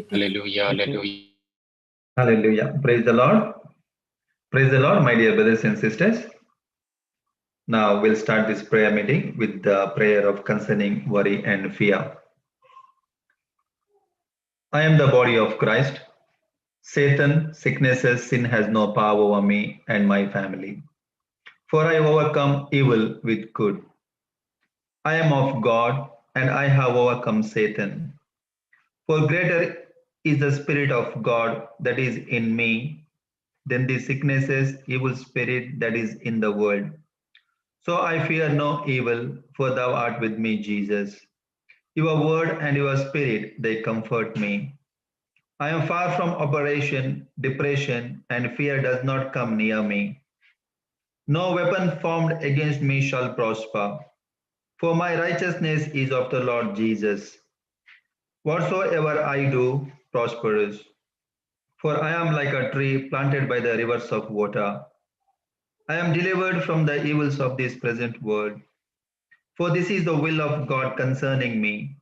Hallelujah, hallelujah. Hallelujah. Praise the Lord. Praise the Lord, my dear brothers and sisters. Now we'll start this prayer meeting with the prayer of concerning worry and fear. I am the body of Christ. Satan, sicknesses, sin has no power over me and my family. For I overcome evil with good. I am of God, and I have overcome Satan. For greater is the Spirit of God that is in me than the sicknesses, evil spirit that is in the world. So I fear no evil, for thou art with me, Jesus. Your word and your spirit, they comfort me. I am far from oppression, depression, and fear does not come near me. No weapon formed against me shall prosper, for my righteousness is of the Lord Jesus. Whatsoever I do prospers, for I am like a tree planted by the rivers of water. I am delivered from the evils of this present world, for this is the will of God concerning me.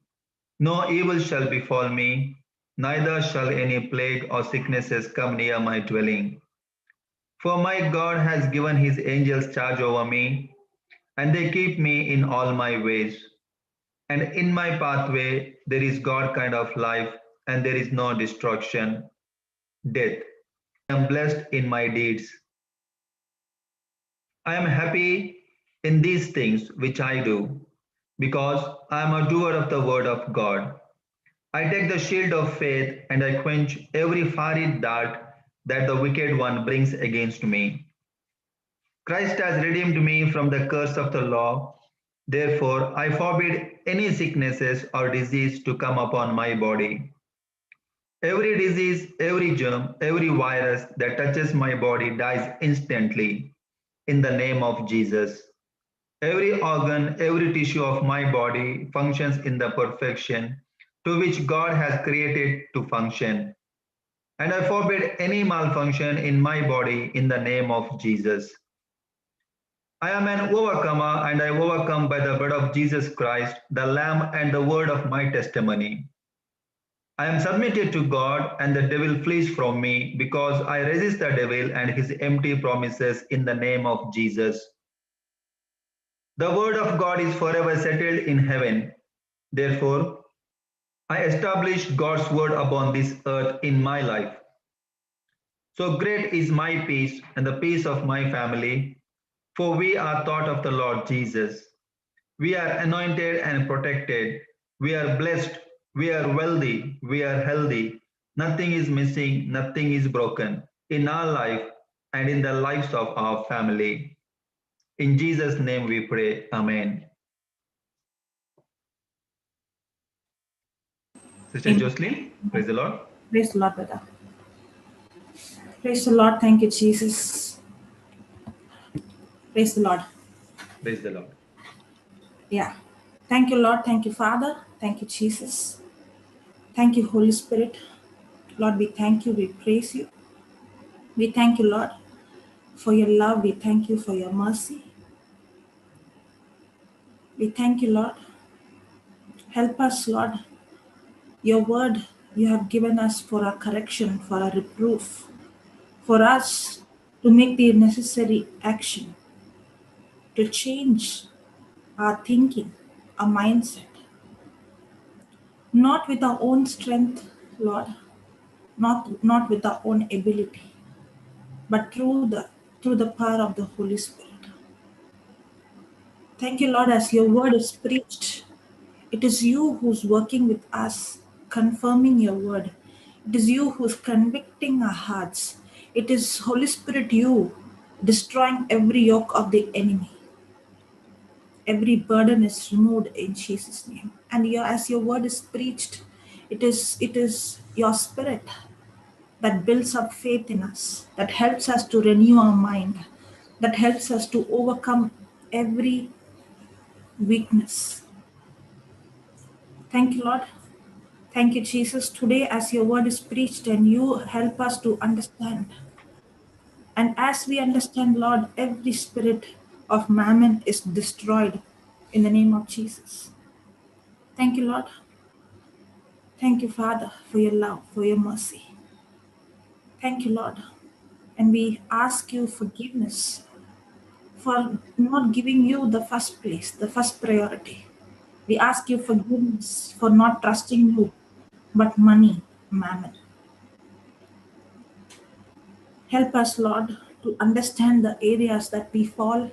No evil shall befall me, neither shall any plague or sicknesses come near my dwelling. For my God has given his angels charge over me, and they keep me in all my ways. And in my pathway there is God kind of life, and there is no destruction, death. I am blessed in my deeds. I am happy in these things which I do, because I am a doer of the word of God. I take the shield of faith and I quench every fiery dart that the wicked one brings against me. Christ has redeemed me from the curse of the law. Therefore, I forbid any sicknesses or disease to come upon my body. Every disease, every germ, every virus that touches my body dies instantly in the name of Jesus. Every organ, every tissue of my body functions in the perfection to which God has created to function. And I forbid any malfunction in my body in the name of Jesus. I am an overcomer, and I overcome by the blood of Jesus Christ, the Lamb, and the word of my testimony. I am submitted to God, and the devil flees from me, because I resist the devil and his empty promises in the name of Jesus. The word of God is forever settled in heaven. Therefore, I establish God's word upon this earth in my life. So great is my peace and the peace of my family, for we are taught of the Lord Jesus. We are anointed and protected. We are blessed. We are wealthy. We are healthy. Nothing is missing. Nothing is broken in our life and in the lives of our family. In Jesus' name we pray. Amen. Sister Joselin, praise the Lord. Praise the Lord, brother. Praise the Lord. Thank you, Jesus. Praise the Lord. Praise the Lord. Yeah. Thank you, Lord. Thank you, Father. Thank you, Jesus. Thank you, Holy Spirit. Lord, we thank you. We praise you. We thank you, Lord, for your love. We thank you for your mercy. We thank you, Lord. Help us, Lord. Your word you have given us for our correction, for our reproof, for us to make the necessary action, to change our thinking, our mindset, not with our own strength, Lord, not with our own ability, but through the power of the Holy Spirit. Thank you, Lord, as your word is preached. It is you who's working with us, confirming your word. It is you who's convicting our hearts. It is Holy Spirit, you destroying every yoke of the enemy. Every burden is removed in Jesus' name. And as your word is preached, it is your spirit that builds up faith in us, that helps us to renew our mind, that helps us to overcome every weakness. Thank you, Lord. Thank you, Jesus. Today, as your word is preached and you help us to understand. And as we understand, Lord, every spirit of mammon is destroyed in the name of Jesus. Thank you, Lord. Thank you, Father, for your love, for your mercy. Thank you, Lord. And we ask you forgiveness for not giving you the first place, the first priority. We ask you forgiveness for not trusting you, but money, mammon. Help us, Lord, to understand the areas that we fall,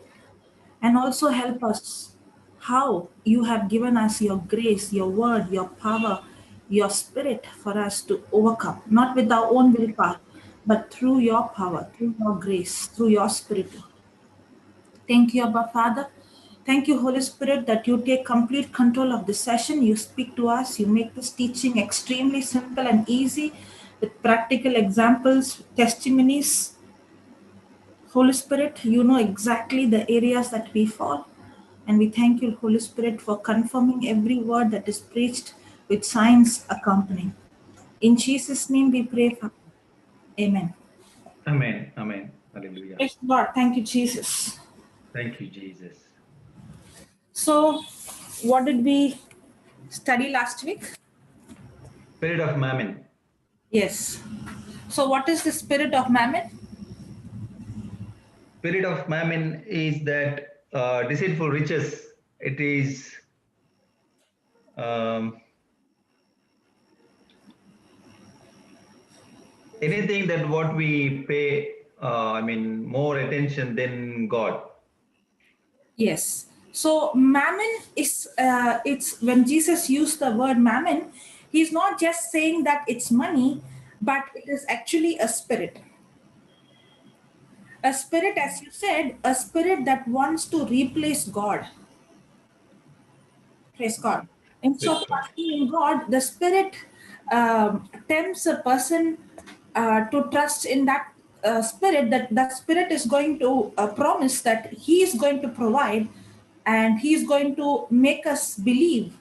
and also help us how you have given us your grace, your word, your power, your spirit for us to overcome, not with our own willpower, but through your power, through your grace, through your spirit. Thank you, Abba Father. Thank you, Holy Spirit, that you take complete control of this session. You speak to us. You make this teaching extremely simple and easy with practical examples, testimonies. Holy Spirit, you know exactly the areas that we fall. And we thank you, Holy Spirit, for confirming every word that is preached with signs accompanying. In Jesus' name we pray. Father. Amen. Amen. Amen. Hallelujah. Praise God. Thank you, Jesus. Thank you, Jesus. So, what did we study last week? Spirit of Mammon. Yes. So, what is the spirit of Mammon? Spirit of Mammon is that deceitful riches. It is um, anything that what we pay, more attention than God. Yes. So, Mammon is, it's when Jesus used the word Mammon, he's not just saying that it's money, but it is actually a spirit. A spirit, as you said, a spirit that wants to replace God. Praise God. Instead Praise of God. trusting in God, the spirit tempts a person to trust in that spirit, that the spirit is going to promise that he is going to provide, and he is going to make us believe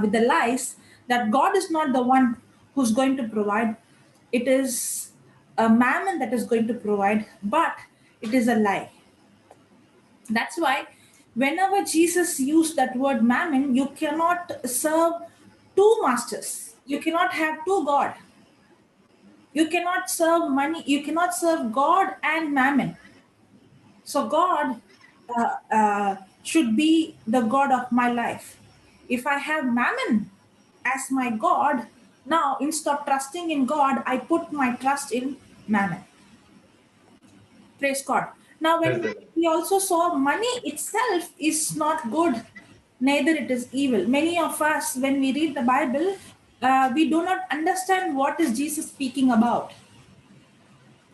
with the lies that God is not the one who's going to provide. It is a mammon that is going to provide, but it is a lie. That's why whenever Jesus used that word mammon, you cannot serve two masters. You cannot have two God. You cannot serve money. You cannot serve God and mammon. So God should be the God of my life. If I have mammon as my God, now instead of trusting in God, I put my trust in mammon. Praise God. Now, Praise when the we also saw money itself is not good, neither it is evil. Many of us, when we read the Bible, we do not understand what is Jesus speaking about.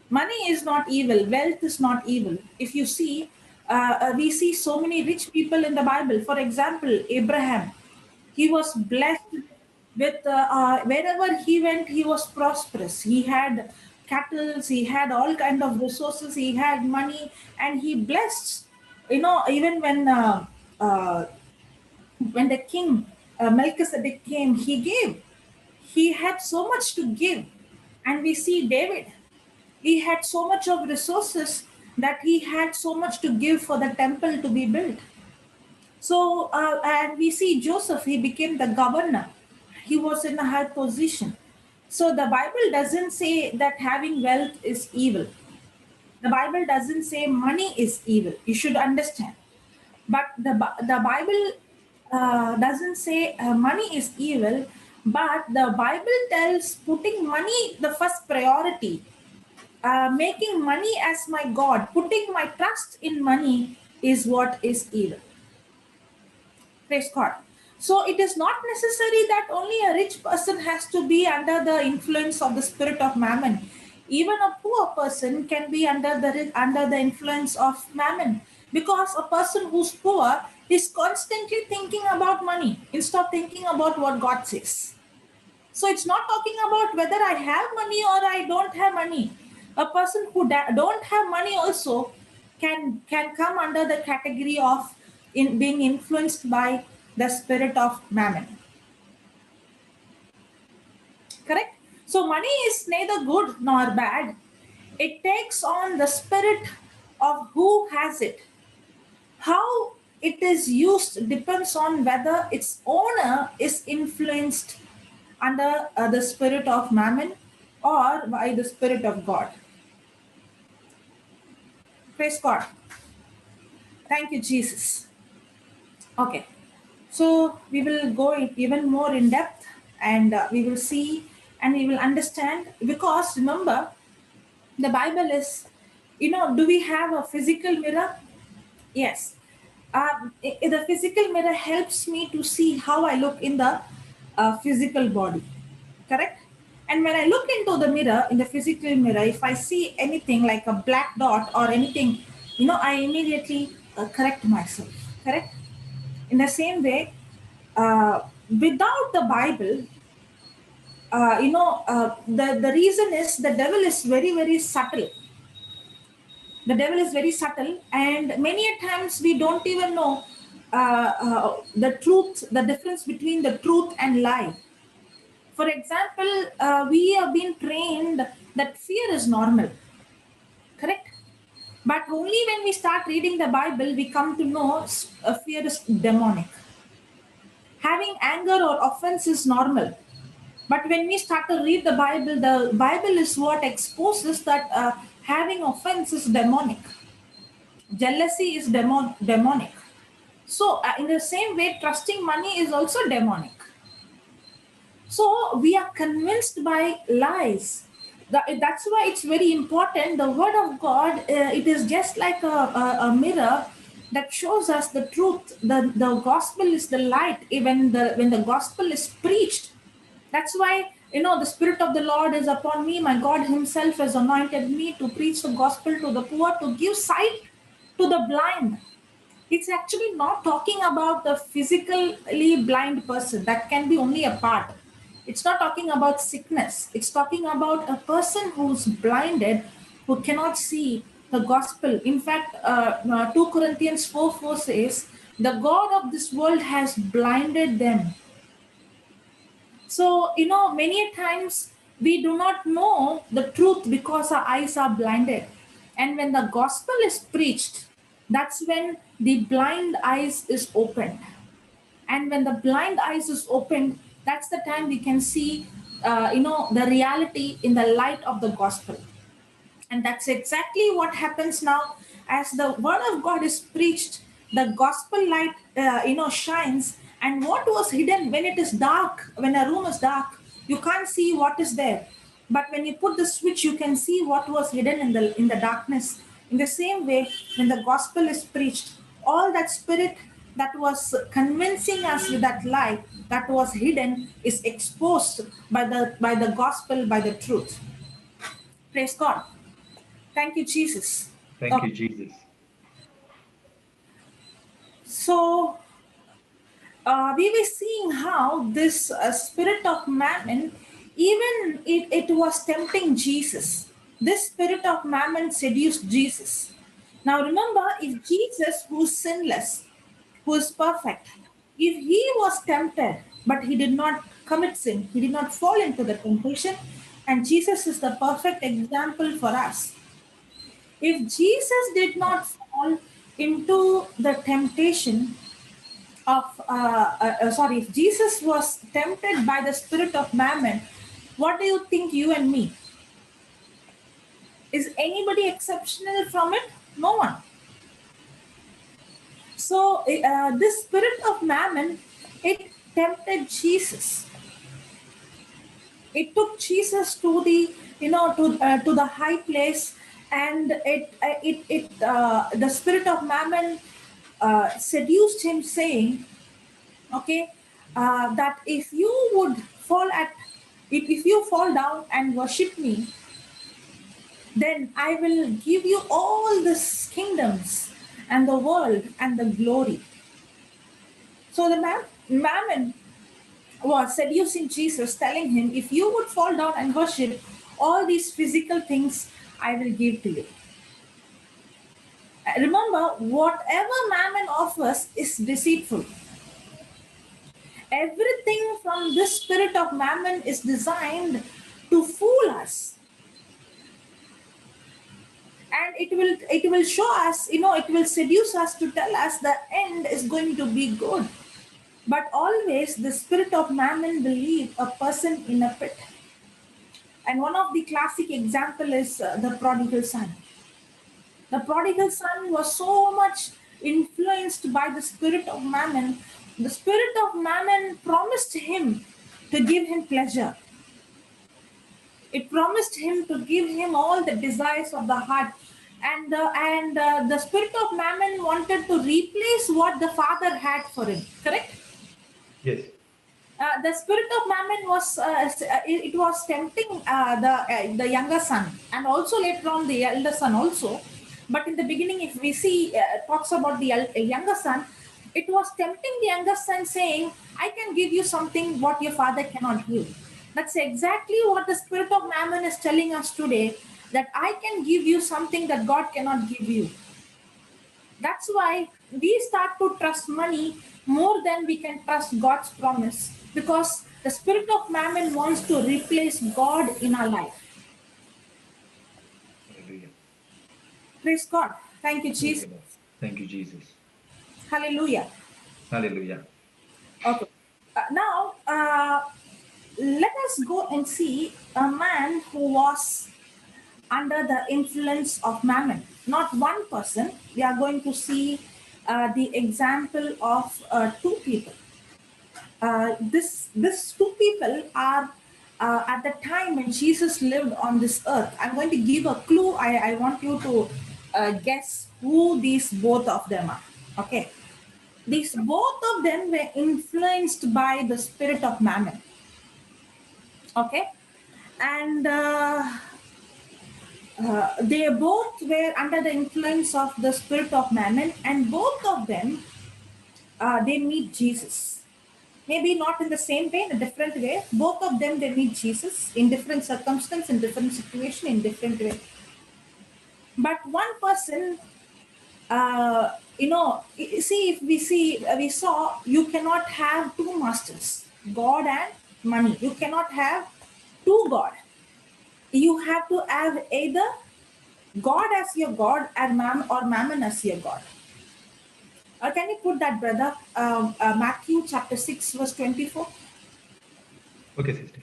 Money is not evil. Wealth is not evil. If you see, we see so many rich people in the Bible. For example, Abraham, he was blessed with wherever he went, he was prosperous. He had cattle, he had all kind of resources, he had money, and he blessed. You know, even uh, when the king Melchizedek came, he gave. He had so much to give, and we see David, he had so much of resources that he had so much to give for the temple to be built. So, and we see Joseph, he became the governor. He was in a high position. So, the Bible doesn't say that having wealth is evil. The Bible doesn't say money is evil. You should understand. But the Bible doesn't say money is evil, but the Bible tells putting money the first priority, making money as my God, putting my trust in money is what is evil. Praise God. So it is not necessary that only a rich person has to be under the influence of the spirit of mammon. Even a poor person can be under the influence of mammon, because a person who's poor is constantly thinking about money instead of thinking about what God says. So it's not talking about whether I have money or I don't have money. A person who don't have money also can come under the category of in being influenced by the spirit of mammon. Correct? So money is neither good nor bad. It takes on the spirit of who has it. How it is used depends on whether its owner is influenced under the spirit of Mammon or by the spirit of God. Praise God. Thank you, Jesus. Okay. So we will go even more in depth, and we will see and we will understand, because remember, the Bible is, do we have a physical mirror? Yes. The physical mirror helps me to see how I look in the physical body. Correct? And when I look into the mirror, in the physical mirror, if I see anything like a black dot or anything, I immediately correct myself. Correct? In the same way, without the Bible, the reason is the devil is very, very subtle. The devil is very subtle, and many a times we don't even know the truth, the difference between the truth and lie. For example, we have been trained that fear is normal, correct? But only when we start reading the Bible, we come to know fear is demonic. Having anger or offense is normal. But when we start to read the Bible is what exposes that having offense is demonic. Jealousy is demonic. So, in the same way, trusting money is also demonic. So, we are convinced by lies. That's why it's very important. The Word of God, it is just like a mirror that shows us the truth. The gospel is the light. When the gospel is preached, that's why, the Spirit of the Lord is upon me. My God Himself has anointed me to preach the gospel to the poor, to give sight to the blind. It's actually not talking about the physically blind person. That can be only a part. It's not talking about sickness. It's talking about a person who's blinded, who cannot see the gospel. In fact, 2 Corinthians 4:4 says, the God of this world has blinded them. So, many times we do not know the truth because our eyes are blinded. And when the gospel is preached, that's when the blind eyes is opened. And when the blind eyes is opened, that's the time we can see, the reality in the light of the gospel. And that's exactly what happens now. As the word of God is preached, the gospel light shines, and what was hidden, when it is dark, when a room is dark, you can't see what is there. But when you put the switch, you can see what was hidden in the darkness. In the same way, when the gospel is preached, all that spirit that was convincing us with that lie that was hidden is exposed by the gospel, by the truth. Praise God. Thank you, Jesus. Thank you, Jesus. So, we were seeing how this spirit of Mammon, even it was tempting Jesus. This spirit of Mammon seduced Jesus. Now, remember, if Jesus, who's sinless, who is perfect, if he was tempted, but he did not commit sin, he did not fall into the temptation, and Jesus is the perfect example for us. If Jesus did not fall into the temptation of, if Jesus was tempted by the spirit of Mammon, what do you think, you and me? Is anybody exceptional from it? No one. So, this spirit of Mammon, it tempted Jesus. It took Jesus to the, to the high place, and the spirit of Mammon seduced him, saying, okay, that if you would if you fall down and worship me, then I will give you all these kingdoms and the world and the glory. So the Mammon was seducing Jesus, telling him, if you would fall down and worship, all these physical things I will give to you. Remember, whatever Mammon offers is deceitful. Everything from this spirit of Mammon is designed to fool us. And it will show us, it will seduce us to tell us the end is going to be good. But always the spirit of Mammon will leave a person in a pit. And one of the classic example is the prodigal son. The prodigal son was so much influenced by the spirit of Mammon. The spirit of Mammon promised him to give him pleasure. It promised him to give him all the desires of the heart. And the spirit of Mammon wanted to replace what the father had for him. Correct? Yes. The spirit of Mammon was it was tempting the younger son, and also later on the elder son also. But in the beginning, if we see talks about the younger son, it was tempting the younger son, saying, "I can give you something what your father cannot give." That's exactly what the spirit of Mammon is telling us today. That I can give you something that God cannot give you. That's why we start to trust money more than we can trust God's promise, because the spirit of Mammon wants to replace God in our life. Hallelujah. Praise God. Thank you, Jesus. Thank you, Jesus. Hallelujah. Hallelujah. Okay. Now, let us go and see a man who was under the influence of Mammon. Not one person. We are going to see the example of two people. This two people are at the time when Jesus lived on this earth. I'm going to give a clue. I want you to guess who these both of them are. Okay. These both of them were influenced by the spirit of Mammon. Okay. And they both were under the influence of the spirit of Mammon, and both of them they meet Jesus. Maybe not in the same way, in a different way. Both of them, they meet Jesus in different circumstance, in different situation, in different way. But one person, see, if we saw, you cannot have two masters, God and money. You cannot have two God. You have to have either God as your God and Mammon as your God. Can you put that, brother? Matthew chapter 6, verse 24. Okay, sister.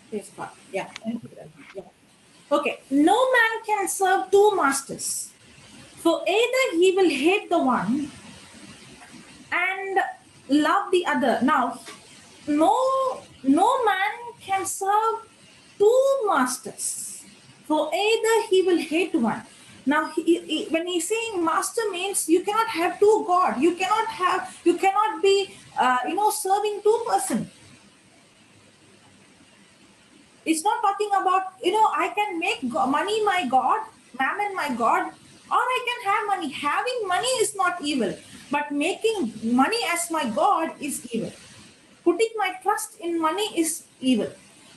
Praise God. Yeah. Yeah. Okay. No man can serve two masters. For either he will hate the one and love the other. Now, no man can serve two masters. For either he will hate one. Now, when he's saying master means you cannot have two God. You cannot be, serving two person. It's not talking about, I can make money my God, Mammon my God, or I can have money. Having money is not evil, but making money as my God is evil. Putting my trust in money is evil.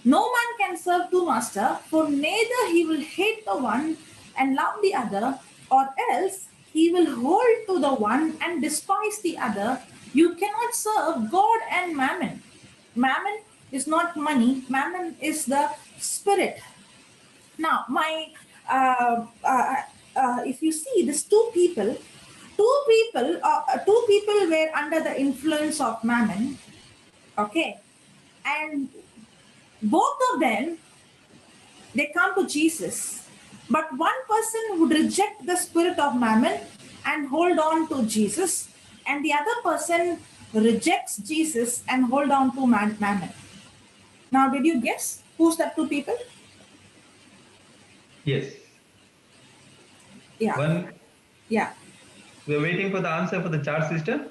No man can serve two masters, for neither he will hate the one and love the other, or else he will hold to the one and despise the other. You cannot serve God and Mammon. Mammon is not money. Mammon is the spirit. Now, if you see these two people were under the influence of Mammon. Okay, and both of them, they come to Jesus, but one person would reject the spirit of Mammon and hold on to Jesus, and the other person rejects Jesus and hold on to Mammon. Now, did you guess who's that two people? Yes. Yeah. One, Yeah. we're waiting for the answer for the chart, sister.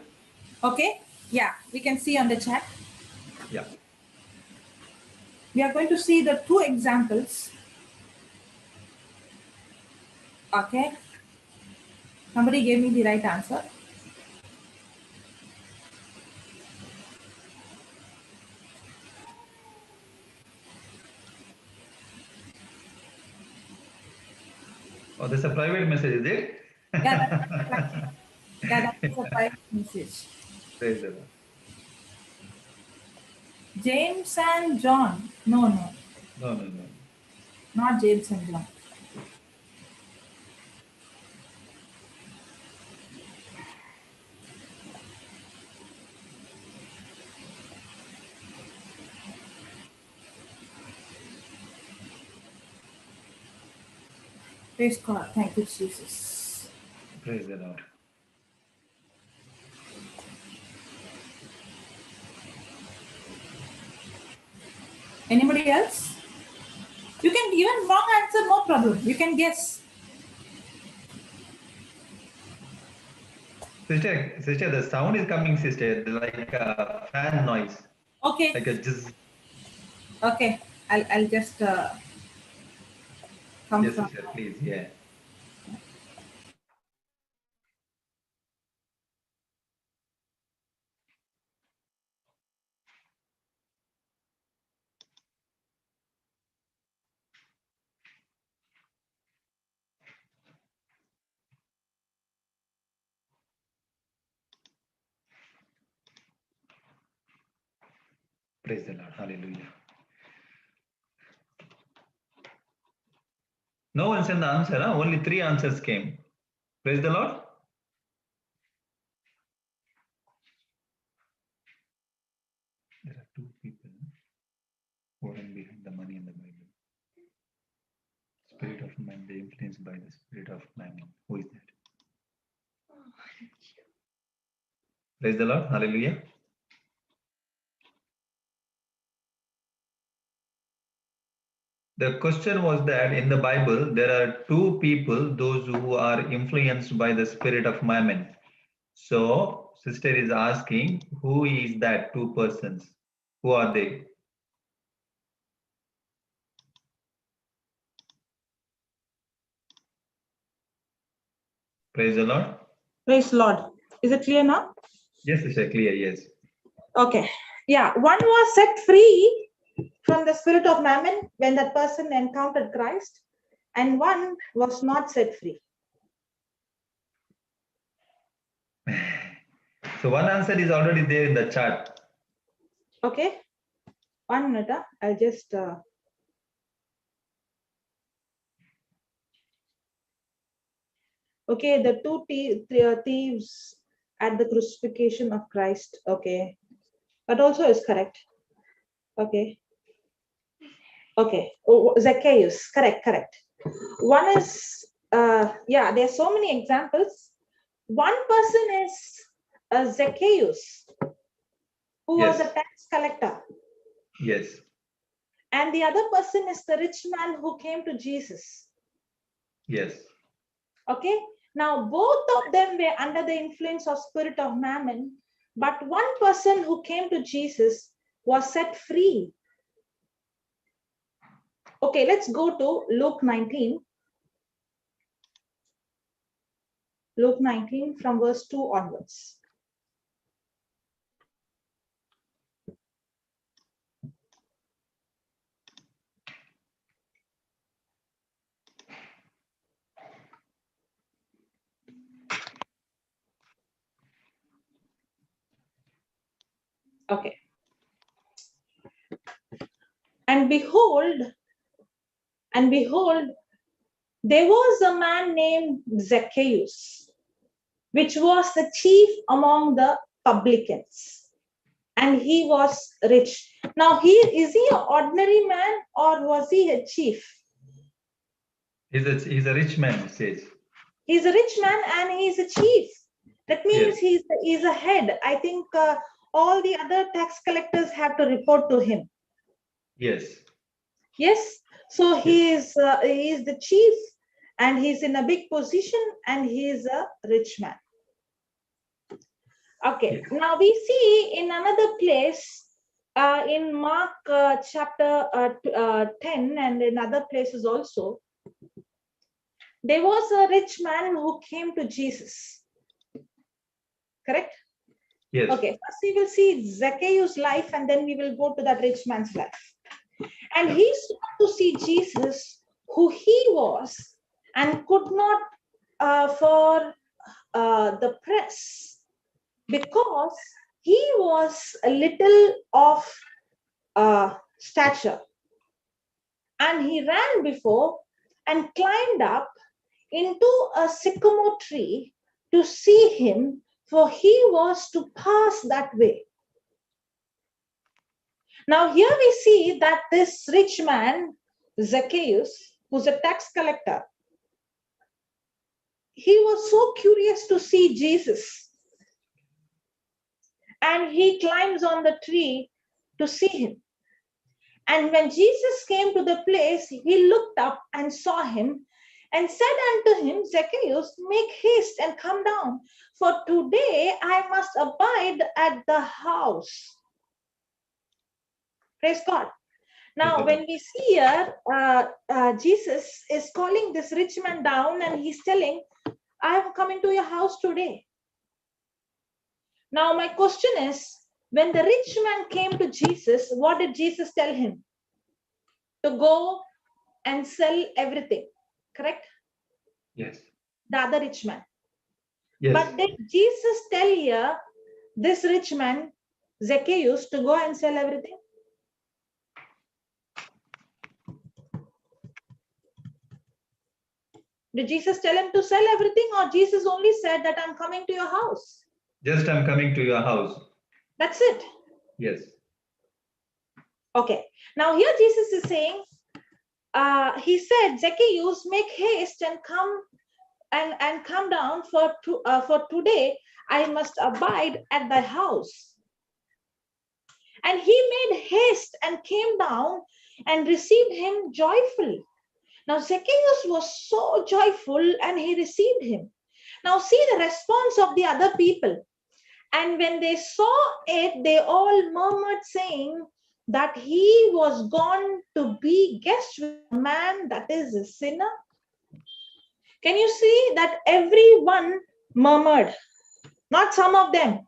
Okay. Yeah, we can see on the chat. Yeah. We are going to see the two examples. Okay. Somebody gave me the right answer. Oh, that's a private message, is it? Yeah, that is a private message. Praise the Lord. James and John. No, no, No, no, no. not James and John. Praise God. Thank you, Jesus. Praise the Lord. Anybody else? You can even wrong answer, no problem. You can guess. Sister, the sound is coming, sister, like a fan noise, Okay. like a zzz. Okay. I'll just come Yes, from. sister, please, yeah. Praise the Lord. Hallelujah. No one sent the answer, huh? Only 3 answers came. Praise the Lord. There are 2 people holding behind the money in the Bible. Spirit of man, they influenced by the spirit of Mammon. Who is that? Praise the Lord. Hallelujah. The question was that in the Bible, there are 2 people, those who are influenced by the spirit of Mammon. So, sister is asking, who is that 2 persons? Who are they? Praise the Lord. Praise Lord. Is it clear now? Yes, sister, clear, yes. Okay. Yeah. One was set free from the spirit of Mammon when that person encountered Christ, and one was not set free. So one answer is already there in the chat. Okay. 1 minute. I'll just. Okay, the 2 thieves at the crucifixion of Christ. Okay, that also is correct. Okay. Okay. Oh, Zacchaeus. Correct. One is. Yeah. There are so many examples. One person is Zacchaeus, who was a Yes. tax collector. Yes. And the other person is the rich man who came to Jesus. Yes. Okay. Now, both of them were under the influence of spirit of Mammon, but one person who came to Jesus was set free. Okay, let's go to Luke 19. Luke 19 from verse 2 onwards. Okay. And behold, there was a man named Zacchaeus, which was the chief among the publicans, and he was rich. Now, is he an ordinary man or was he a chief? He's a rich man, it says. He's a rich man and he's a chief. That means Yes. he's a head. I think all the other tax collectors have to report to him. Yes. Yes. So he Yes. is the chief, and he's in a big position, and he is a rich man. Okay. Yes. Now we see in another place, in Mark chapter 10, and in other places also, there was a rich man who came to Jesus. Correct? Yes. Okay, first we will see Zacchaeus' life, and then we will go to that rich man's life. And he sought to see Jesus, who he was, and could not for the press, because he was a little of stature. And he ran before and climbed up into a sycamore tree to see him, for he was to pass that way. Now here we see that this rich man, Zacchaeus, who's a tax collector, he was so curious to see Jesus. And he climbs on the tree to see him. And when Jesus came to the place, he looked up and saw him and said unto him, Zacchaeus, make haste and come down, for today I must abide at the house. Praise God. Now, when we see here, Jesus is calling this rich man down and he's telling, I am coming to your house today. Now, my question is, when the rich man came to Jesus, what did Jesus tell him? To go and sell everything, correct? Yes. The other rich man. Yes. But did Jesus tell here this rich man, Zacchaeus, to go and sell everything? Did Jesus tell him to sell everything, or Jesus only said that I'm coming to your house? Just I'm coming to your house. That's it. Yes. Okay. Now here Jesus is saying, he said, Zacchaeus, make haste and come and come down, for today I must abide at thy house. And he made haste and came down and received him joyfully. Now Zacchaeus was so joyful and he received him. Now see the response of the other people. And when they saw it, they all murmured, saying that he was gone to be guest with a man that is a sinner. Can you see that everyone murmured? Not some of them.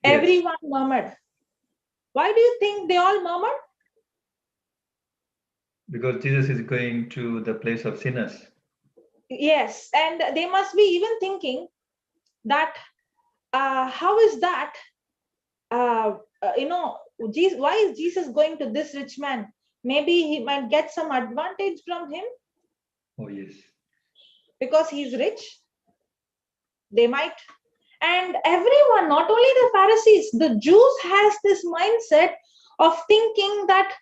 Yes. Everyone murmured. Why do you think they all murmured? Because Jesus is going to the place of sinners. Yes, and they must be even thinking that how is that? Why is Jesus going to this rich man? Maybe he might get some advantage from him. Oh, yes. Because he's rich. They might. And everyone, not only the Pharisees, the Jews has this mindset of thinking that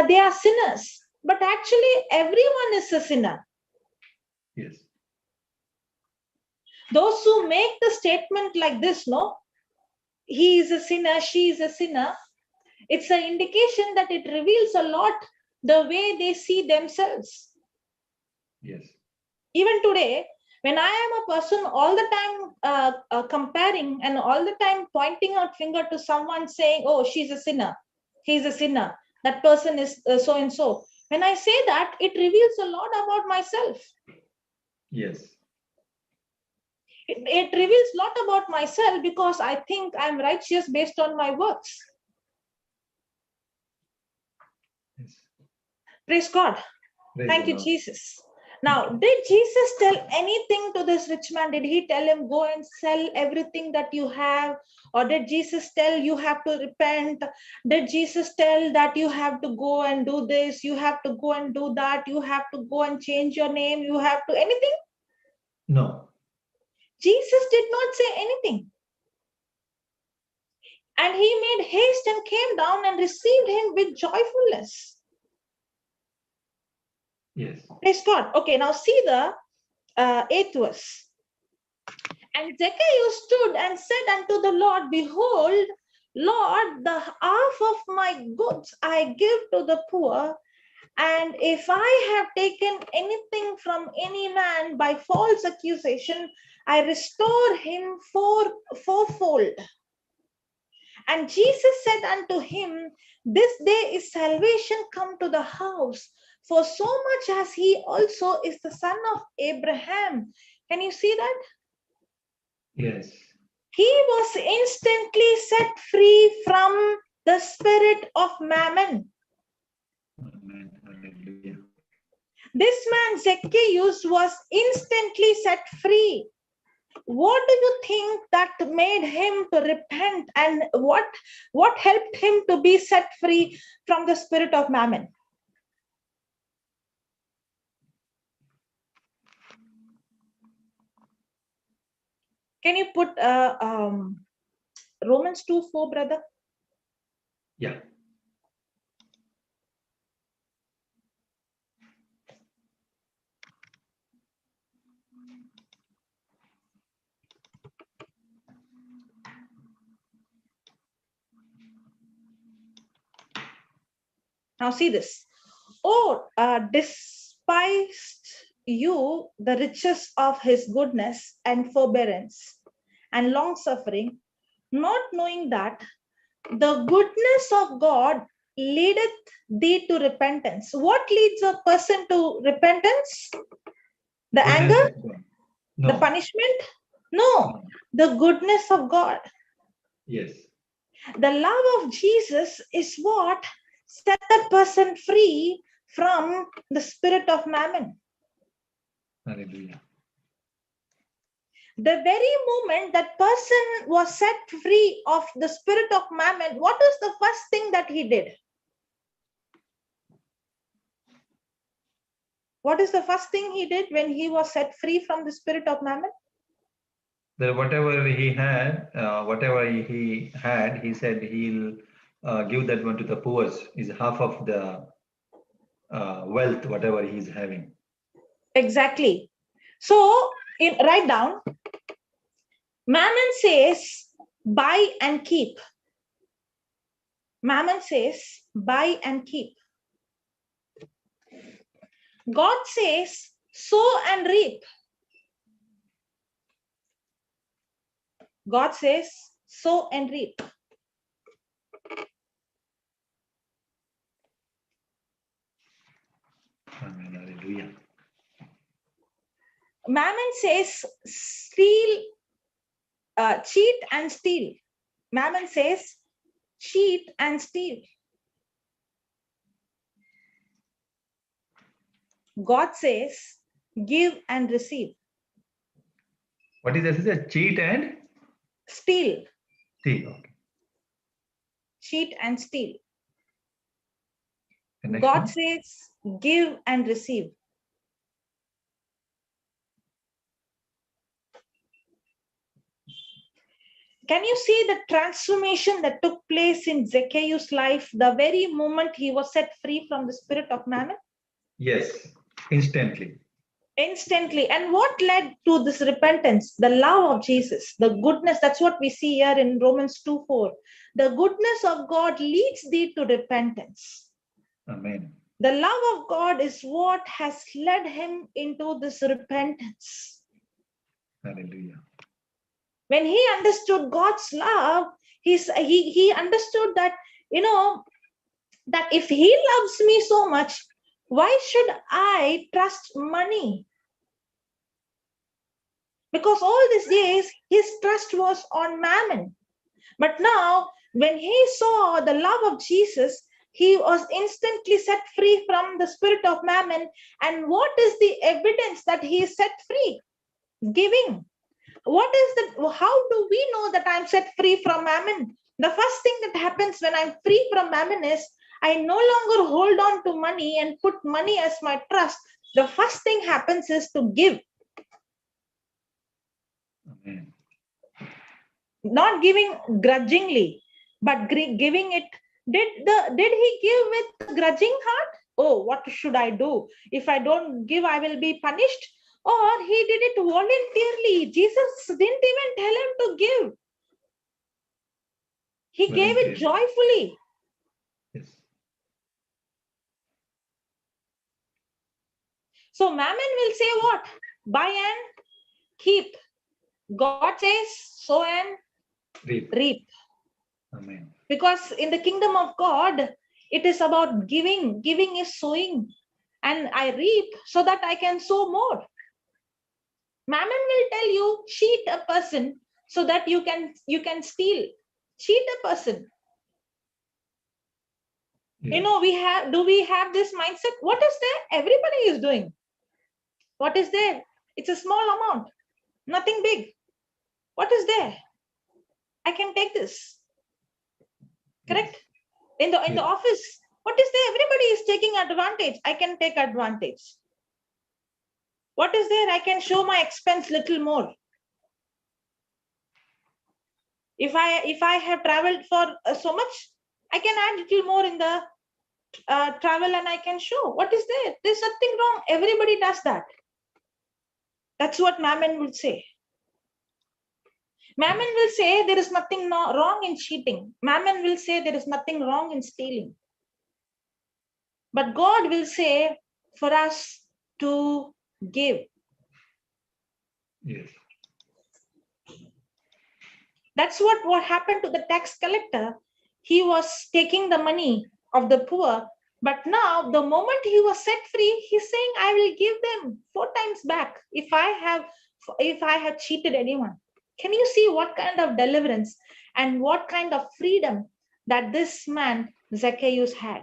they are sinners. But actually, everyone is a sinner. Yes. Those who make the statement like this, no, he is a sinner, she is a sinner, it's an indication that it reveals a lot the way they see themselves. Yes. Even today, when I am a person all the time comparing and all the time pointing out finger to someone saying, oh, she's a sinner, he's a sinner, that person is so and so. When I say that, it reveals a lot about myself. Yes. It reveals a lot about myself because I think I'm righteous based on my works. Yes. Praise God. Praise Thank the you, Lord. Jesus. Now, did Jesus tell anything to this rich man? Did he tell him, go and sell everything that you have? Or did Jesus tell you have to repent? Did Jesus tell that you have to go and do this? You have to go and do that. You have to go and change your name. You have to anything? No. Jesus did not say anything. And he made haste and came down and received him with joyfulness. Yes. Praise God. Okay, now see the 8th verse. And Zacchaeus stood and said unto the Lord, behold, Lord, the half of my goods I give to the poor, and if I have taken anything from any man by false accusation, I restore him fourfold. And Jesus said unto him, this day is salvation come to the house, for so much as he also is the son of Abraham. Can you see that? Yes. He was instantly set free from the spirit of Mammon. Amen. Hallelujah. This man Zacchaeus was instantly set free. What do you think that made him to repent, and what helped him to be set free from the spirit of Mammon? Can you put Romans 2:4, brother? Yeah. Now see this. Oh, despised you the riches of his goodness and forbearance and long suffering, not knowing that the goodness of God leadeth thee to repentance. What leads a person to repentance? The Goodness anger? of God. No. The punishment? No, the goodness of God. Yes. The love of Jesus is what set the person free from the spirit of Mammon. Hallelujah. The very moment that person was set free of the spirit of Mammon, what is the first thing that he did? What is the first thing he did when he was set free from the spirit of Mammon? That whatever he had, he said he'll give that one to the poor. Is half of the wealth, whatever he's having. Exactly. So write down, Mammon says, buy and keep. Mammon says, buy and keep. God says, sow and reap. God says, sow and reap. Amen. Hallelujah. Mammon says, steal, cheat and steal. Mammon says, cheat and steal. God says, give and receive. What is this? Cheat and Steal. steal. Okay. Cheat and steal. The next God one? says, give and receive. Can you see the transformation that took place in Zacchaeus' life the very moment he was set free from the spirit of Mammon? Yes, instantly. Instantly. And what led to this repentance? The love of Jesus, the goodness. That's what we see here in Romans 2:4. The goodness of God leads thee to repentance. Amen. The love of God is what has led him into this repentance. Hallelujah. When he understood God's love, he understood that, that if he loves me so much, why should I trust money? Because all these days, his trust was on Mammon. But now, when he saw the love of Jesus, he was instantly set free from the spirit of Mammon. And what is the evidence that he is set free? Giving. How do we know that I'm set free from Mammon? The first thing that happens when I'm free from Mammon is I no longer hold on to money and put money as my trust. The first thing happens is to give. Amen. Not giving grudgingly, but giving it. Did he give with grudging heart? Oh, what should I do? If I don't give, I will be punished. Or he did it voluntarily. Jesus didn't even tell him to give. He gave it joyfully. Yes. So Mammon will say what? Buy and keep. God says sow and reap. Amen. Because in the kingdom of God, it is about giving. Giving is sowing. And I reap so that I can sow more. Mammon will tell you, cheat a person so that you can steal. Cheat a person. Yes. You know, do we have this mindset? What is there? Everybody is doing. What is there? It's a small amount, nothing big. What is there? I can take this. Correct? In the office, what is there? Everybody is taking advantage. I can take advantage. What is there? I can show my expense little more. If I have traveled for so much, I can add little more in the travel, and I can show. What is there? There's nothing wrong. Everybody does that. That's what Mammon will say. Mammon will say there is nothing wrong in cheating. Mammon will say there is nothing wrong in stealing. But God will say for us to give. Yes. That's what happened to the tax collector. He was taking the money of the poor, but now the moment he was set free, he's saying, I will give them 4 times back if I have cheated anyone. Can you see what kind of deliverance and what kind of freedom that this man Zacchaeus had?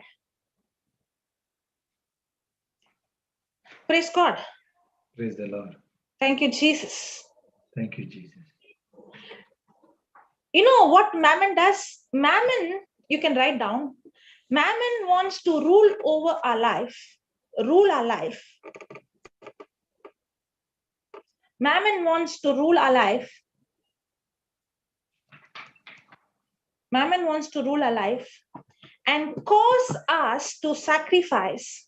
Praise God. Praise the Lord. Thank you, Jesus. Thank you, Jesus. You know what Mammon does? Mammon, you can write down. Mammon wants to rule over our life. Rule our life. Mammon wants to rule our life. Mammon wants to rule our life and cause us to sacrifice.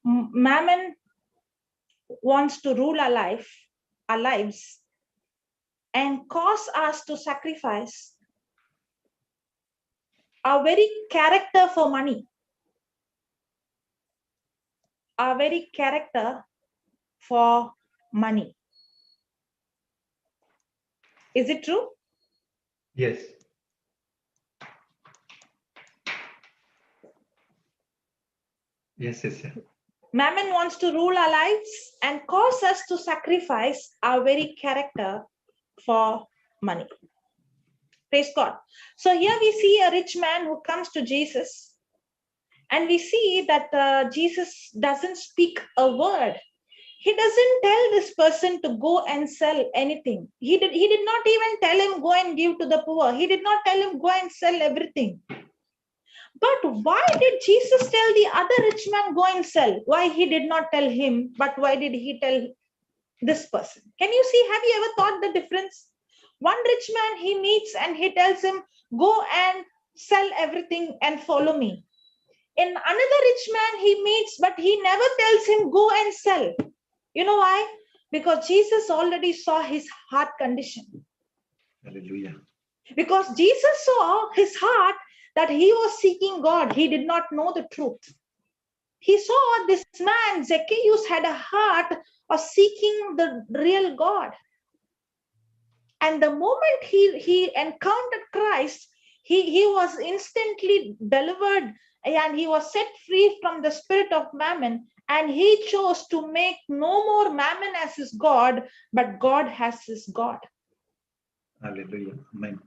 Mammon wants to rule our lives, and cause us to sacrifice our very character for money. Our very character for money. Is it true? Yes. Yes, yes, yes. Mammon wants to rule our lives and cause us to sacrifice our very character for money. Praise God. So here we see a rich man who comes to Jesus, and we see that Jesus doesn't speak a word. He doesn't tell this person to go and sell anything. He did not even tell him go and give to the poor. He did not tell him go and sell everything. But why did Jesus tell the other rich man go and sell? Why he did not tell him, but why did he tell this person? Can you see, have you ever thought the difference? One rich man he meets and he tells him, go and sell everything and follow me. In another rich man he meets, but he never tells him, go and sell. You know why? Because Jesus already saw his heart condition. Hallelujah. Because Jesus saw his heart that he was seeking God. He did not know the truth. He saw this man, Zacchaeus, had a heart of seeking the real God. And the moment he encountered Christ, he was instantly delivered and he was set free from the spirit of Mammon. And he chose to make no more Mammon as his God, but God as his God. Hallelujah. Amen.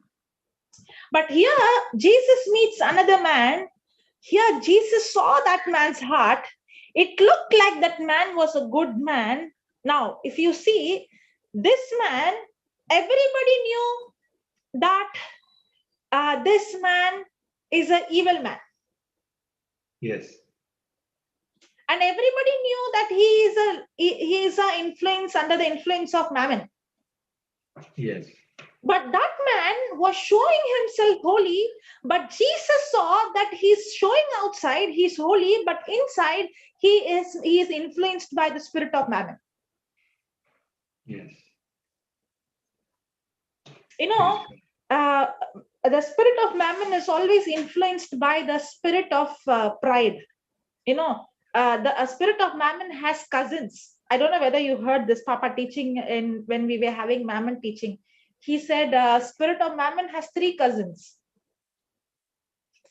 But here, Jesus meets another man. Here, Jesus saw that man's heart. It looked like that man was a good man. Now, if you see, this man, everybody knew that this man is an evil man. Yes. And everybody knew that he is a influence, under the influence of Mammon. Yes. But that man was showing himself holy, but Jesus saw that he's showing outside he's holy, but inside he is influenced by the spirit of Mammon. Yes. You know, the spirit of Mammon is always influenced by the spirit of pride. You know, the spirit of Mammon has cousins. I don't know whether you heard this Papa teaching when we were having Mammon teaching. He said spirit of Mammon has 3 cousins.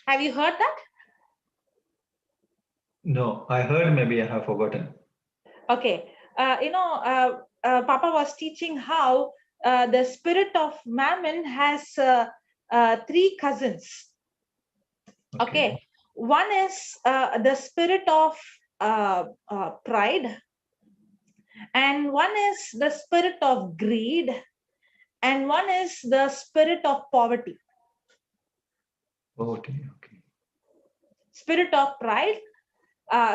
Have you heard that? No, I heard, maybe I have forgotten. Okay. Papa was teaching how the spirit of Mammon has three cousins. Okay. One is the spirit of pride, and one is the spirit of greed, and one is the spirit of poverty. Okay. Spirit of pride,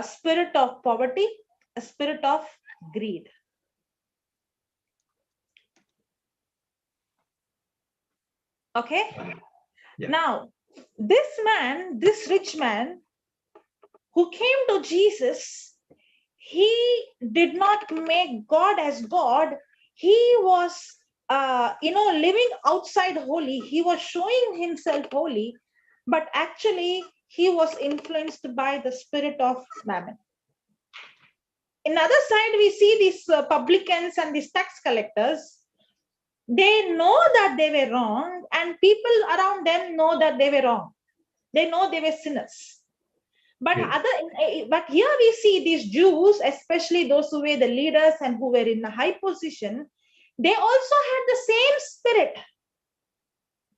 spirit of poverty, a spirit of greed. Okay. Yeah. Now, this rich man who came to Jesus, he did not make God as God. He was, living outside holy. He was showing himself holy, but actually he was influenced by the spirit of Mammon. In the other side, we see these publicans and these tax collectors. They know that they were wrong, and people around them know that they were wrong. They know they were sinners. But but here we see these Jews, especially those who were the leaders and who were in a high position, they also had the same spirit.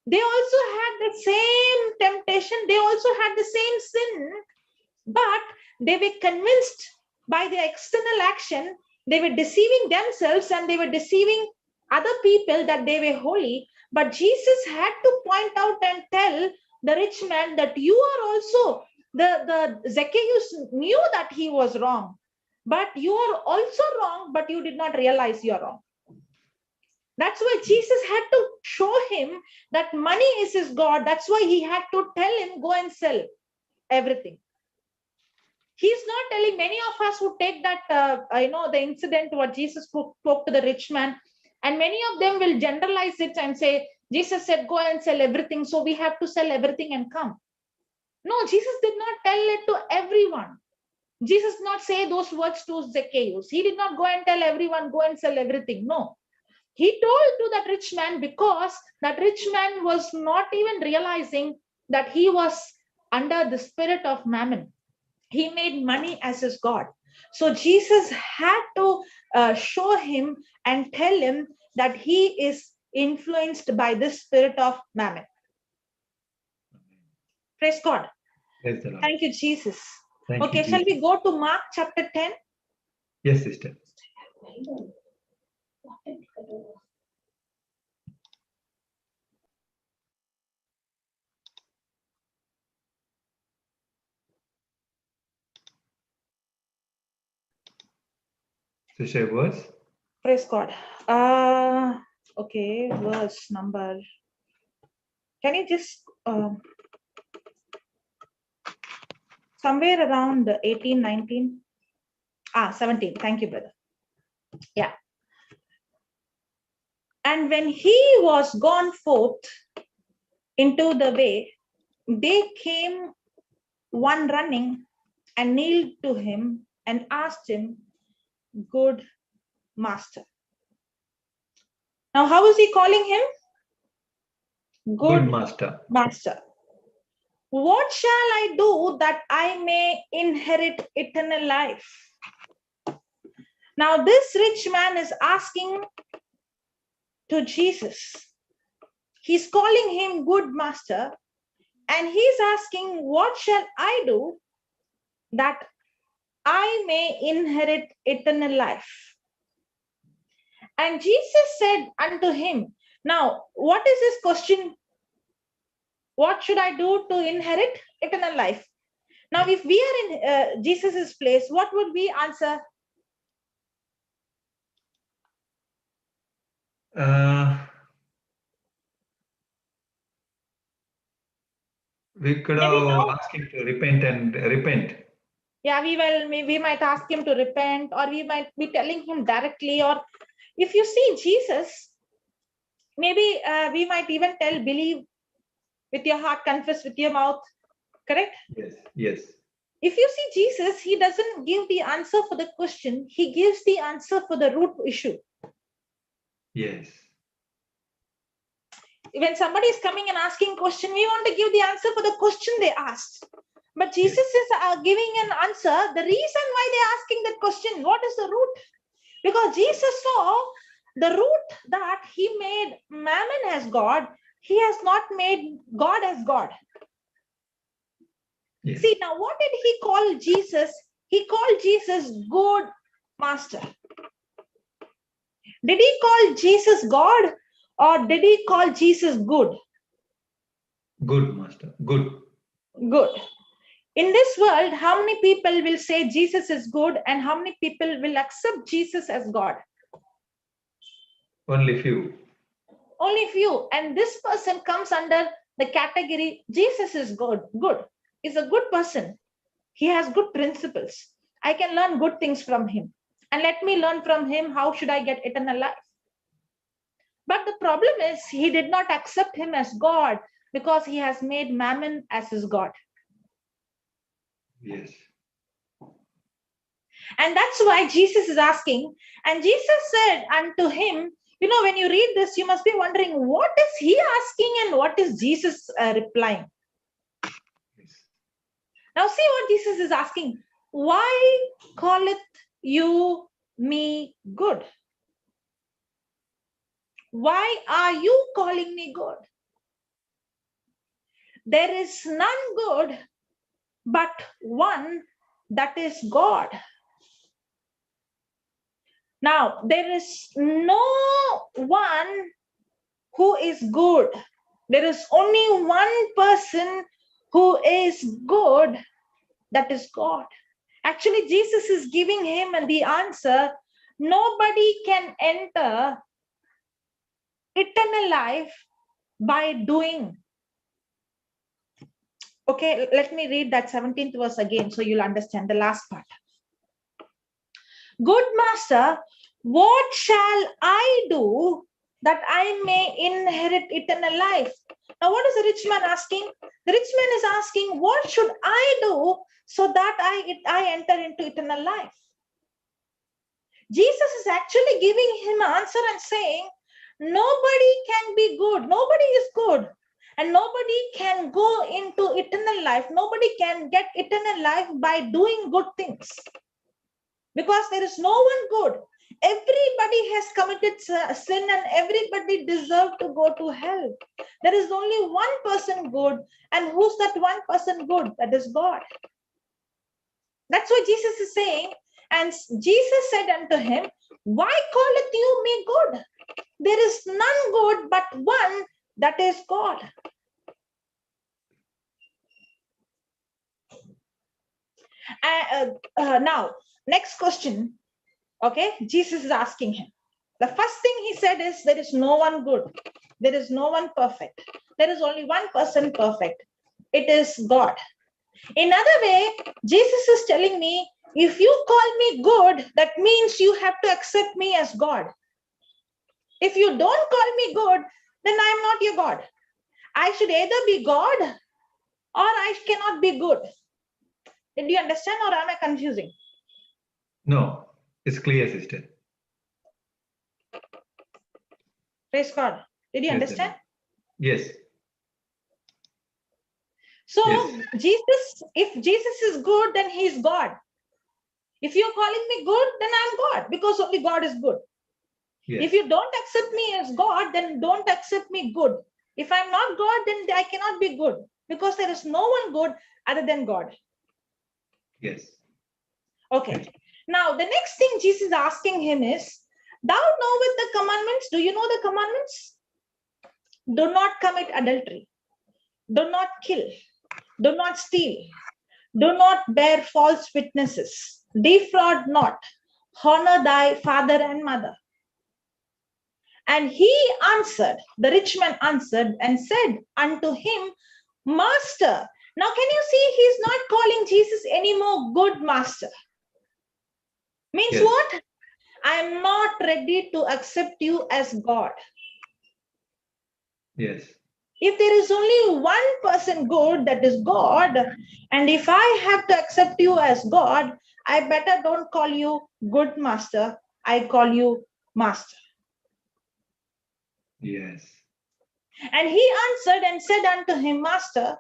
They also had the same temptation. They also had the same sin, but they were convinced by their external action. They were deceiving themselves and they were deceiving other people that they were holy. But Jesus had to point out and tell the rich man that you are also, the Zacchaeus knew that he was wrong, but you are also wrong, but you did not realize you are wrong. That's why Jesus had to show him that money is his God. That's why he had to tell him, go and sell everything. He's not telling. Many of us would take that, the incident what Jesus spoke to the rich man, and many of them will generalize it and say, Jesus said, go and sell everything, so we have to sell everything and come. No, Jesus did not tell it to everyone. Jesus did not say those words to Zacchaeus. He did not go and tell everyone, go and sell everything. No. He told to that rich man because that rich man was not even realizing that he was under the spirit of Mammon. He made money as his God. So Jesus had to show him and tell him that he is influenced by this spirit of Mammon. Praise God. Praise the Lord. Thank you, Jesus. Thank you, Shall Jesus. we go to Mark chapter 10? Yes, sister. So share verse. Praise God. Okay, verse number. Can you just somewhere around 18, 19? 17. Thank you, brother. Yeah. And when he was gone forth into the way, they came one running and kneeled to him and asked him, good master. Now, how is he calling him? Good master. Master. What shall I do that I may inherit eternal life? Now, this rich man is asking to Jesus. He's calling him good master, and he's asking, what shall I do that I may inherit eternal life? And Jesus said unto him, now, what is his question? What should I do to inherit eternal life? Now, if we are in Jesus's place, what would we answer? We could have asked him to repent. Yeah, we might ask him to repent, or we might be telling him directly. Or if you see Jesus, maybe we might even tell, believe with your heart, confess with your mouth. Correct? Yes. If you see Jesus, he doesn't give the answer for the question. He gives the answer for the root issue. Yes. When somebody is coming and asking question, we want to give the answer for the question they asked. But Jesus is giving an answer. The reason why they're asking that question, what is the root? Because Jesus saw the root that he made Mammon as God, He has not made God as God. Yes. See, now what did he call Jesus? He called Jesus good master. Did he call Jesus God or did he call Jesus good? Good, Master. Good. Good. In this world, how many people will say Jesus is good and how many people will accept Jesus as God? Only few. Only few. And this person comes under the category Jesus is good. Good. He's a good person. He has good principles. I can learn good things from him. And let me learn from him how should I get eternal life. But the problem is he did not accept him as God because he has made Mammon as his God. Yes. And that's why Jesus is asking. And Jesus said unto him, you know, when you read this, you must be wondering, what is he asking and what is Jesus replying? Yes. Now see what Jesus is asking. Why calleth you me good? Why are you calling me good? There is none good but one, that is God. Now, there is no one who is good. There is only one person who is good, that is God. Actually, Jesus is giving him the answer. Nobody can enter eternal life by doing. Okay, let me read that 17th verse again so you'll understand the last part. Good master, what shall I do that I may inherit eternal life? Now, what is the rich man asking? The rich man is asking, what should I do so that I enter into eternal life? Jesus is actually giving him an answer and saying, nobody can be good. Nobody is good. And nobody can go into eternal life. Nobody can get eternal life by doing good things. Because there is no one good. Everybody has committed sin and everybody deserves to go to hell. There is only one person good. And who's that one person good? That is God. That's what Jesus is saying. And Jesus said unto him, why calleth you me good? There is none good but one, that is God. Now, next question. Okay, Jesus is asking him. The first thing he said is, there is no one good. There is no one perfect. There is only one person perfect. It is God. In other way, Jesus is telling me, if you call me good, that means you have to accept me as God. If you don't call me good, then I am not your God. I should either be God or I cannot be good. Did you understand or am I confusing? No, it's clear, sister. Praise God. Did you understand? Yes. So Yes. if Jesus is good, then he is God. If you're calling me good, then I'm God because only God is good. Yes. If you don't accept me as God, then don't accept me good. If I'm not God, then I cannot be good because there is no one good other than God. Yes. Okay. Yes. Now, the next thing Jesus is asking him is, thou knowest the commandments. Do you know the commandments? Do not commit adultery. Do not kill. Do not steal. Do not bear false witnesses. Defraud not. Honor thy father and mother. And he answered, the rich man answered and said unto him, Master. Now, can you see he's not calling Jesus anymore good master? Means Yes. what? I'm not ready to accept you as God. Yes. If there is only one person good, that is God, and if I have to accept you as God, I better don't call you good master. I call you master. Yes. And he answered and said unto him, Master,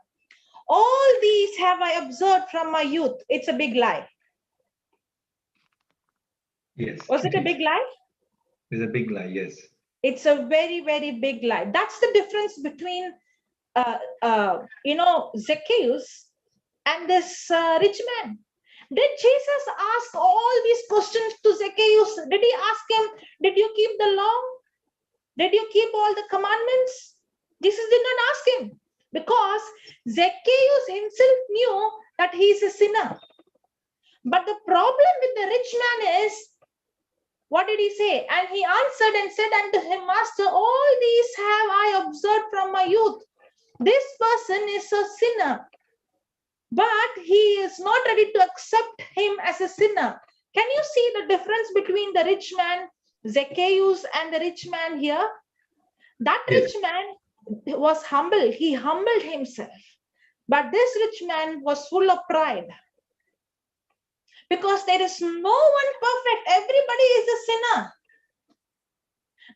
all these have I observed from my youth. It's a big lie. Yes. Was it a big lie? It's a big lie. Yes. It's a very, very big lie. That's the difference between, Zacchaeus and this rich man. Did Jesus ask all these questions to Zacchaeus? Did he ask him, did you keep the law? Did you keep all the commandments? Jesus did not ask him, because Zacchaeus himself knew that he is a sinner. But the problem with the rich man is, what did he say? And he answered and said unto him, Master, all these have I observed from my youth. This person is a sinner, but he is not ready to accept him as a sinner. Can you see the difference between the rich man, Zacchaeus, and the rich man here? That rich man was humble. He humbled himself. But this rich man was full of pride. Because there is no one perfect. Everybody is a sinner.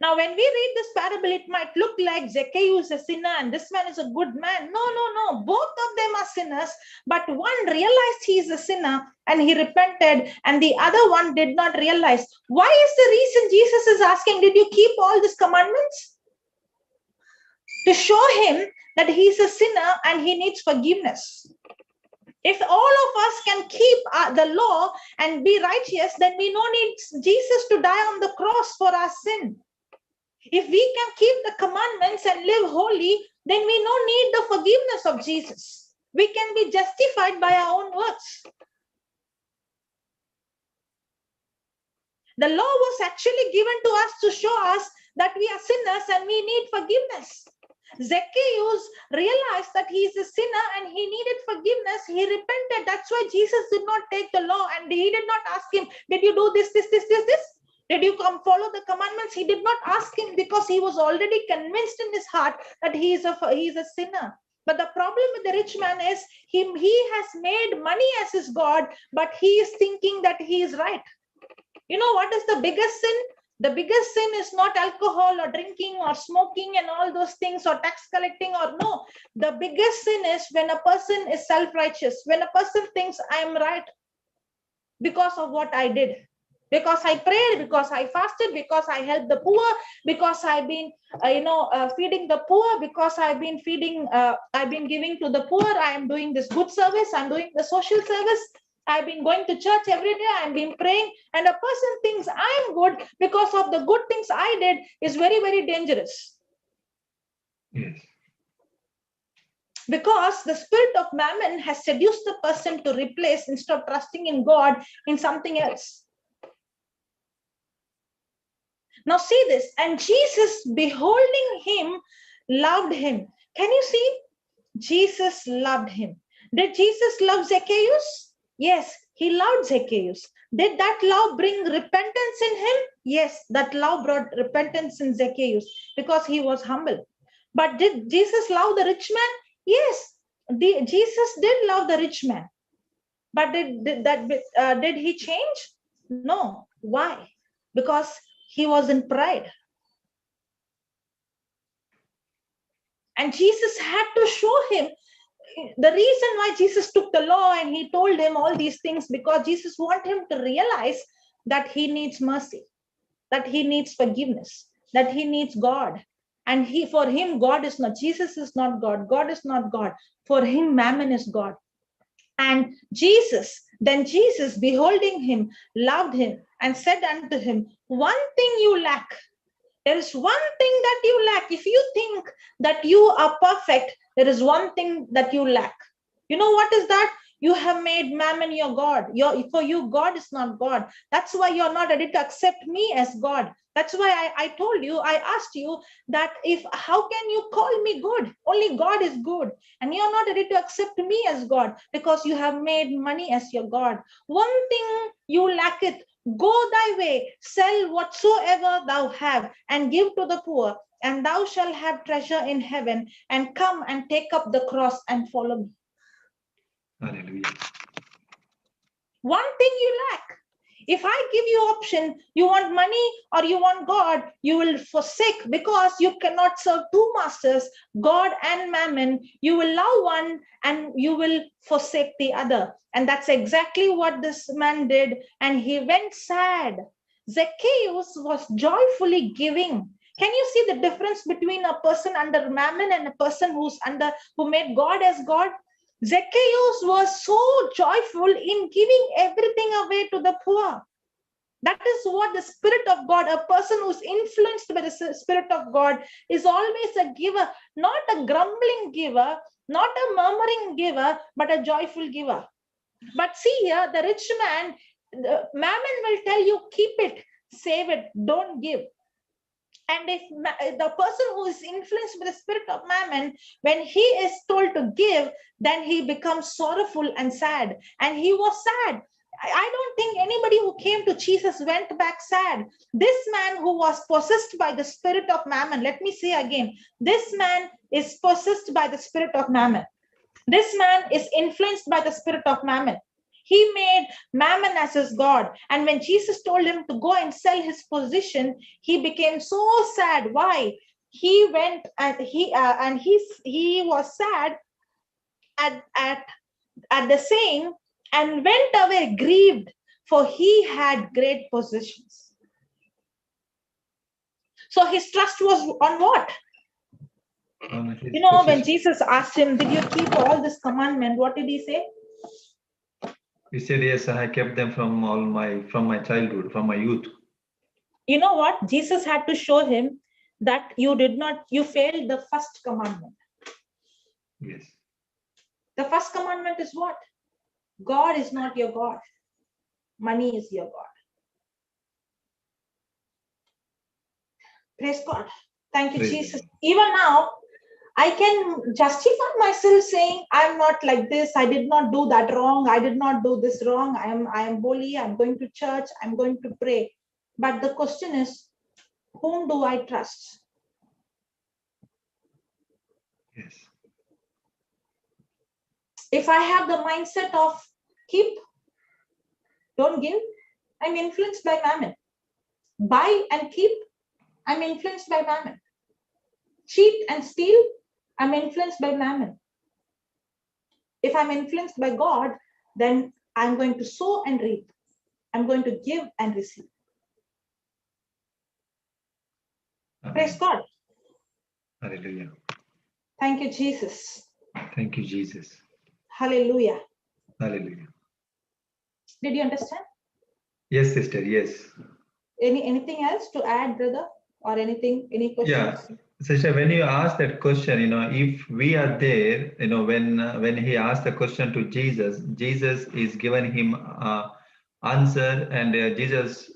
Now, when we read this parable, it might look like Zacchaeus is a sinner and this man is a good man. No. Both of them are sinners. But one realized he is a sinner and he repented, and the other one did not realize. Why is the reason Jesus is asking, did you keep all these commandments? To show him that he is a sinner and he needs forgiveness. If all of us can keep the law and be righteous, then we don't need Jesus to die on the cross for our sin. If we can keep the commandments and live holy, then we don't need the forgiveness of Jesus. We can be justified by our own works. The law was actually given to us to show us that we are sinners and we need forgiveness. Zacchaeus realized that he is a sinner and he needed forgiveness. He repented. That's why Jesus did not take the law, and he did not ask him, did you do this? Did you come follow the commandments? He did not ask him, because he was already convinced in his heart that he is a sinner. But the problem with the rich man is he has made money as his God, but he is thinking that he is right. You know what is the biggest sin? The biggest sin is not alcohol or drinking or smoking and all those things, or tax collecting, or no. The biggest sin is when a person is self-righteous, when a person thinks I am right because of what I did. Because I prayed, because I fasted, because I helped the poor, because I've been, feeding the poor, because I've been giving to the poor. I am doing this good service. I'm doing the social service. I've been going to church every day. I've been praying. And a person thinks I'm good because of the good things I did is very, very dangerous. Yes. Because the spirit of Mammon has seduced the person to replace, instead of trusting in God, in something else. Now see this, and Jesus, beholding him, loved him. Can you see? Jesus loved him. Did Jesus love Zacchaeus? Yes, he loved Zacchaeus. Did that love bring repentance in him? Yes, that love brought repentance in Zacchaeus because he was humble. But did Jesus love the rich man? Yes, Jesus did love the rich man. But did he change? No. Why? Because he was in pride. And Jesus had to show him the reason why Jesus took the law and he told him all these things, because Jesus wanted him to realize that he needs mercy, that he needs forgiveness, that he needs God. And for him, God is not, Jesus is not God. God is not God. For him, Mammon is God. And Jesus, beholding him, loved him and said unto him, one thing you lack. There is one thing that you lack. If you think that you are perfect, there is one thing that you lack. You know what is that? You have made Mammon your God. For you, God is not God. That's why you're not ready to accept me as God. That's why I told you, I asked you that how can you call me good? Only God is good. And you're not ready to accept me as God because you have made money as your God. One thing you lack it. Go thy way, sell whatsoever thou have, and give to the poor, and thou shalt have treasure in heaven, and come and take up the cross and follow me. Hallelujah. One thing you lack. If I give you option, you want money or you want God, you will forsake, because you cannot serve two masters, God and Mammon. You will love one and you will forsake the other. And that's exactly what this man did. And he went sad. Zacchaeus was joyfully giving. Can you see the difference between a person under Mammon and a person who made God as God? Zacchaeus was so joyful in giving everything away to the poor. That is what the Spirit of God, a person who's influenced by the Spirit of God, is always a giver, not a grumbling giver, not a murmuring giver, but a joyful giver. But see here, the rich man, Mammon will tell you, keep it, save it, don't give. And if the person who is influenced by the spirit of Mammon, when he is told to give, then he becomes sorrowful and sad. And he was sad. I don't think anybody who came to Jesus went back sad. This man who was possessed by the spirit of Mammon, let me say again, this man is possessed by the spirit of Mammon. This man is influenced by the spirit of Mammon. He made Mammon as his God. And when Jesus told him to go and sell his position, he became so sad. Why? He went and he was sad at the saying and went away grieved, for he had great possessions. So his trust was on what? You know, when Jesus asked him, did you keep all this commandment? What did he say? He said, yes, I kept them from my childhood, from my youth. You know what? Jesus had to show him that you failed the first commandment. Yes. The first commandment is what? God is not your God. Money is your God. Praise God. Thank you, Jesus. Even now, I can justify myself saying, I'm not like this. I did not do that wrong. I did not do this wrong. I am holy. I'm going to church. I'm going to pray. But the question is, whom do I trust? Yes. If I have the mindset of keep, don't give, I'm influenced by Mammon. Buy and keep, I'm influenced by Mammon. Cheat and steal, I'm influenced by Mammon. If I'm influenced by God, then I'm going to sow and reap. I'm going to give and receive. Amen. Praise God. Hallelujah. Thank you, Jesus. Thank you, Jesus. Hallelujah. Hallelujah. Did you understand? Yes, sister. Yes. Anything else to add, brother? Or anything? Any questions? Yeah. Sister, when you ask that question, if we are there, when he asked the question to Jesus, Jesus is given him answer, and Jesus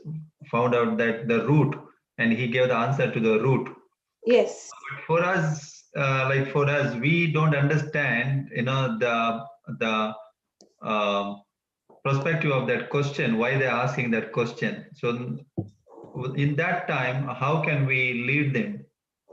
found out that the root, and he gave the answer to the root. Yes. For us, we don't understand, the perspective of that question, why they're asking that question. So in that time, how can we lead them?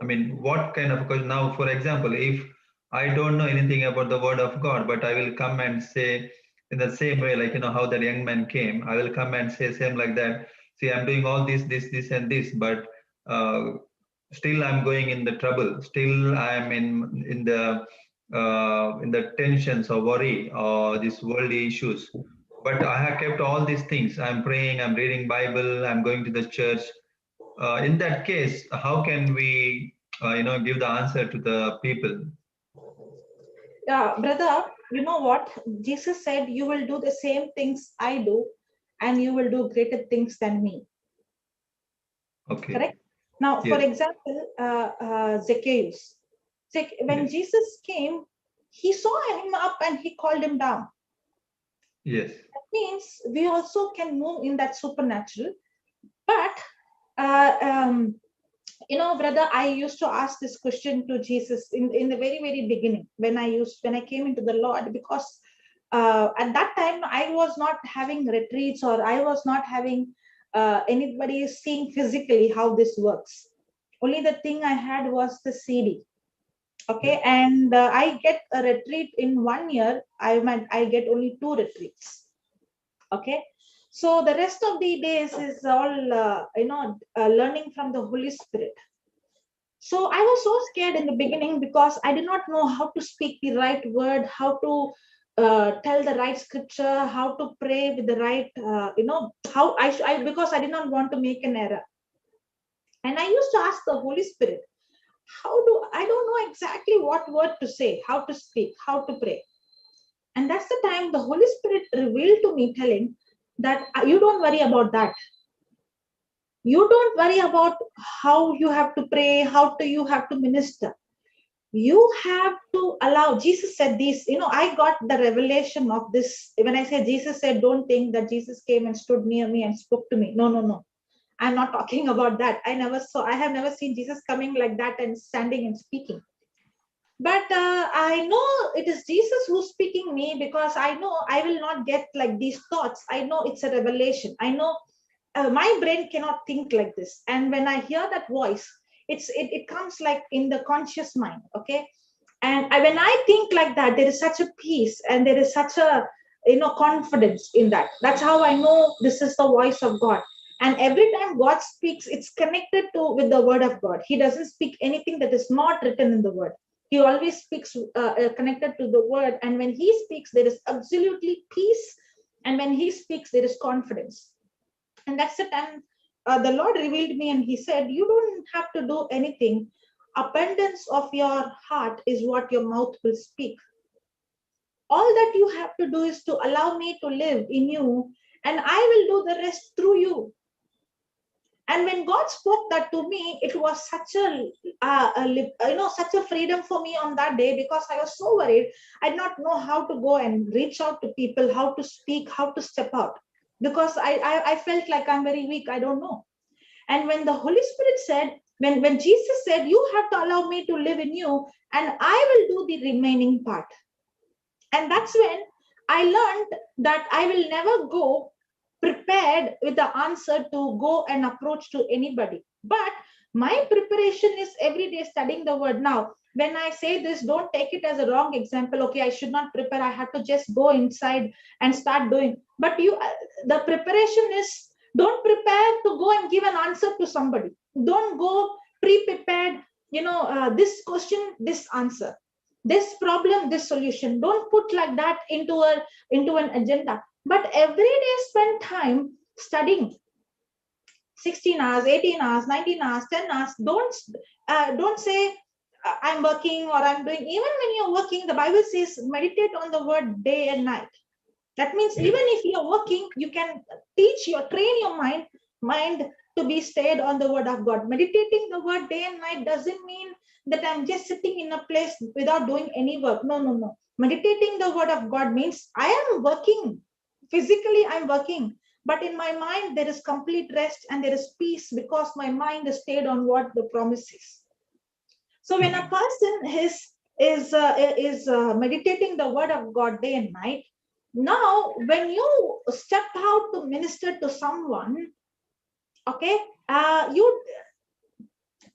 I mean, what kind of question? Now, for example, if I don't know anything about the word of God, but I will come and say in the same way, like, how that young man came, I will come and say same like that. See, I'm doing all this, and this, but still I'm going in the trouble. Still I'm in the tensions or worry or these worldly issues. But I have kept all these things. I'm praying, I'm reading Bible, I'm going to the church. In that case, how can we, give the answer to the people? Yeah, brother, you know what? Jesus said, you will do the same things I do, and you will do greater things than me. Okay. Correct? Now, Yes. for example, Zacchaeus. When Yes. Jesus came, he saw him up and he called him down. Yes. That means we also can move in that supernatural. But, brother, I used to ask this question to Jesus in the very, very beginning when I came into the Lord, because at that time I was not having retreats, or I was not having anybody seeing physically how this works. Only the thing I had was the CD. Okay, and I get a retreat in 1 year. I get only 2 retreats. Okay, so the rest of the days is all learning from the Holy Spirit. So I was so scared in the beginning because I did not know how to speak the right word, how to tell the right scripture, how to pray with the right, how because I did not want to make an error. And I used to ask the Holy Spirit, I don't know exactly what word to say, how to speak, how to pray. And that's the time the Holy Spirit revealed to me, telling that you don't worry about that. You don't worry about how you have to pray, how do you have to minister. You have to allow. Jesus said this, I got the revelation of this. When I say Jesus said, don't think that Jesus came and stood near me and spoke to me. No. I'm not talking about that. I have never seen Jesus coming like that and standing and speaking. But I know it is Jesus who's speaking me, because I know I will not get like these thoughts. I know it's a revelation. I know my brain cannot think like this. And when I hear that voice, it comes like in the conscious mind. Okay. And when I think like that, there is such a peace and there is such a confidence in that. That's how I know this is the voice of God. And every time God speaks, it's connected with the word of God. He doesn't speak anything that is not written in the word. He always speaks connected to the word. And when he speaks, there is absolutely peace. And when he speaks, there is confidence. And that's the time the Lord revealed me, and he said, you don't have to do anything. Abundance of your heart is what your mouth will speak. All that you have to do is to allow me to live in you, and I will do the rest through you. And when God spoke that to me, it was such such a freedom for me on that day, because I was so worried. I did not know how to go and reach out to people, how to speak, how to step out, because I felt like I'm very weak. I don't know. And when the Holy Spirit said, when Jesus said, you have to allow me to live in you, and I will do the remaining part. And that's when I learned that I will never go prepared with the answer to go and approach to anybody. But my preparation is every day studying the word. Now, when I say this, don't take it as a wrong example. Okay, I should not prepare. I have to just go inside and start doing. But the preparation is, don't prepare to go and give an answer to somebody. Don't go pre-prepared, this question, this answer, this problem, this solution. Don't put like that into an agenda. But every day spend time studying. 16 hours, 18 hours, 19 hours, 10 hours. Don't say I'm working or I'm doing. Even when you're working, the Bible says meditate on the word day and night. That means even if you're working, you can train your mind to be stayed on the word of God. Meditating the word day and night doesn't mean that I'm just sitting in a place without doing any work. No. Meditating the word of God means I am working. Physically, I'm working. But in my mind, there is complete rest and there is peace, because my mind is stayed on what the promise is. So when a person is meditating the word of God day and night, now when you step out to minister to someone, okay,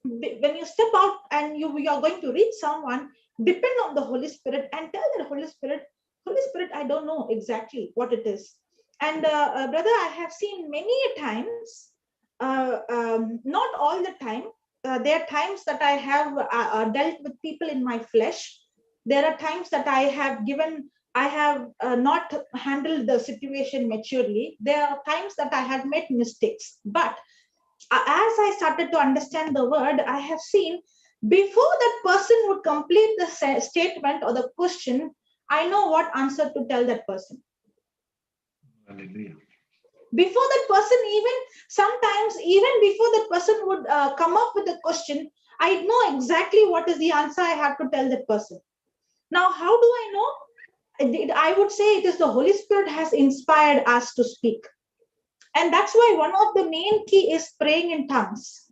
when you step out and you are going to reach someone, depend on the Holy Spirit and tell the Holy Spirit, I don't know exactly what it is. And brother, I have seen many times, not all the time. There are times that I have dealt with people in my flesh. There are times that I have not handled the situation maturely. There are times that I have made mistakes. But as I started to understand the word, I have seen before that person would complete the statement or the question, I know what answer to tell that person. Hallelujah. Before that person, sometimes before that person would come up with a question, I know exactly what is the answer I have to tell that person. Now, how do I know? I would say it is the Holy Spirit has inspired us to speak. And that's why one of the main key is praying in tongues.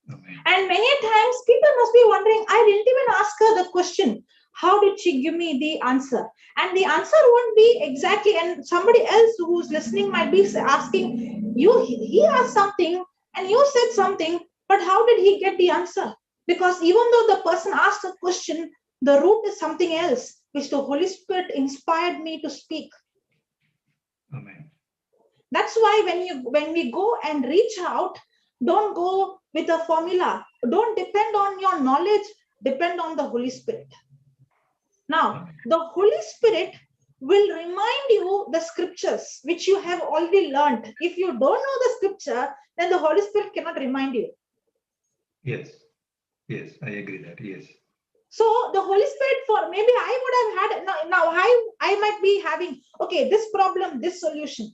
Amen. And many times people must be wondering, I didn't even ask her the question. How did she give me the answer? And the answer won't be exactly, and somebody else who's listening might be asking, he asked something and you said something, but how did he get the answer? Because even though the person asked a question, the root is something else, which the Holy Spirit inspired me to speak. Amen. That's why when we go and reach out, don't go with a formula. Don't depend on your knowledge. Depend on the Holy Spirit. Now, the Holy Spirit will remind you the scriptures which you have already learned. If you don't know the scripture, then the Holy Spirit cannot remind you. Yes. Yes, I agree that. Yes. So the Holy Spirit, for maybe I would have had, now I might be having, okay, this problem, this solution.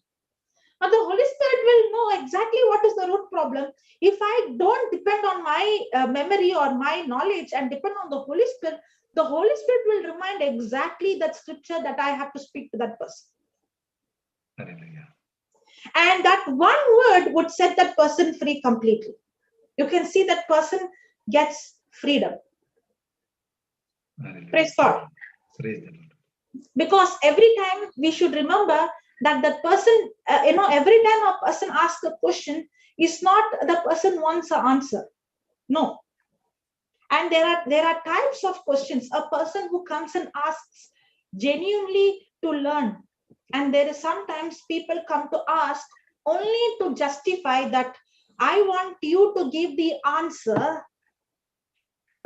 But the Holy Spirit will know exactly what is the root problem. If I don't depend on my memory or my knowledge and depend on the Holy Spirit will remind exactly that scripture that I have to speak to that person. Hallelujah. And that one word would set that person free completely. You can see that person gets freedom. Hallelujah. Praise God. Praise the Lord. Because every time we should remember that the person, every time a person asks a question, is not the person wants an answer. No. And there are types of questions. A person who comes and asks genuinely to learn. And there is sometimes people come to ask only to justify that I want you to give the answer.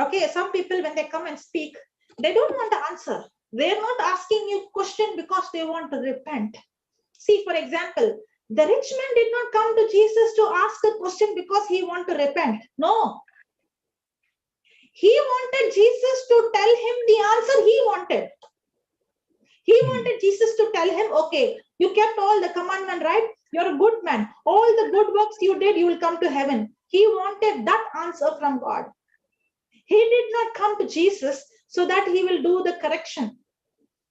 Okay, some people when they come and speak, they don't want the answer. They're not asking you question because they want to repent. See, for example, the rich man did not come to Jesus to ask a question because he wanted to repent. No. He wanted Jesus to tell him the answer he wanted. He wanted Jesus to tell him, okay, you kept all the commandment, right? You're a good man. All the good works you did, you will come to heaven. He wanted that answer from God. He did not come to Jesus so that he will do the correction.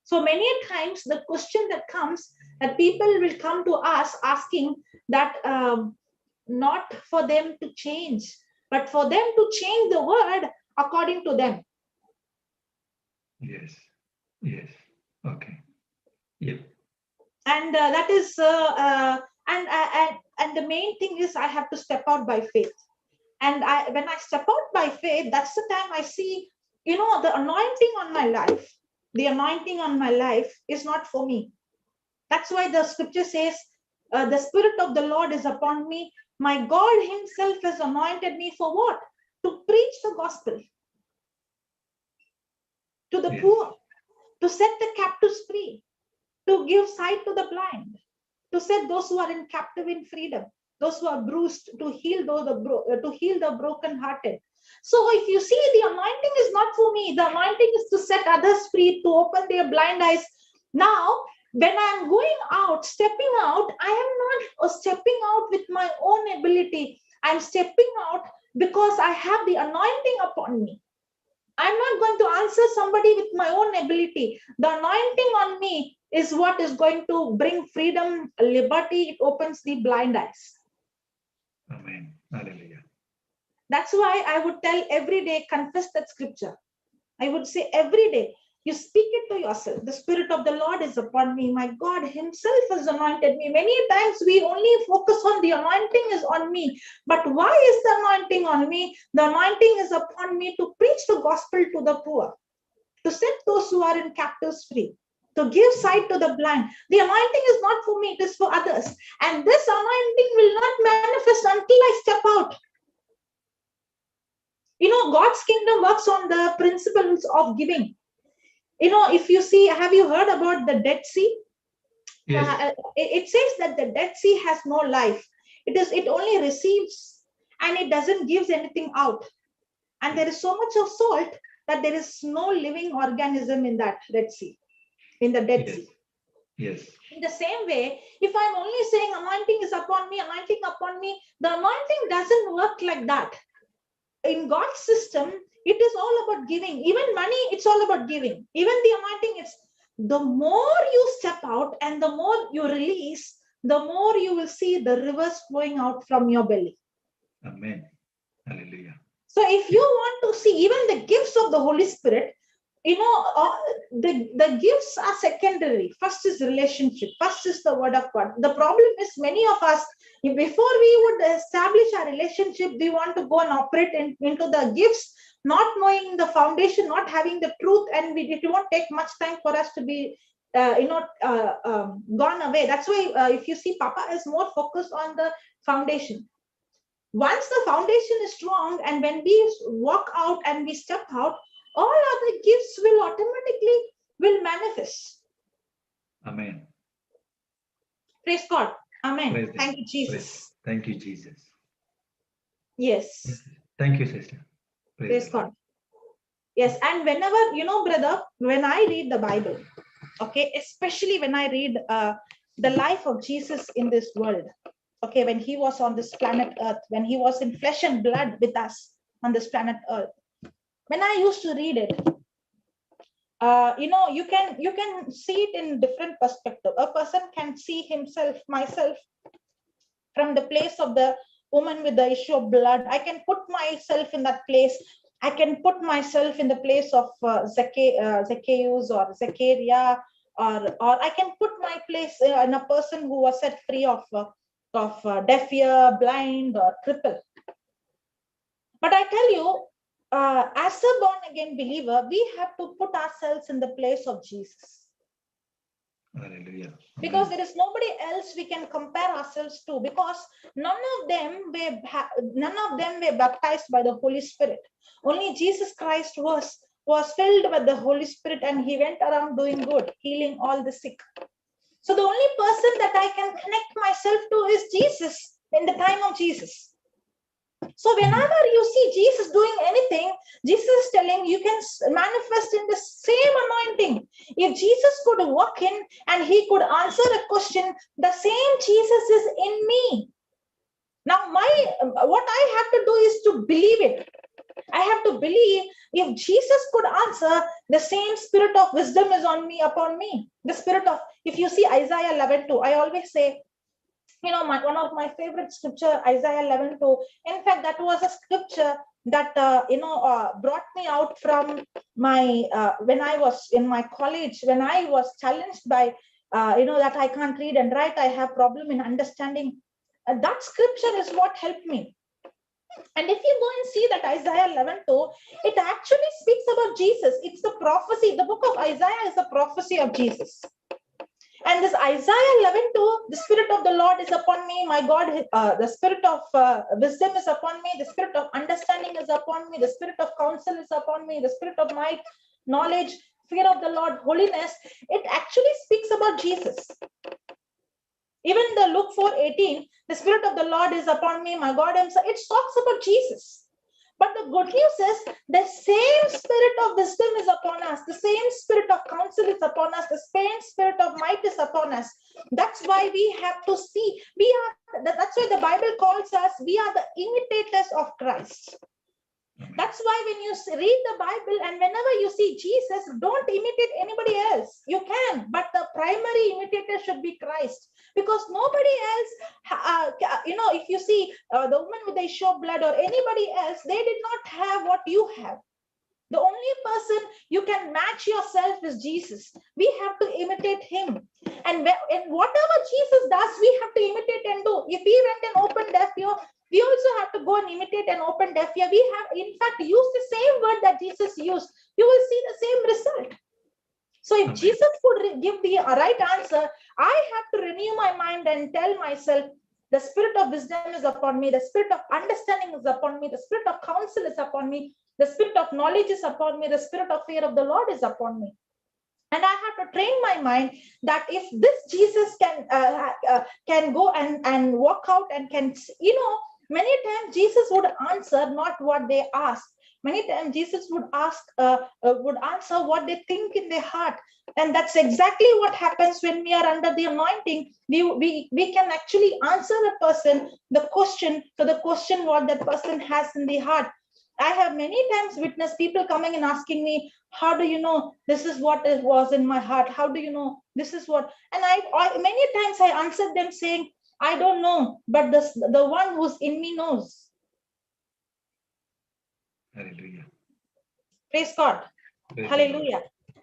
So many times the question that comes that people will come to us asking that not for them to change, but for them to change the word according to them. Yes. Yes. Okay. Yep. And that is and the main thing is I have to step out by faith. And when I step out by faith, that's the time I see, the anointing on my life. The anointing on my life is not for me. That's why the scripture says, the Spirit of the Lord is upon me. My God himself has anointed me for what? To preach the gospel to the poor, to set the captives free, to give sight to the blind, to set those who are in captive in freedom, those who are bruised, to heal the brokenhearted. So if you see, the anointing is not for me. The anointing is to set others free, to open their blind eyes. Now, when I'm going out, stepping out, I am not stepping out with my own ability. I'm stepping out because I have the anointing upon me. I'm not going to answer somebody with my own ability. The anointing on me is what is going to bring freedom, liberty. It opens the blind eyes. Amen. Hallelujah. That's why I would tell every day, confess that scripture. I would say every day, you speak it to yourself. The Spirit of the Lord is upon me. My God himself has anointed me. Many times we only focus on the anointing is on me. But why is the anointing on me? The anointing is upon me to preach the gospel to the poor, to set those who are in captives free, to give sight to the blind. The anointing is not for me, it is for others. And this anointing will not manifest until I step out. God's kingdom works on the principles of giving. If you see, have you heard about the Dead Sea? Yes. It says that the Dead Sea has no life. It only receives and it doesn't give anything out. And there is so much of salt that there is no living organism in that Red Sea, in the Dead Sea. Yes. In the same way, if I'm only saying anointing is upon me, the anointing doesn't work like that. In God's system, it is all about giving. Even money, it's all about giving. Even the anointing, it's the more you step out and the more you release, the more you will see the rivers flowing out from your belly. Amen. Hallelujah. So if you want to see even the gifts of the Holy Spirit, the gifts are secondary. First is relationship. First is the word of God. The problem is many of us, before we would establish our relationship, we want to go and operate into the gifts, not knowing the foundation, not having the truth, and it won't take much time for us to be gone away. That's why if you see, Papa is more focused on the foundation. Once the foundation is strong, and when we walk out and we step out, all other gifts will automatically manifest. Amen. Praise God. Amen. Praise Thank God. you, Jesus. Thank you, Jesus. Yes. Thank you, sister. Praise God. Yes. And whenever, brother, when I read the Bible, okay, especially when I read the life of Jesus in this world, okay, when he was on this planet Earth, when he was in flesh and blood with us on this planet Earth, when I used to read it, you can see it in different perspective. A person can see myself from the place of the woman with the issue of blood. I can put myself in that place. I can put myself in the place of Zacchaeus or Zacchaeus, or I can put my place in a person who was set free of deaf ear, blind, or cripple. But I tell you, as a born again believer, we have to put ourselves in the place of Jesus. Hallelujah. Because there is nobody else we can compare ourselves to, because none of them were baptized by the Holy Spirit. Only Jesus Christ was filled with the Holy Spirit, and he went around doing good, healing all the sick. So the only person that I can connect myself to is Jesus in the time of Jesus. So whenever you see Jesus doing anything, Jesus is telling you can manifest in the same anointing. If Jesus could walk in and he could answer a question, the same Jesus is in me. Now what I have to do is to believe it. I have to believe if Jesus could answer, the same spirit of wisdom is upon me. The spirit of, if you see Isaiah 11:2, I always say, one of my favorite scripture, Isaiah 11:2. In fact, that was a scripture that brought me out from my when I was in my college, when I was challenged by that I can't read and write. I have problem in understanding. That scripture is what helped me. And if you go and see that Isaiah 11:2, it actually speaks about Jesus. It's the prophecy. The book of Isaiah is the prophecy of Jesus. And this Isaiah 11:2, the Spirit of the Lord is upon me, my God, the Spirit of wisdom is upon me, the Spirit of understanding is upon me, the Spirit of counsel is upon me, the Spirit of might, knowledge, fear of the Lord, holiness. It actually speaks about Jesus. Even the Luke 4:18, the Spirit of the Lord is upon me, my God himself, it talks about Jesus. But the good news is the same spirit of wisdom is upon us. The same spirit of counsel is upon us. The same spirit of might is upon us. That's why we have to see. That's why the Bible calls us, we are the imitators of Christ. That's why when you read the Bible and whenever you see Jesus, don't imitate anybody else. You can, but the primary imitator should be Christ. Because nobody else, if you see the woman with the issue of blood or anybody else, they did not have what you have. The only person you can match yourself is Jesus. We have to imitate him. And whatever Jesus does, we have to imitate and do. If he went and opened deaf ear, we also have to go and imitate and open deaf ear. We have, in fact, used the same word that Jesus used. You will see the same result. So if Jesus could give the right answer, I have to renew my mind and tell myself, the spirit of wisdom is upon me, the spirit of understanding is upon me, the spirit of counsel is upon me, the spirit of knowledge is upon me, the spirit of fear of the Lord is upon me. And I have to train my mind that if this Jesus can go and walk out and can, many times Jesus would answer not what they ask. Many times Jesus would answer what they think in their heart. And that's exactly what happens when we are under the anointing. We can actually answer a person the question what that person has in the heart. I have many times witnessed people coming and asking me, how do you know this is what it was in my heart? How do you know this is what? And I many times I answered them saying, I don't know, but the one who's in me knows. Hallelujah. Praise God. Praise Hallelujah.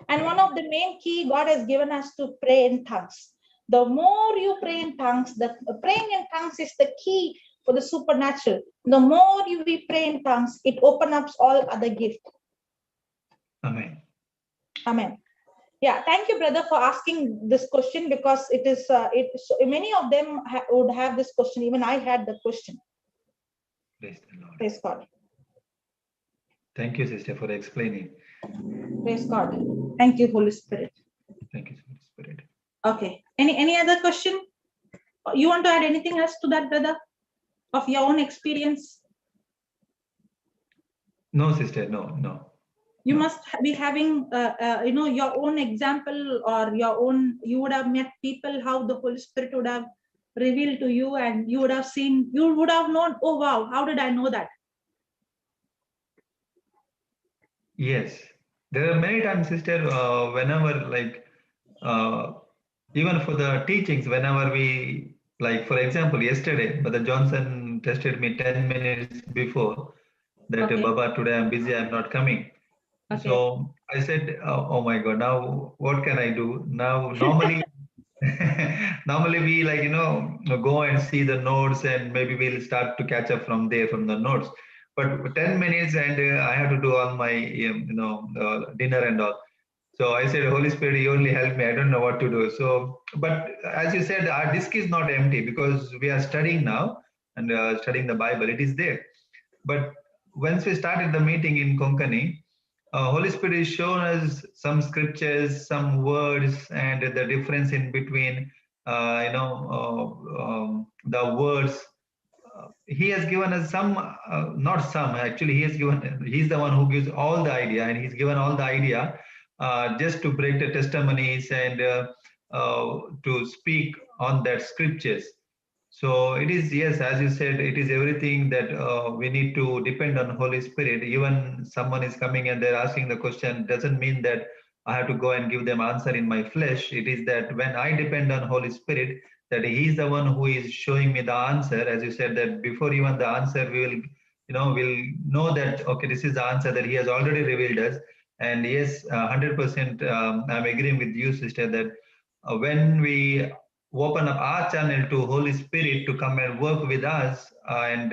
And one of the main key God has given us to pray in tongues. The more you pray in tongues, the praying in tongues is the key for the supernatural. The more we pray in tongues, it opens up all other gifts. Amen. Amen. Yeah, thank you, brother, for asking this question, because it is many of them would have this question. Even I had the question. Praise the Lord. Praise God. Thank you, sister, for explaining. Praise God. Thank you, Holy Spirit. Thank you, Holy Spirit. Okay. Any other question? You want to add anything else to that, brother? Of your own experience? No, sister, no. You No. must be having, your own example, or your own, you would have met people, how the Holy Spirit would have revealed to you, and you would have seen, you would have known, oh wow, how did I know that? Yes. There are many times, sister, whenever even for the teachings, whenever we, like, for example, yesterday, Brother Johnson tested me 10 minutes before that, Okay. Baba, today I'm busy, I'm not coming. Okay. So I said, oh my God, now what can I do? Now, normally, normally we go and see the notes, and maybe we'll start to catch up from there, from the notes. But 10 minutes and I have to do all my, dinner and all. So I said, Holy Spirit, you only help me. I don't know what to do. So, but as you said, our disk is not empty because we are studying now and studying the Bible. It is there. But once we started the meeting in Konkani, Holy Spirit is showing us some scriptures, some words, and the difference in between, the words. He has given us some, not some, actually, he's the one who gives all the idea, and he's given all the idea just to break the testimonies and to speak on that scriptures. So it is, yes, as you said, it is everything that we need to depend on Holy Spirit. Even someone is coming and they're asking the question, doesn't mean that I have to go and give them answer in my flesh. It is that when I depend on Holy Spirit, that He's the one who is showing me the answer. As you said, that before even the answer, we'll know that, okay, this is the answer that He has already revealed us. And yes, 100%, I'm agreeing with you, sister, that when we open up our channel to Holy Spirit to come and work with us and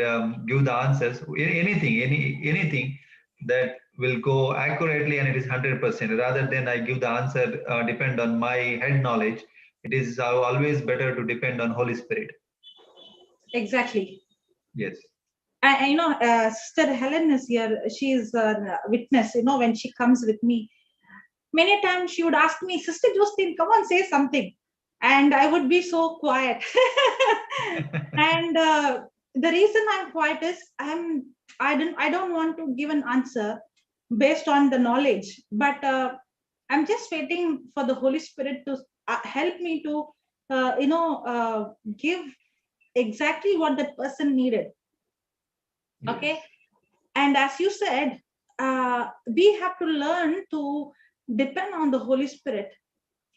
give the answers, anything that will go accurately, and it is 100%, rather than I give the answer depend on my head knowledge. It is always better to depend on Holy Spirit. Exactly. Yes. Sister Helen is here. She is a witness. When she comes with me, many times she would ask me, Sister Joselin, come on, say something, and I would be so quiet. And the reason I'm quiet is I don't want to give an answer based on the knowledge, but I'm just waiting for the Holy Spirit to help me to give exactly what that person needed. Yes. Okay. And as you said, we have to learn to depend on the Holy Spirit.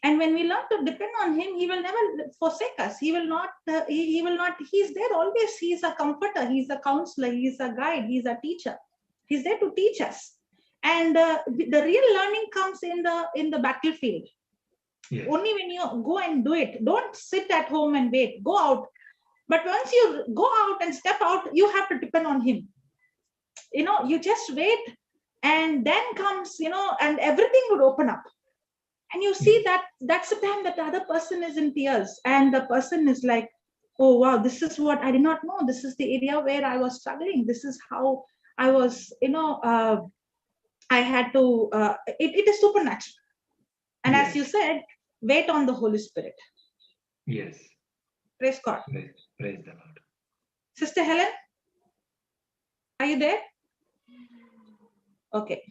And when we learn to depend on Him, He will never forsake us. He will not. He will not. He's there always. He's a comforter. He's a counselor. He's a guide. He's a teacher. He's there to teach us. And the real learning comes in the battlefield. Yes. Only when you go and do it. Don't sit at home and wait. Go out. But once you go out and step out, you have to depend on Him. You just wait, and then comes, and everything would open up. And you see that that's the time that the other person is in tears, and the person is like, oh wow, this is what I did not know. This is the area where I was struggling. This is how I was, I had to, it is supernatural. And Yes. as you said, wait on the Holy Spirit. Yes. Praise God. Praise the Lord. Sister Helen, are you there? Okay.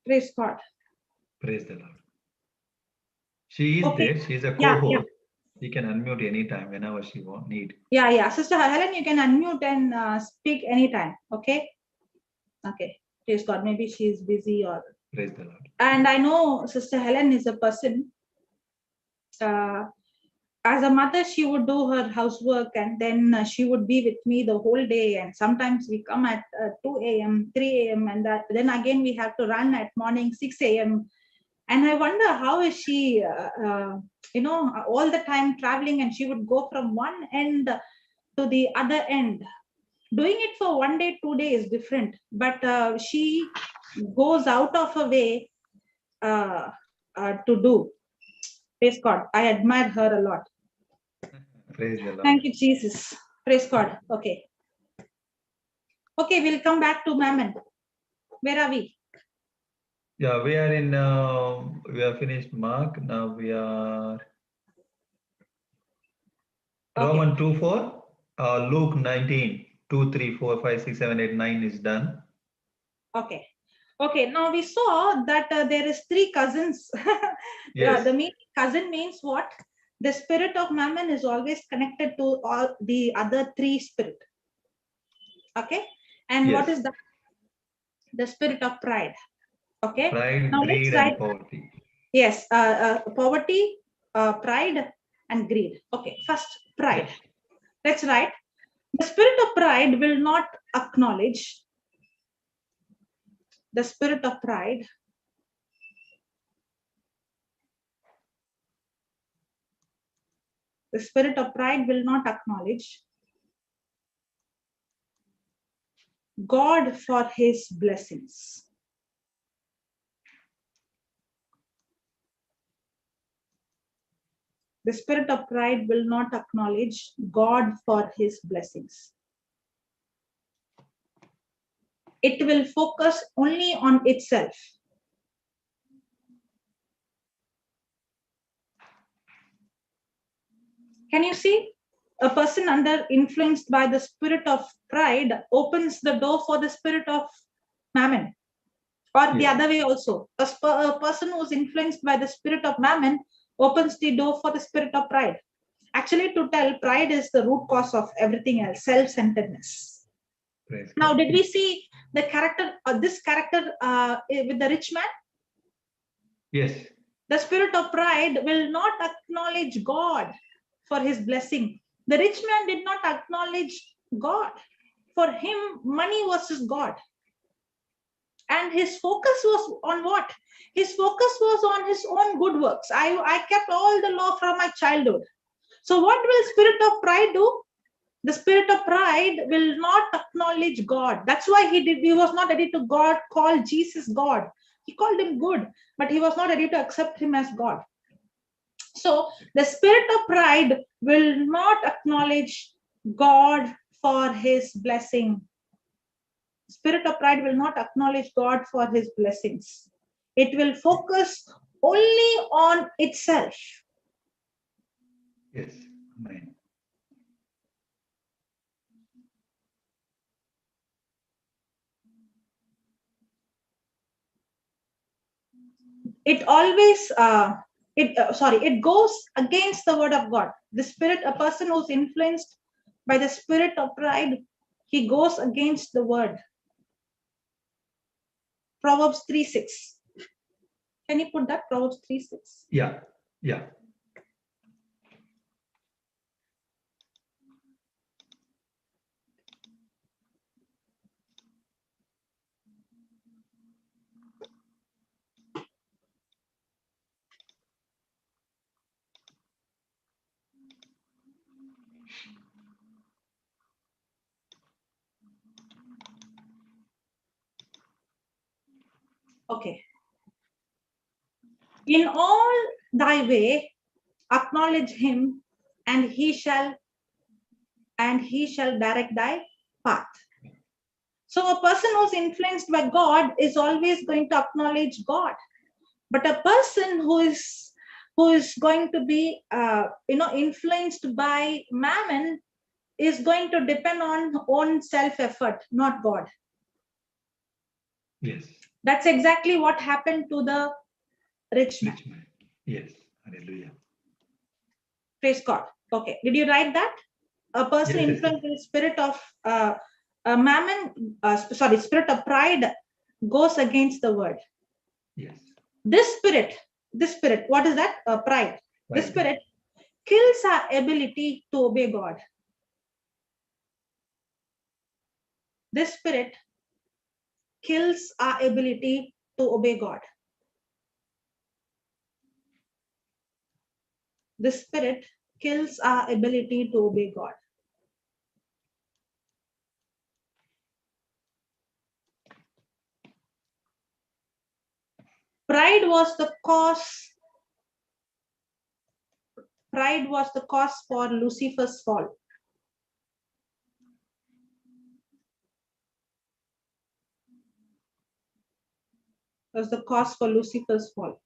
Praise God. Praise the Lord. She is there. She's a Yeah, co-host. yeah. She can unmute anytime whenever she need. Yeah. Sister Helen, you can unmute and speak anytime. Okay. Okay. Praise God. Maybe she's busy or. Praise the Lord. And I know Sister Helen is a person. As a mother, she would do her housework, and then she would be with me the whole day. And sometimes we come at 2 a.m., 3 a.m., and then again we have to run at morning 6 a.m. And I wonder how is she, all the time traveling, and she would go from one end to the other end. Doing it for 1 day, 2 days is different, but she goes out of her way to do. Praise God. I admire her a lot. Praise the Lord. Thank you, Jesus. Praise God. Okay, we'll come back to Mammon. Where are we? Yeah, we are in, we have finished Mark. Now we are Roman 2:4, Luke 19, 2, 3, 4, 5, 6, 7, 8, 9 is done. Okay. Okay. Now we saw that there is three cousins. Yes. The meaning cousin means what? The spirit of Mammon is always connected to all the other three spirit. Okay. And what Yes. is that? The spirit of pride. Okay. Pride, Now let's greed, write. and poverty. Yes. Poverty, pride, and greed. Okay. First, pride. Yes. Let's write. The spirit of pride will not acknowledge. The spirit of pride will not acknowledge God for his blessings. The spirit of pride will not acknowledge God for his blessings. It will focus only on itself. Can you see? A person under influenced by the spirit of pride opens the door for the spirit of Mammon. Or the other way also. A person who is influenced by the spirit of Mammon opens the door for the spirit of pride. Actually, to tell, pride is the root cause of everything else, self-centeredness. Now, did we see the character, this character with the rich man? Yes. The spirit of pride will not acknowledge God for his blessing. The rich man did not acknowledge God. For him, money was his God. And his focus was on what? His focus was on his own good works. I kept all the law from my childhood. So what will spirit of pride do? The spirit of pride will not acknowledge God. That's why he was not ready to call Jesus God. He called him good, but he was not ready to accept him as God. So the spirit of pride will not acknowledge God for his blessing. Spirit of pride will not acknowledge God for his blessings. It will focus only on itself. Yes. Amen. It always it goes against the word of God. The spirit, a person who's influenced by the spirit of pride, he goes against the word. Proverbs 3:6. Can you put that? Proverbs 3:6. Yeah. Okay. In all thy way, acknowledge him, and he shall direct thy path. So a person who's influenced by God is always going to acknowledge God. But a person who is going to be influenced by Mammon is going to depend on own self-effort, not God. Yes. That's exactly what happened to the rich man. Yes. Hallelujah. Praise God. Okay. Did you write that? A person influenced with the spirit of Mammon, spirit of pride goes against the word. Yes. This spirit, what is that? Pride. This spirit kills our ability to obey God. This spirit kills our ability to obey God. This spirit kills our ability to obey God. Pride was the cause for Lucifer's fall. was the cause for Lucifer's fall.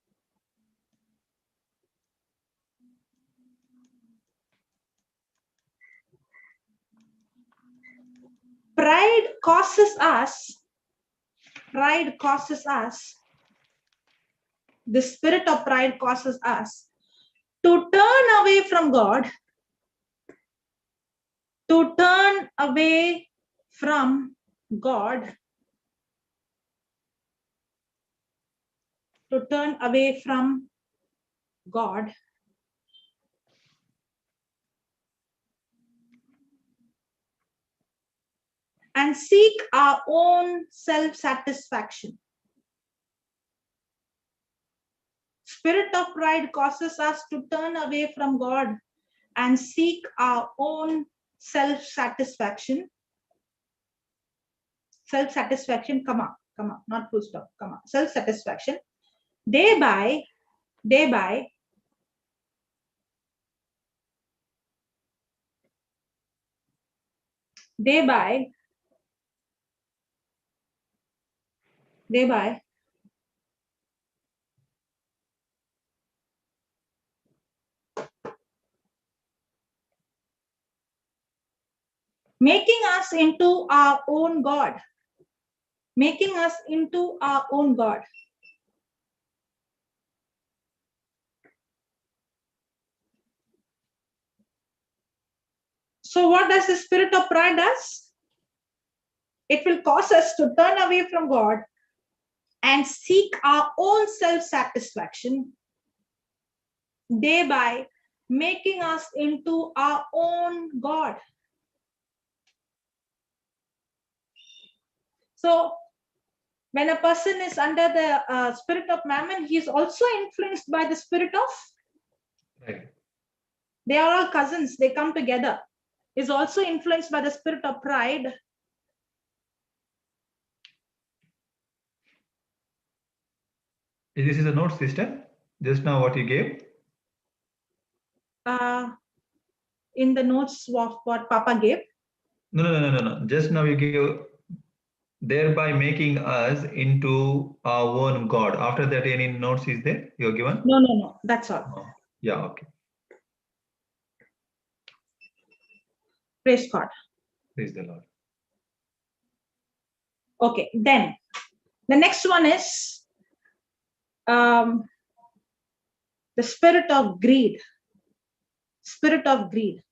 Pride causes us, the spirit of pride causes us to turn away from God, to turn away from God, to turn away from God, and seek our own self-satisfaction. Spirit of pride causes us to turn away from God and seek our own self-satisfaction. Self-satisfaction, comma, not full stop, comma. Self-satisfaction. Thereby, making us into our own God. Making us into our own God. So what does the spirit of pride does? It will cause us to turn away from God and seek our own self-satisfaction, thereby making us into our own God. So when a person is under the spirit of Mammon, he is also influenced by the spirit of, Right. They are all cousins, they come together. Is also influenced by the spirit of pride. This is a note, sister. Just now what you gave? In the notes of what Papa gave. No. Just now you gave, thereby making us into our own God. After that, any notes is there you're given? No. That's all. Oh, yeah, okay. Praise God. Praise the Lord. Okay, then the next one is the spirit of greed. Spirit of greed.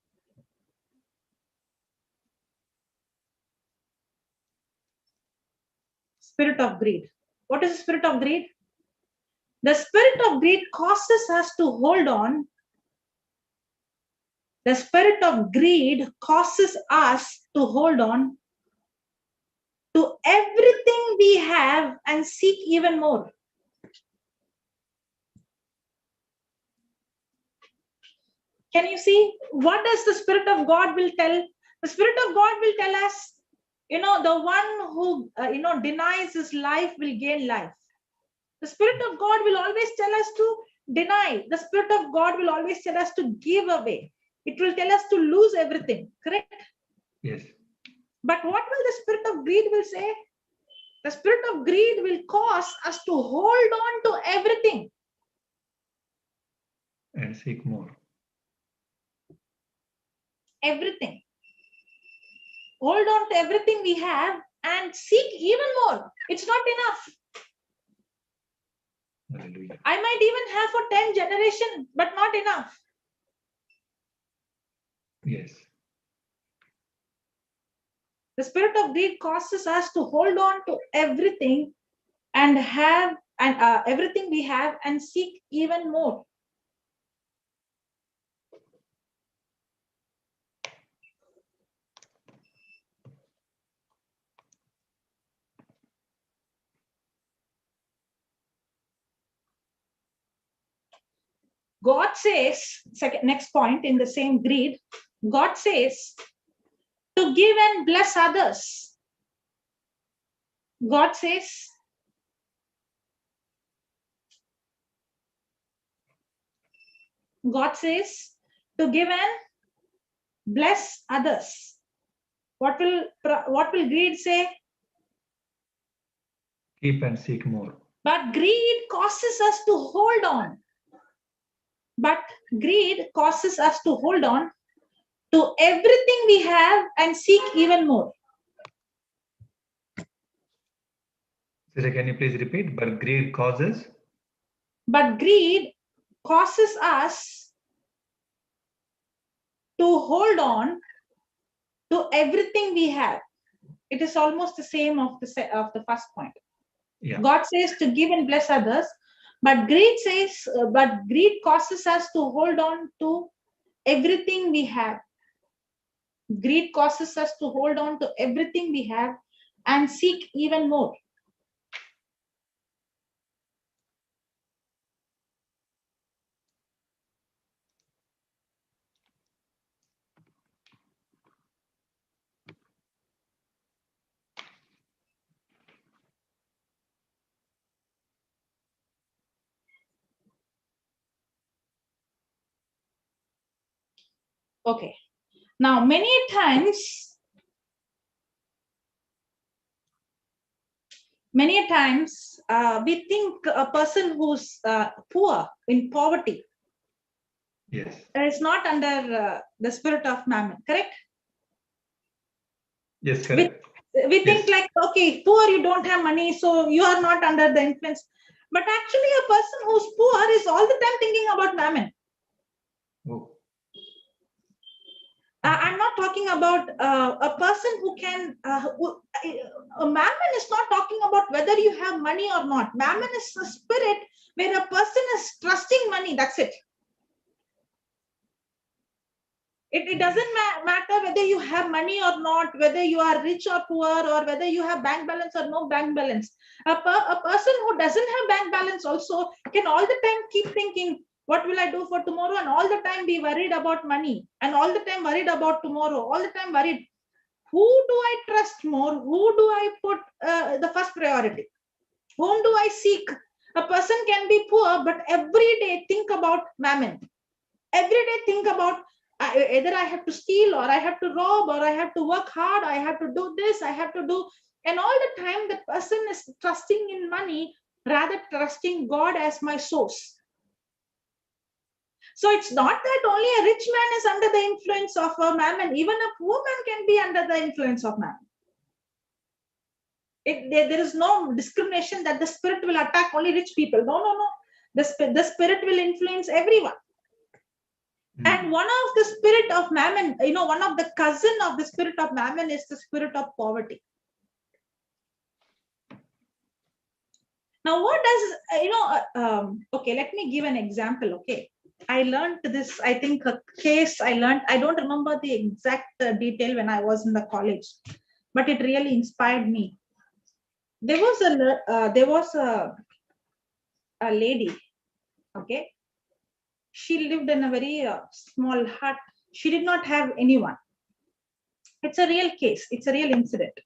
Spirit of greed. What is the spirit of greed? The spirit of greed causes us to hold on. The spirit of greed causes us to hold on to everything we have and seek even more. Can you see what does the Spirit of God will tell? The Spirit of God will tell us, the one who, denies his life will gain life. The Spirit of God will always tell us to deny. The Spirit of God will always tell us to give away. It will tell us to lose everything, correct? Yes. But what will the Spirit of greed will say? The Spirit of greed will cause us to hold on to everything. And seek more. Everything. Hold on to everything we have and seek even more. It's not enough. Hallelujah. I might even have for 10 generations, but not enough. Yes. The spirit of greed causes us to hold on to everything and have everything we have and seek even more. God says, next point in the same greed, God says to give and bless others. God says to give and bless others. What will greed say? Keep and seek more. But greed causes us to hold on. But greed causes us to hold on to everything we have and seek even more. Sister, can you please repeat? But greed causes? But greed causes us to hold on to everything we have. It is almost the same of the first point. Yeah. God says to give and bless others, but greed says, but greed causes us to hold on to everything we have. Greed causes us to hold on to everything we have and seek even more. Okay. Now, many times we think a person who's poor, in poverty, Yes. is not under the spirit of Mammon, correct? Yes, correct. We think Yes. like, okay, poor, you don't have money, so you are not under the influence. But actually, a person who's poor is all the time thinking about Mammon. Oh. I'm not talking about a person who can, a Mammon is not talking about whether you have money or not. Mammon is a spirit where a person is trusting money, that's it. It doesn't matter whether you have money or not, whether you are rich or poor, or whether you have bank balance or no bank balance. A person who doesn't have bank balance also can all the time keep thinking, what will I do for tomorrow? And all the time be worried about money, and all the time worried about tomorrow, all the time worried. Who do I trust more? Who do I put the first priority? Whom do I seek? A person can be poor, but every day think about Mammon. Every day think about either I have to steal, or I have to rob, or I have to work hard, I have to do this, I have to do. And all the time the person is trusting in money rather trusting God as my source. So it's not that only a rich man is under the influence of a Mammon. Even a poor man can be under the influence of Mammon. There is no discrimination that the spirit will attack only rich people. No. The spirit will influence everyone. And one of the spirit of Mammon, one of the cousin of the spirit of Mammon is the spirit of poverty. Now, what does, okay, let me give an example, okay. I learned this, I think a case I learned, I don't remember the exact detail when I was in the college, but it really inspired me. There was a lady, okay. She lived in a very small hut. She did not have anyone. It's a real case. It's a real incident.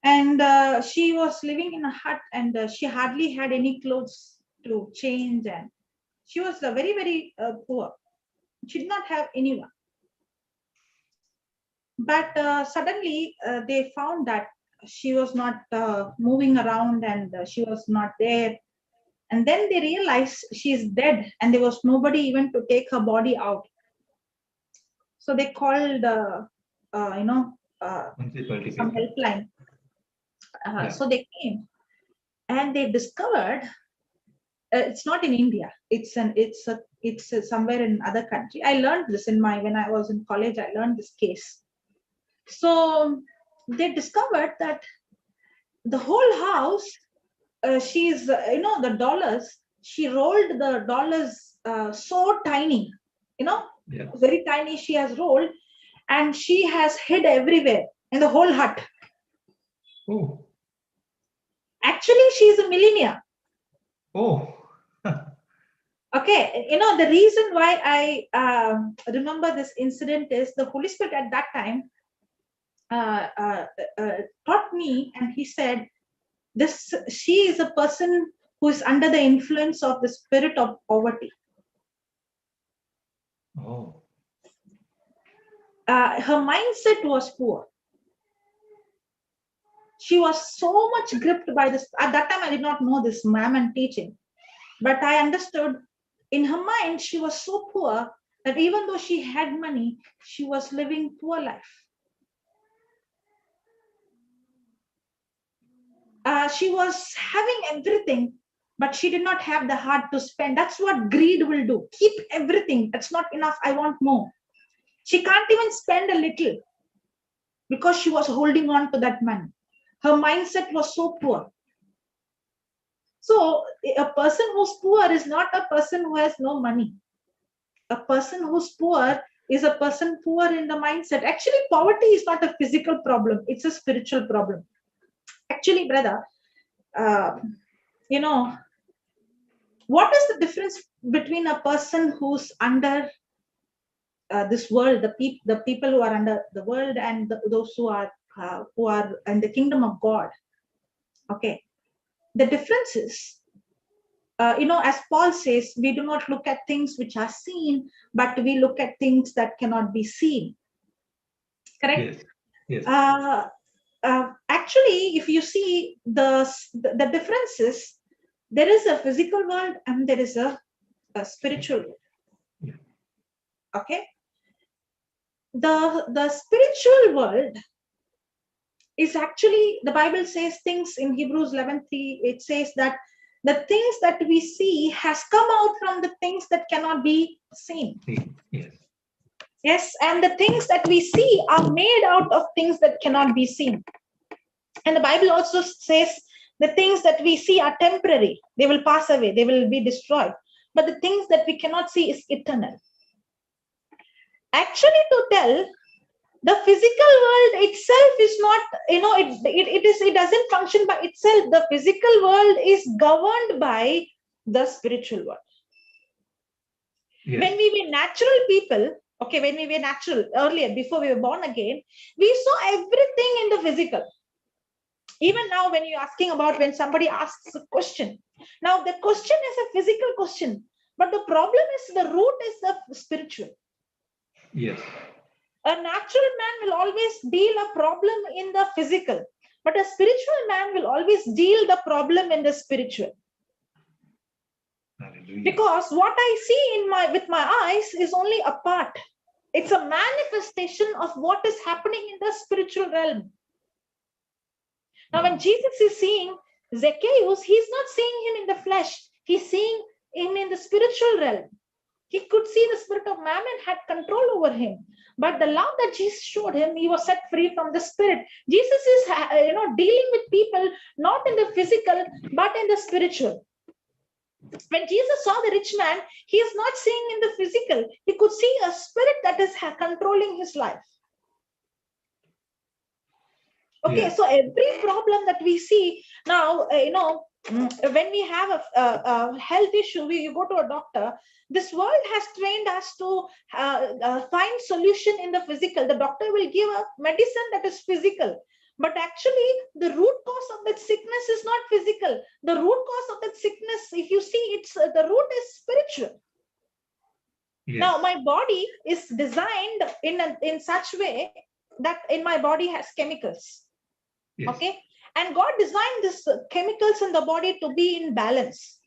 And she was living in a hut, and she hardly had any clothes to change. And she was very, very poor. She did not have anyone. But suddenly they found that she was not moving around, and she was not there. And then they realized she's dead, and there was nobody even to take her body out. So they called, some helpline. So they came, and they discovered it's not in India. It's somewhere in other country. I learned this when I was in college. I learned this case. So they discovered that the whole house, she's the dollars. She rolled the dollars so tiny, very tiny. She has rolled, and she has hid everywhere in the whole hut. Oh. Actually, she's a millionaire. Oh. Okay, the reason why I remember this incident is the Holy Spirit at that time taught me, and he said, she is a person who is under the influence of the spirit of poverty. Oh. Her mindset was poor. She was so much gripped by this. At that time, I did not know this Mammon teaching, but I understood in her mind, she was so poor that even though she had money, she was living poor life. She was having everything, but she did not have the heart to spend. That's what greed will do. Keep everything. That's not enough. I want more. She can't even spend a little because she was holding on to that money. Her mindset was so poor. So a person who's poor is not a person who has no money. A person who's poor is a person poor in the mindset. Actually, poverty is not a physical problem. It's a spiritual problem. Actually, brother, what is the difference between a person who's under this world, the people who are under the world, and those who are in the kingdom of God? Okay, the difference is, as Paul says, we do not look at things which are seen, but we look at things that cannot be seen. Correct? Yes. Actually, if you see the differences, there is a physical world and there is a spiritual world. Yeah. Okay. The spiritual world is actually, the Bible says things in Hebrews 11:3. It says that the things that we see has come out from the things that cannot be seen. Yes. Yes, and the things that we see are made out of things that cannot be seen. And the Bible also says the things that we see are temporary. They will pass away. They will be destroyed. But the things that we cannot see is eternal. Actually, to tell, the physical world itself is not, it doesn't function by itself. The physical world is governed by the spiritual world. Yes. When we were natural people, okay, when we were natural earlier, before we were born again, we saw everything in the physical. Even now, when you're asking about, when somebody asks a question, now the question is a physical question, but the problem is the root is the spiritual. Yes. A natural man will always deal a problem in the physical, but a spiritual man will always deal the problem in the spiritual. Hallelujah. Because what I see with my eyes is only a part. It's a manifestation of what is happening in the spiritual realm. Now, when Jesus is seeing Zacchaeus, he's not seeing him in the flesh. He's seeing him in the spiritual realm. He could see the spirit of Mammon had control over him. But the love that Jesus showed him, he was set free from the spirit. Jesus is, dealing with people not in the physical, but in the spiritual. When Jesus saw the rich man, he is not seeing in the physical. He could see a spirit that is controlling his life. Okay, yeah. So every problem that we see now, when we have a health issue, you go to a doctor. This world has trained us to find solution in the physical. The doctor will give a medicine that is physical. But actually, the root cause of that sickness is not physical. The root cause of that sickness, if you see, it's the root is spiritual. Yes. Now, my body is designed in such way that in my body has chemicals. Yes. Okay, and God designed these chemicals in the body to be in balance.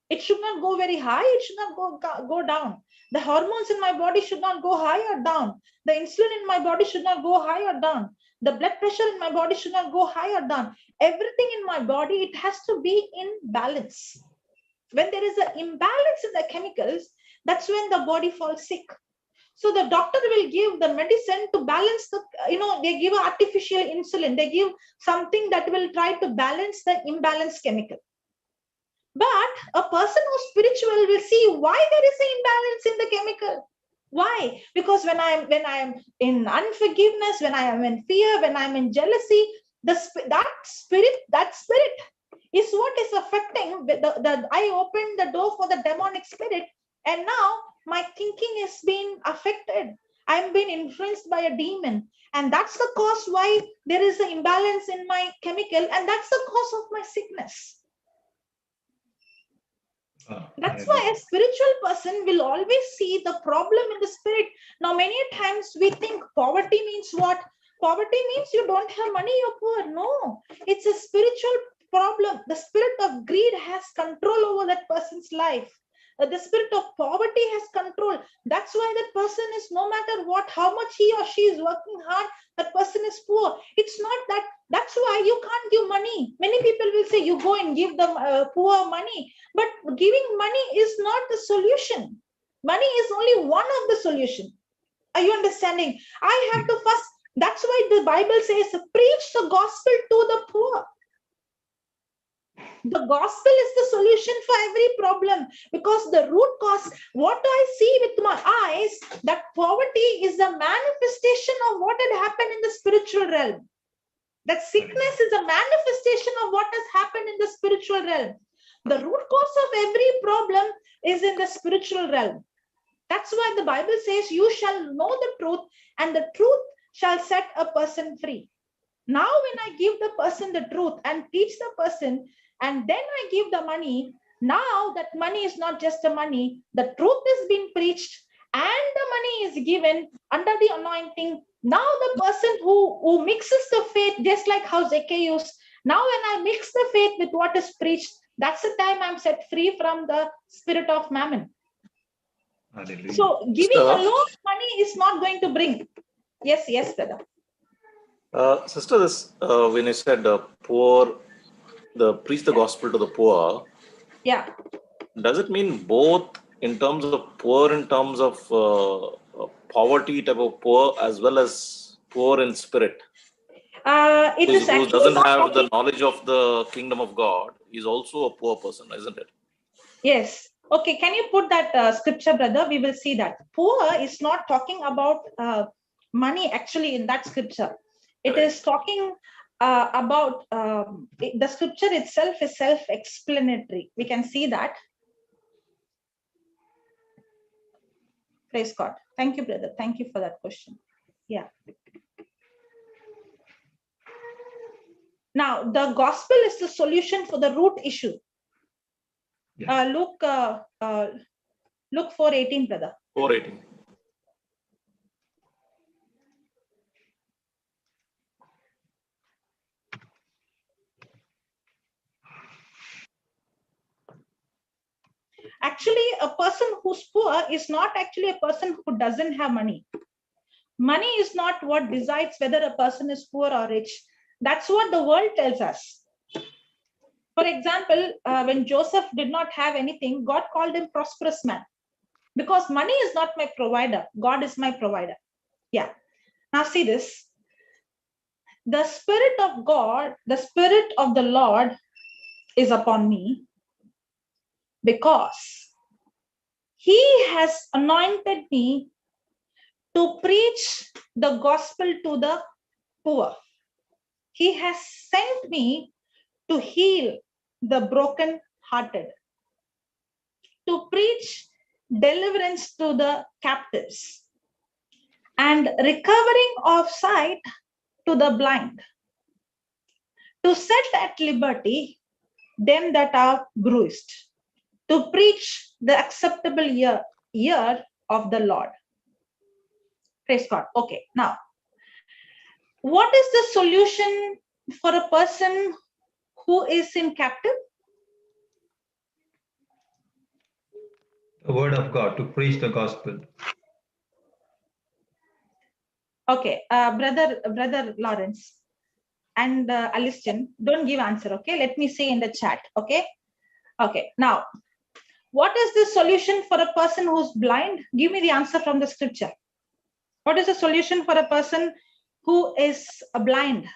It should not go very high. It should not go down. The hormones in my body should not go high or down. The insulin in my body should not go high or down. The blood pressure in my body should not go high or down. Everything in my body, it has to be in balance. When there is an imbalance in the chemicals, that's when the body falls sick. So the doctor will give the medicine to balance the, they give artificial insulin. They give something that will try to balance the imbalanced chemical. But a person who's spiritual will see why there is an imbalance in the chemical. Why? Because when I am in unforgiveness, when I am in fear, when I am in jealousy, that spirit is what is affecting. I opened the door for the demonic spirit, and now my thinking is being affected. I'm being influenced by a demon, and that's the cause why there is an imbalance in my chemical, and that's the cause of my sickness. That's why a spiritual person will always see the problem in the spirit. Now, many times we think poverty means what? Poverty means you don't have money, you're poor. No, it's a spiritual problem. The spirit of greed has control over that person's life. The spirit of poverty has control. That's why that person is, no matter what, how much he or she is working hard, that person is poor. It's not that. That's why you can't give money. Many people will say you go and give the poor money, but giving money is not the solution. Money is only one of the solution. Are you understanding? I have to first. That's why the Bible says, preach the gospel to the poor. The gospel is the solution for every problem, because the root cause, what I see with my eyes, that poverty is a manifestation of what had happened in the spiritual realm. That sickness is a manifestation of what has happened in the spiritual realm. The root cause of every problem is in the spiritual realm. That's why the Bible says, you shall know the truth, and the truth shall set a person free. Now, when I give the person the truth and teach the person, and then I give the money, now that money is not just the money, the truth is being preached and the money is given under the anointing. Now the person who mixes the faith, just like how Zacchaeus, now when I mix the faith with what is preached, that's the time I'm set free from the spirit of Mammon. Hallelujah. So giving alone money is not going to bring. Yes, brother. Sister, this when you said poor, preach the gospel to the poor. Yeah. Does it mean both in terms of poor, in terms of poverty type of poor, as well as poor in spirit? It is who actually doesn't not have talking. the knowledge of the kingdom of God is also a poor person, isn't it? Yes. Okay. Can you put that scripture, brother? We will see that. Poor is not talking about money actually in that scripture. It is talking about the scripture itself is self-explanatory. We can see that. Praise God. Thank you, brother. Thank you for that question. Yeah. Now, the gospel is the solution for the root issue. Yes. Luke 4:18, brother. 4:18. Actually, a person who's poor is not actually a person who doesn't have money. Money is not what decides whether a person is poor or rich. That's what the world tells us. For example, when Joseph did not have anything, God called him prosperous man, because money is not my provider. God is my provider. Yeah. Now see this. The Spirit of God, the Spirit of the Lord is upon me, because He has anointed me to preach the gospel to the poor. He has sent me to heal the broken-hearted, to preach deliverance to the captives, and recovering of sight to the blind, to set at liberty them that are bruised, to preach the acceptable year of the Lord. Praise God. Okay, now, what is the solution for a person who is in captive? The word of God, to preach the gospel. Okay, brother Lawrence and Alistian, don't give answer. Okay, let me say in the chat. Okay. Now, what is the solution for a person who's blind? Give me the answer from the scripture. What is the solution for a person who is blind?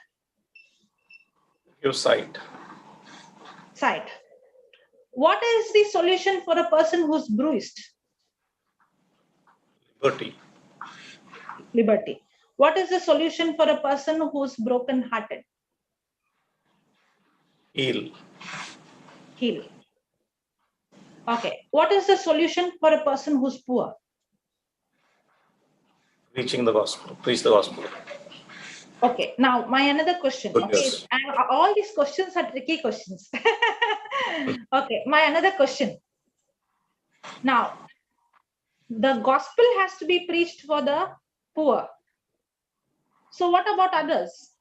Your sight. Sight. What is the solution for a person who's bruised? Liberty. Liberty. What is the solution for a person who's broken-hearted? Heal. Heal. Okay. What is the solution for a person who's poor? Preaching the gospel. Preach the gospel. Okay. Now, my another question. Okay. And all these questions are tricky questions. Okay. My another question. Now, the gospel has to be preached for the poor. So what about others?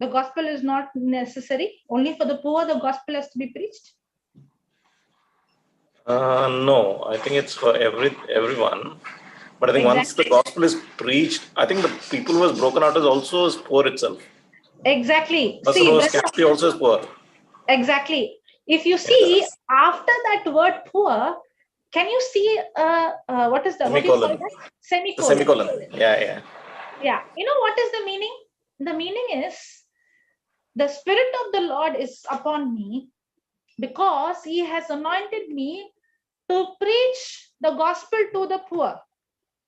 The gospel is not necessary. Only for the poor, the gospel has to be preached. No, I think it's for everyone. But I think once the gospel is preached, I think the people who is broken out is also is poor itself. Exactly. Person who is captive also is poor. Exactly. If you see after that word poor, can you see what is the Semicolon. Semicolon. The semicolon. Yeah. Yeah. You know what is the meaning? The meaning is the Spirit of the Lord is upon me because He has anointed me to preach the gospel to the poor.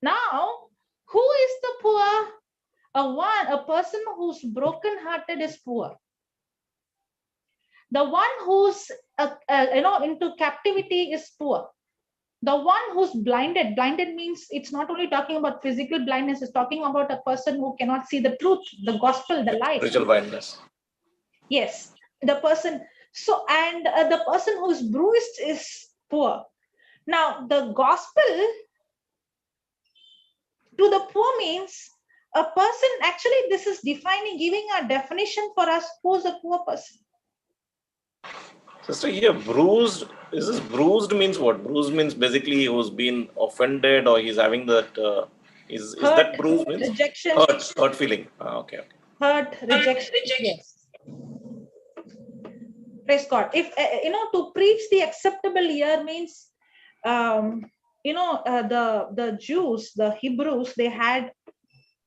Now, who is the poor? A person who's broken-hearted is poor. The one who's into captivity is poor. The one who's blinded means it's not only talking about physical blindness, it's talking about a person who cannot see the truth, the gospel, the light. Spiritual blindness. Yes, the person. So, and the person who's bruised is poor. Now, the gospel to the poor means a person, actually, this is giving a definition for us who's a poor person. Sister, here, bruised, is this bruised means what? Bruised means basically who's been offended or he's having that, is that bruised means? Rejection. Hurt feeling. Okay. Hurt, rejection, yes. Praise God. If, to preach the acceptable year means, the Jews, the Hebrews, they had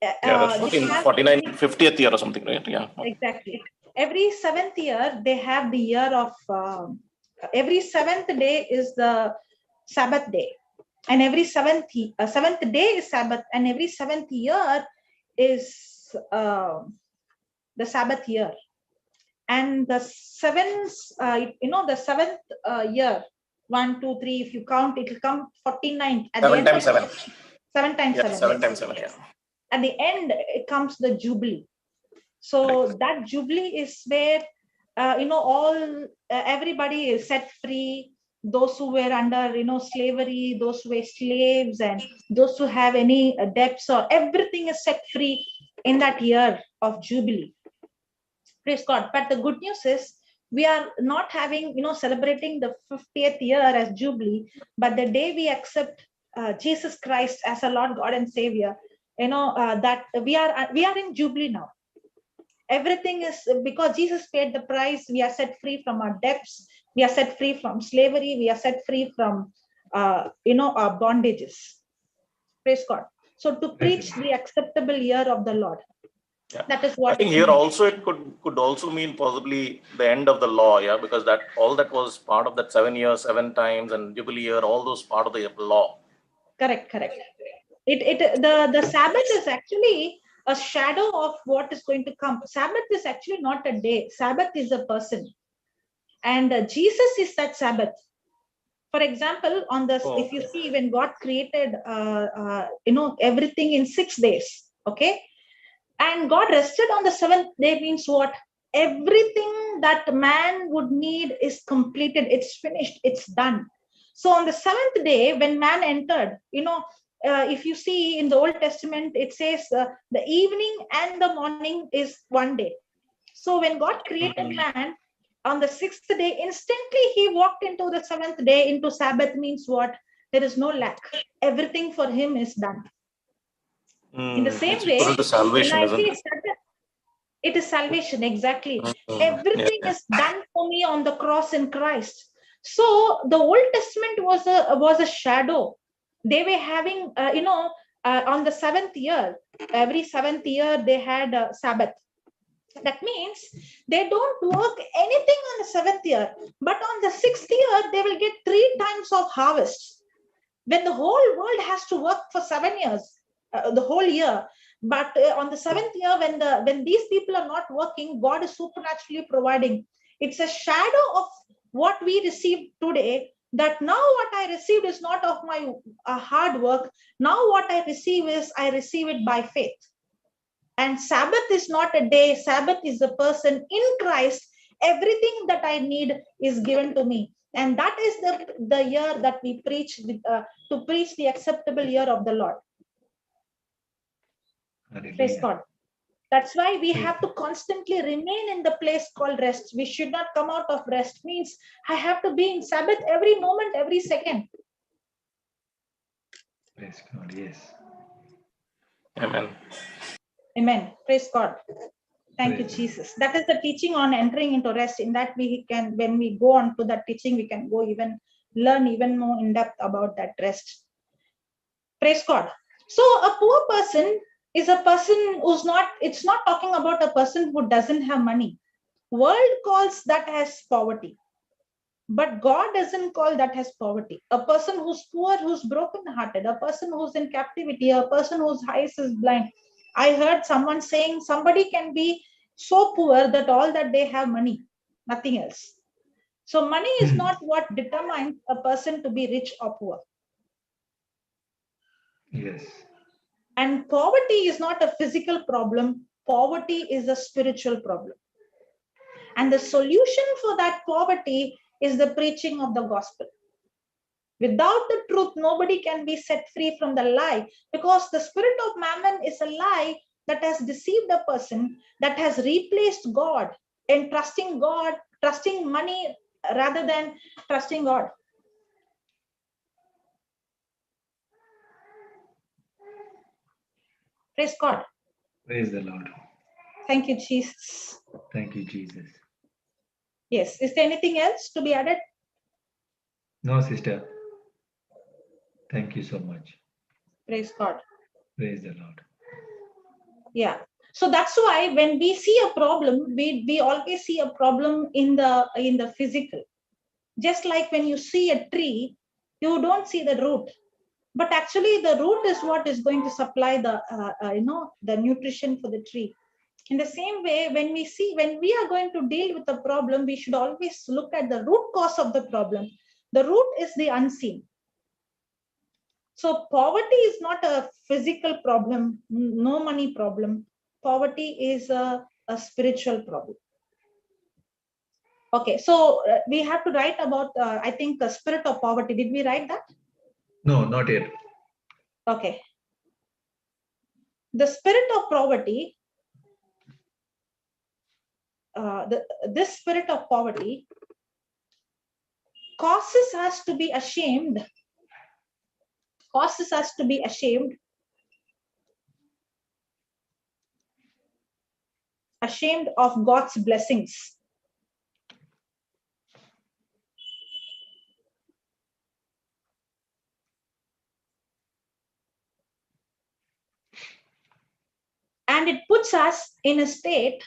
50th year or something, right? Yeah. Exactly. Every 7th year, they have the year of, every 7th day is the Sabbath day. And every seventh day is Sabbath, and every 7th year is the Sabbath year. And the seventh, the 7th year, 1, 2, 3, if you count, it will come 49. 7 times 7. 7 times 7. 7 times 7, yeah. At the end, it comes the Jubilee. So that Jubilee is where, everybody is set free. Those who were under, slavery, those who were slaves, and those who have any debts, or everything is set free in that year of Jubilee. Praise God. But the good news is we are not having, celebrating the 50th year as Jubilee, but the day we accept Jesus Christ as our Lord, God, and Savior, that we are in Jubilee now. Everything is because Jesus paid the price. We are set free from our debts. We are set free from slavery. We are set free from, our bondages. Praise God. So to preach the acceptable year of the Lord. Yeah. That is what I think here also it could also mean possibly the end of the law, yeah, because that all that was part of that 7 years, 7 times, and Jubilee year, all those part of the law. Correct. The Sabbath is actually a shadow of what is going to come. Sabbath is actually not a day. Sabbath is a person, and Jesus is that Sabbath. For example, if you see when God created, everything in 6 days, okay, and God rested on the 7th day means what? Everything that man would need is completed. It's finished. It's done. So on the 7th day, when man entered, if you see in the Old Testament, it says the evening and the morning is one day. So when God created man on the 6th day, instantly he walked into the 7th day, into Sabbath means what? There is no lack. Everything for him is done. In the same way, salvation, it is salvation, exactly. Everything is done for me on the cross in Christ. So the Old Testament was a shadow. They were having, on the 7th year, every 7th year they had a Sabbath. That means they don't work anything on the 7th year, but on the 6th year they will get 3 times of harvest. When the whole world has to work for 7 years, the whole year, but on the 7th year, when these people are not working, God is supernaturally providing. It's a shadow of what we received today. That now what I received is not of my hard work. Now what I receive it by faith. And Sabbath is not a day. Sabbath is a person in Christ. Everything that I need is given to me. And that is the year that we preach, to preach the acceptable year of the Lord. Praise God. That's why we have to constantly remain in the place called rest. We should not come out of rest. Means I have to be in Sabbath every moment, every second. Praise God. Yes. Amen. Amen. Praise God. Thank you, Praise Jesus. That is the teaching on entering into rest. In that we can, when we go on to that teaching, we can go even learn even more in depth about that rest. Praise God. So a poor person is a person who's not, it's not talking about a person who doesn't have money. World calls that as poverty. But God doesn't call that as poverty. A person who's poor, who's broken-hearted, a person who's in captivity, a person whose eyes is blind. I heard someone saying somebody can be so poor that all that they have money, nothing else. So money is not what determines a person to be rich or poor. Yes. And poverty is not a physical problem. Poverty is a spiritual problem. And the solution for that poverty is the preaching of the gospel. Without the truth, nobody can be set free from the lie, because the spirit of Mammon is a lie that has deceived a person, that has replaced God in trusting God, trusting money rather than trusting God. Praise God. Praise the Lord. Thank you, Jesus. Thank you, Jesus. Yes. Is there anything else to be added? No, sister. Thank you so much. Praise God. Praise the Lord. Yeah. So that's why when we see a problem, we always see a problem in the physical. Just like when you see a tree, you don't see the root, but actually the root is what is going to supply the the nutrition for the tree. In the same way, when we are going to deal with a problem, we should always look at the root cause of the problem. The root is the unseen. So poverty is not a physical problem, no money problem. Poverty is a spiritual problem. Okay, so we have to write about, I think, the spirit of poverty. Did we write that? No, not yet. Okay. The spirit of poverty, this spirit of poverty causes us to be ashamed, ashamed of God's blessings. And it puts us in a state,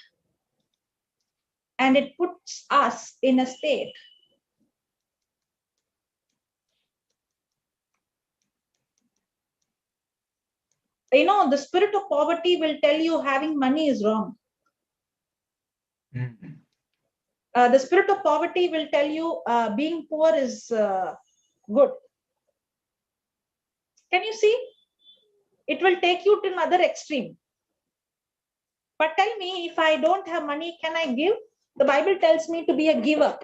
the spirit of poverty will tell you having money is wrong. The spirit of poverty will tell you being poor is good. Can you see? It will take you to another extreme. But tell me, if I don't have money, can I give? The Bible tells me to be a giver.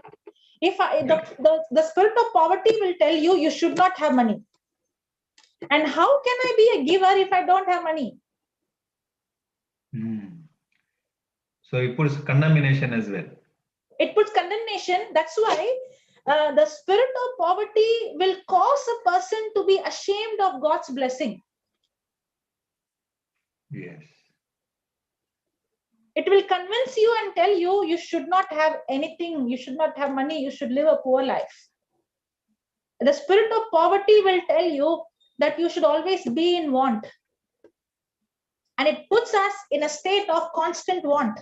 The spirit of poverty will tell you you should not have money. And how can I be a giver if I don't have money? So it puts condemnation as well. It puts condemnation. That's why the spirit of poverty will cause a person to be ashamed of God's blessing. Yes. It will convince you and tell you you should not have anything, you should not have money, you should live a poor life. The spirit of poverty will tell you that you should always be in want. And it puts us in a state of constant want.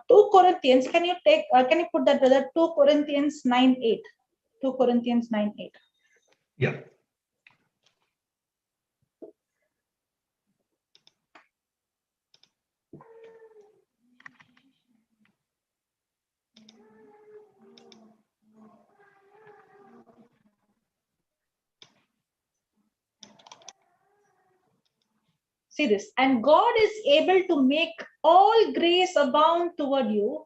Two Corinthians, can you put that, brother? 2 Corinthians 9:8. 2 Corinthians 9:8. Yeah. See this. And God is able to make all grace abound toward you,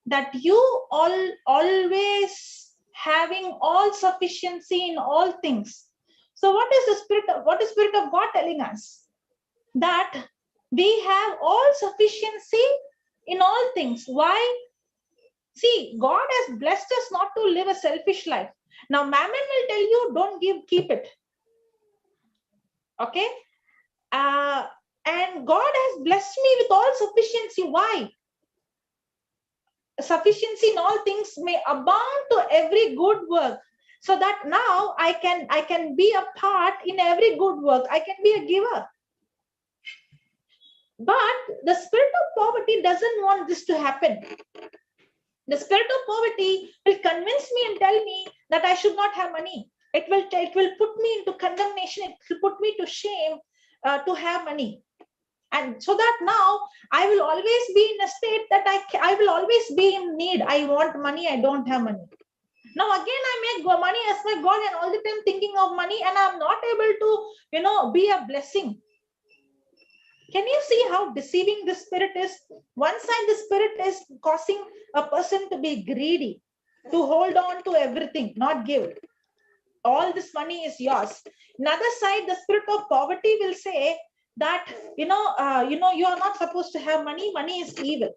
that you always having all sufficiency in all things. So what is the Spirit of God telling us? That we have all sufficiency in all things. Why? See, God has blessed us not to live a selfish life. Now, Mammon will tell you, don't give, keep it. Okay? And God has blessed me with all sufficiency. Why? Sufficiency in all things may abound to every good work, so that now I can be a part in every good work. I can be a giver. But the spirit of poverty doesn't want this to happen. The spirit of poverty will convince me and tell me that I should not have money. It will put me into condemnation. It will put me to shame to have money. And so that now I will always be in a state that I will always be in need. I want money. I don't have money. Now again, I make money as my God and all the time thinking of money, and I'm not able to, be a blessing. Can you see how deceiving the spirit is? One side, the spirit is causing a person to be greedy, to hold on to everything, not give. All this money is yours. Another side, the spirit of poverty will say that, you are not supposed to have money. Money is evil.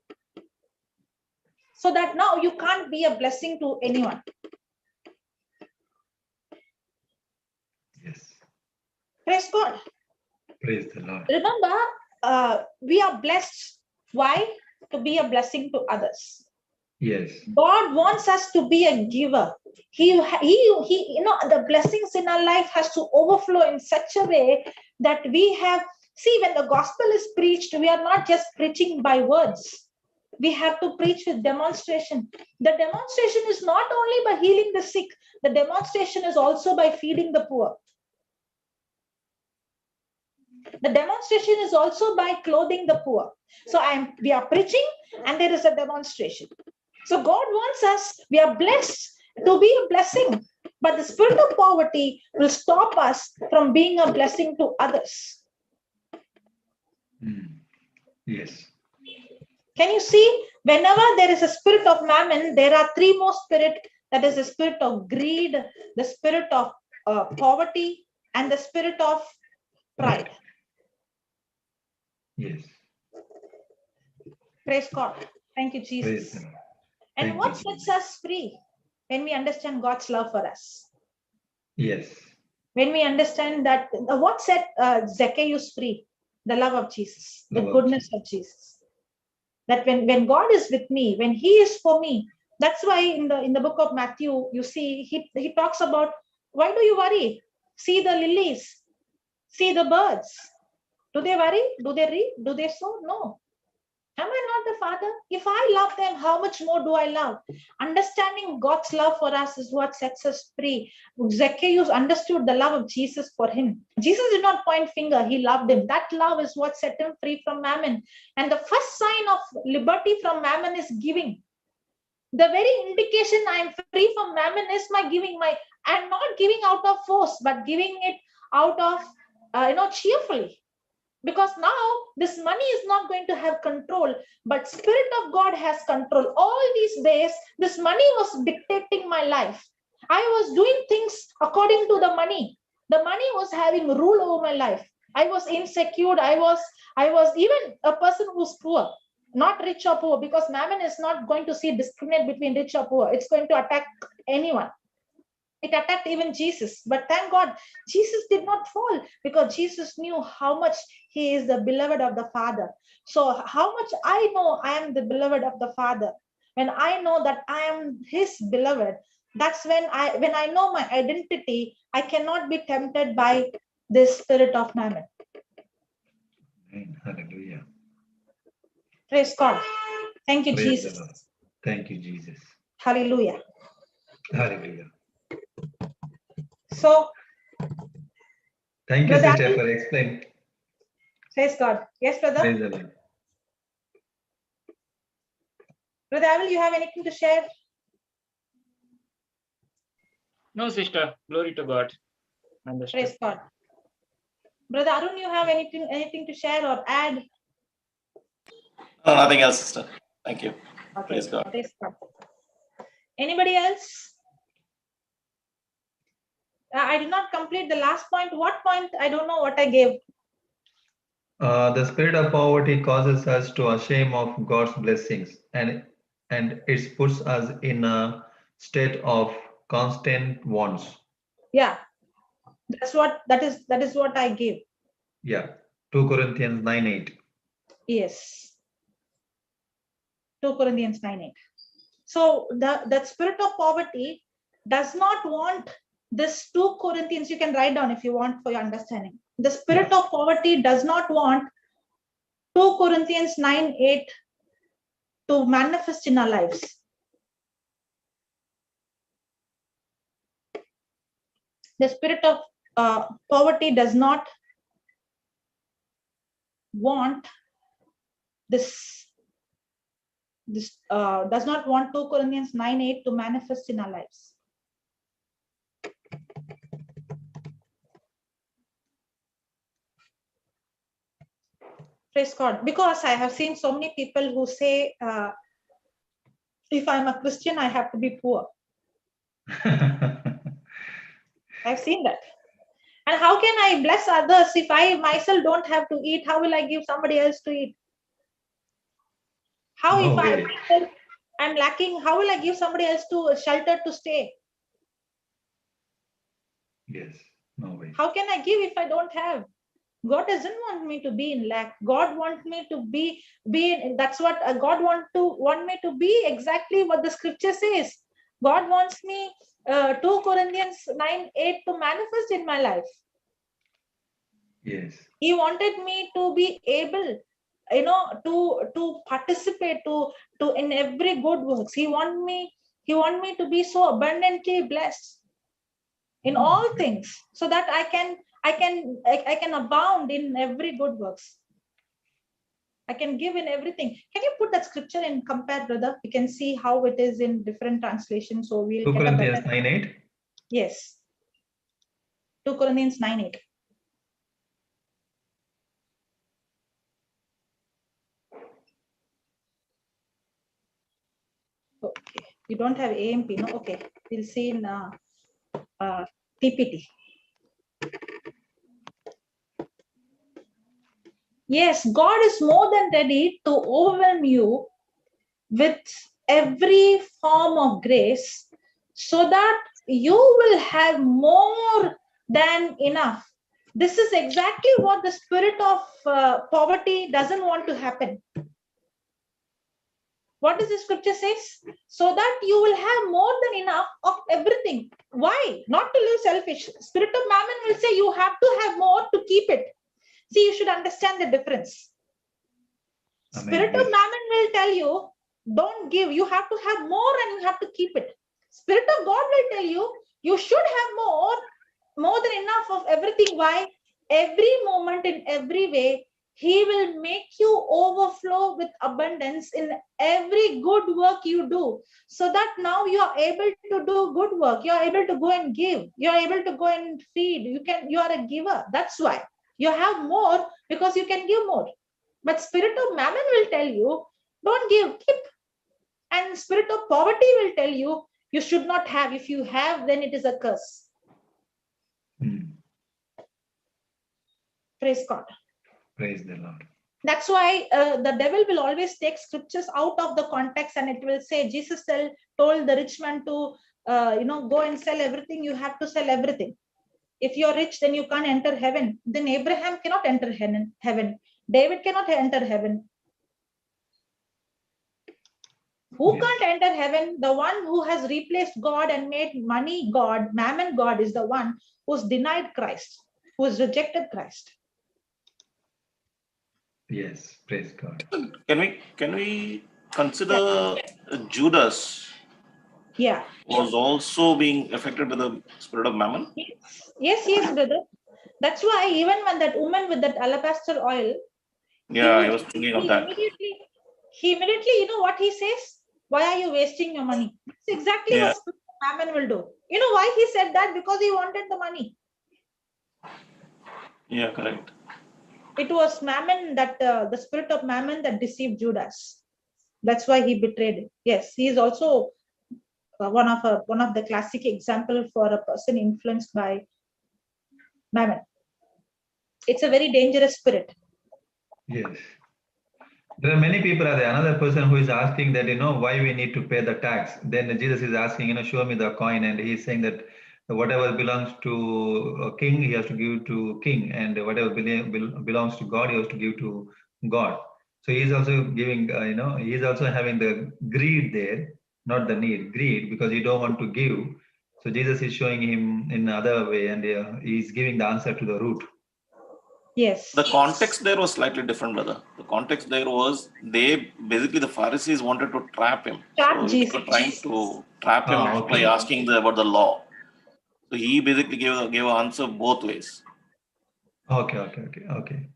So that now you can't be a blessing to anyone. Yes. Praise God. Praise the Lord. Remember, we are blessed. Why? To be a blessing to others. Yes. God wants us to be a giver. He, the blessings in our life has to overflow in such a way that we have. See, when the gospel is preached, we are not just preaching by words. We have to preach with demonstration. The demonstration is not only by healing the sick. The demonstration is also by feeding the poor. The demonstration is also by clothing the poor. So we are preaching and there is a demonstration. So God wants us, we are blessed to be a blessing. But the spirit of poverty will stop us from being a blessing to others. Yes. Can you see? Whenever there is a spirit of mammon, there are three more spirits. That is the spirit of greed, the spirit of poverty, and the spirit of pride. Yes. Praise God. Thank you, Jesus. And what sets us free? When we understand God's love for us. Yes. When we understand that, what set Zacchaeus free? The love of Jesus, the goodness of Jesus. That when God is with me, when He is for me, that's why in the book of Matthew, you see, he talks about, why do you worry? See the lilies, see the birds. Do they worry? Do they reap? Do they sow? No. Am I not the Father? If I love them, how much more do I love? Understanding God's love for us is what sets us free. Zacchaeus understood the love of Jesus for him. Jesus did not point finger. He loved him. That love is what set him free from mammon. And the first sign of liberty from mammon is giving. The very indication I am free from mammon is my giving. I'm not giving out of force, but giving it out of, cheerfully. Because now this money is not going to have control, but Spirit of God has control. All these days, this money was dictating my life. I was doing things according to the money. The money was having rule over my life. I was insecure. I was even a person who's poor, not rich or poor, because mammon is not going to discriminate between rich or poor. It's going to attack anyone. It attacked even Jesus. But thank God, Jesus did not fall because Jesus knew how much He is the beloved of the Father. So how much I know I am the beloved of the Father. When I know that I am His beloved, that's when I know my identity, I cannot be tempted by this spirit of mammon. Hallelujah. Praise God. Thank you, Praise Jesus. the Lord. Thank you, Jesus. Hallelujah. Hallelujah. So, thank you, sister, for explaining. Praise God. Yes, brother. Praise the Lord. Brother Abel, you have anything to share? No, sister. Glory to God. Understood. Praise God. Brother Arun, you have anything to share or add? No, nothing else, sister. Thank you. Okay. Praise God. Praise God. Anybody else? I did not complete the last point. What point? I don't know what I gave. The spirit of poverty causes us to ashamed of God's blessings, and it puts us in a state of constant wants. Yeah, that is what I gave. Yeah, 2 Corinthians 9:8. Yes. 2 Corinthians 9:8. So that spirit of poverty does not want this 2 Corinthians, you can write down if you want for your understanding. The spirit of poverty does not want 2 Corinthians 9:8 to manifest in our lives. The spirit of poverty does not want this does not want 2 Corinthians 9:8 to manifest in our lives. Praise God. Because I have seen so many people who say, if I'm a Christian, I have to be poor. I've seen that. And how can I bless others if I myself don't have to eat? How will I give somebody else to eat? How No if way. I'm lacking, how will I give somebody else to shelter to stay? Yes, no way. How can I give if I don't have? God doesn't want me to be in lack. God wants me to be that's what God want me to be exactly what the scripture says. God wants me 2 Corinthians 9:8 to manifest in my life. Yes. He wanted me to be able, to participate to in every good works. He want me to be so abundantly blessed in all things, so that I can abound in every good works. I can give in everything. Can you put that scripture and compare, brother? We can see how it is in different translations. So we'll 2 get Corinthians a better. 9:8. Yes. 2 Corinthians 9:8. Okay. You don't have AMP, no? Okay. We'll see in PPT. Yes, God is more than ready to overwhelm you with every form of grace, so that you will have more than enough. This is exactly what the spirit of poverty doesn't want to happen. What does the scripture says? So that you will have more than enough of everything. Why? Not to live selfish. Spirit of Mammon will say you have to have more to keep it. See, you should understand the difference. Amen. Spirit of Mammon will tell you, don't give. You have to have more and you have to keep it. Spirit of God will tell you, you should have more than enough of everything. Why? Every moment, in every way, He will make you overflow with abundance in every good work you do, so that now you are able to do good work. You are able to go and give. You are able to go and feed. You are a giver. That's why you have more, because you can give more. But spirit of Mammon will tell you, don't give, keep. And spirit of poverty will tell you, you should not have. If you have, then it is a curse. Praise God. Praise the Lord. That's why the devil will always take scriptures out of the context, and it will say Jesus told the rich man to go and sell everything. You have to sell everything. If you're rich, then you can't enter heaven. Then Abraham cannot enter heaven. David cannot enter heaven. Who can't enter heaven? The one who has replaced God and made money God, Mammon God, is the one who's denied Christ, who has rejected Christ. Yes, praise God. Can we consider Judas? Yeah. Was also being affected by the spirit of Mammon? Yes, brother. That's why even when that woman with that alabaster oil, I was thinking of that. He immediately, you know what he says? Why are you wasting your money? That's exactly what Mammon will do. You know why he said that? Because he wanted the money. Yeah, correct. It was Mammon that the spirit of Mammon that deceived Judas. That's why he betrayed him. Yes, he is also one of the classic example for a person influenced by Mammon. It's a very dangerous spirit. Yes. There are many people. Another person who is asking that, why we need to pay the tax. Then Jesus is asking, show me the coin. And he's saying that whatever belongs to a king, he has to give to king. And whatever belongs to God, he has to give to God. So he's also giving, he's also having the greed there, not the need, greed, because you don't want to give. So Jesus is showing him in another way, and he's giving the answer to the root. Yes. The context there was slightly different, brother. The context there was the Pharisees wanted to trap him. Trap So Jesus. they were trying to trap him by asking about the law. So he basically gave an answer both ways. Okay.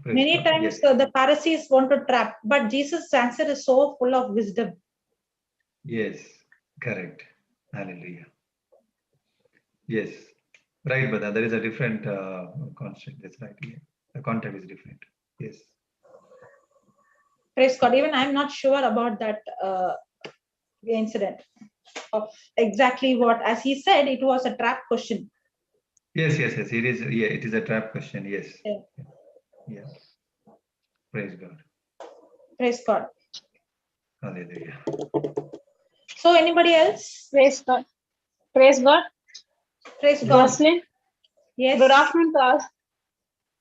Many times the Pharisees want to trap, but Jesus' answer is so full of wisdom. Yes, correct. Hallelujah. Yes, right, but there is a different concept. That's right. Yeah. The context is different. Yes. Praise God. Even I'm not sure about that incident of exactly what, as he said, it was a trap question. Yes. It is. Yeah, it is a trap question. Yes. Yeah. Praise God. Praise God. Hallelujah. So, anybody else? Praise God. Praise God. Praise God. Joselin. Yes. Good afternoon to all.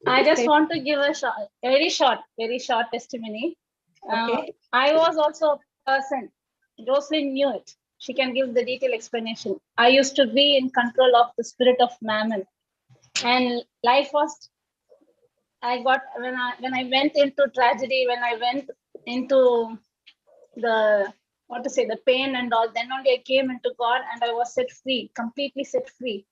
I just want to give a very short testimony. Okay. I was also a person. Joselin knew it. She can give the detailed explanation. I used to be in control of the spirit of Mammon, and life was. I got when I went into tragedy, when I went into the pain and all, then only I came into God and I was set free, completely set free.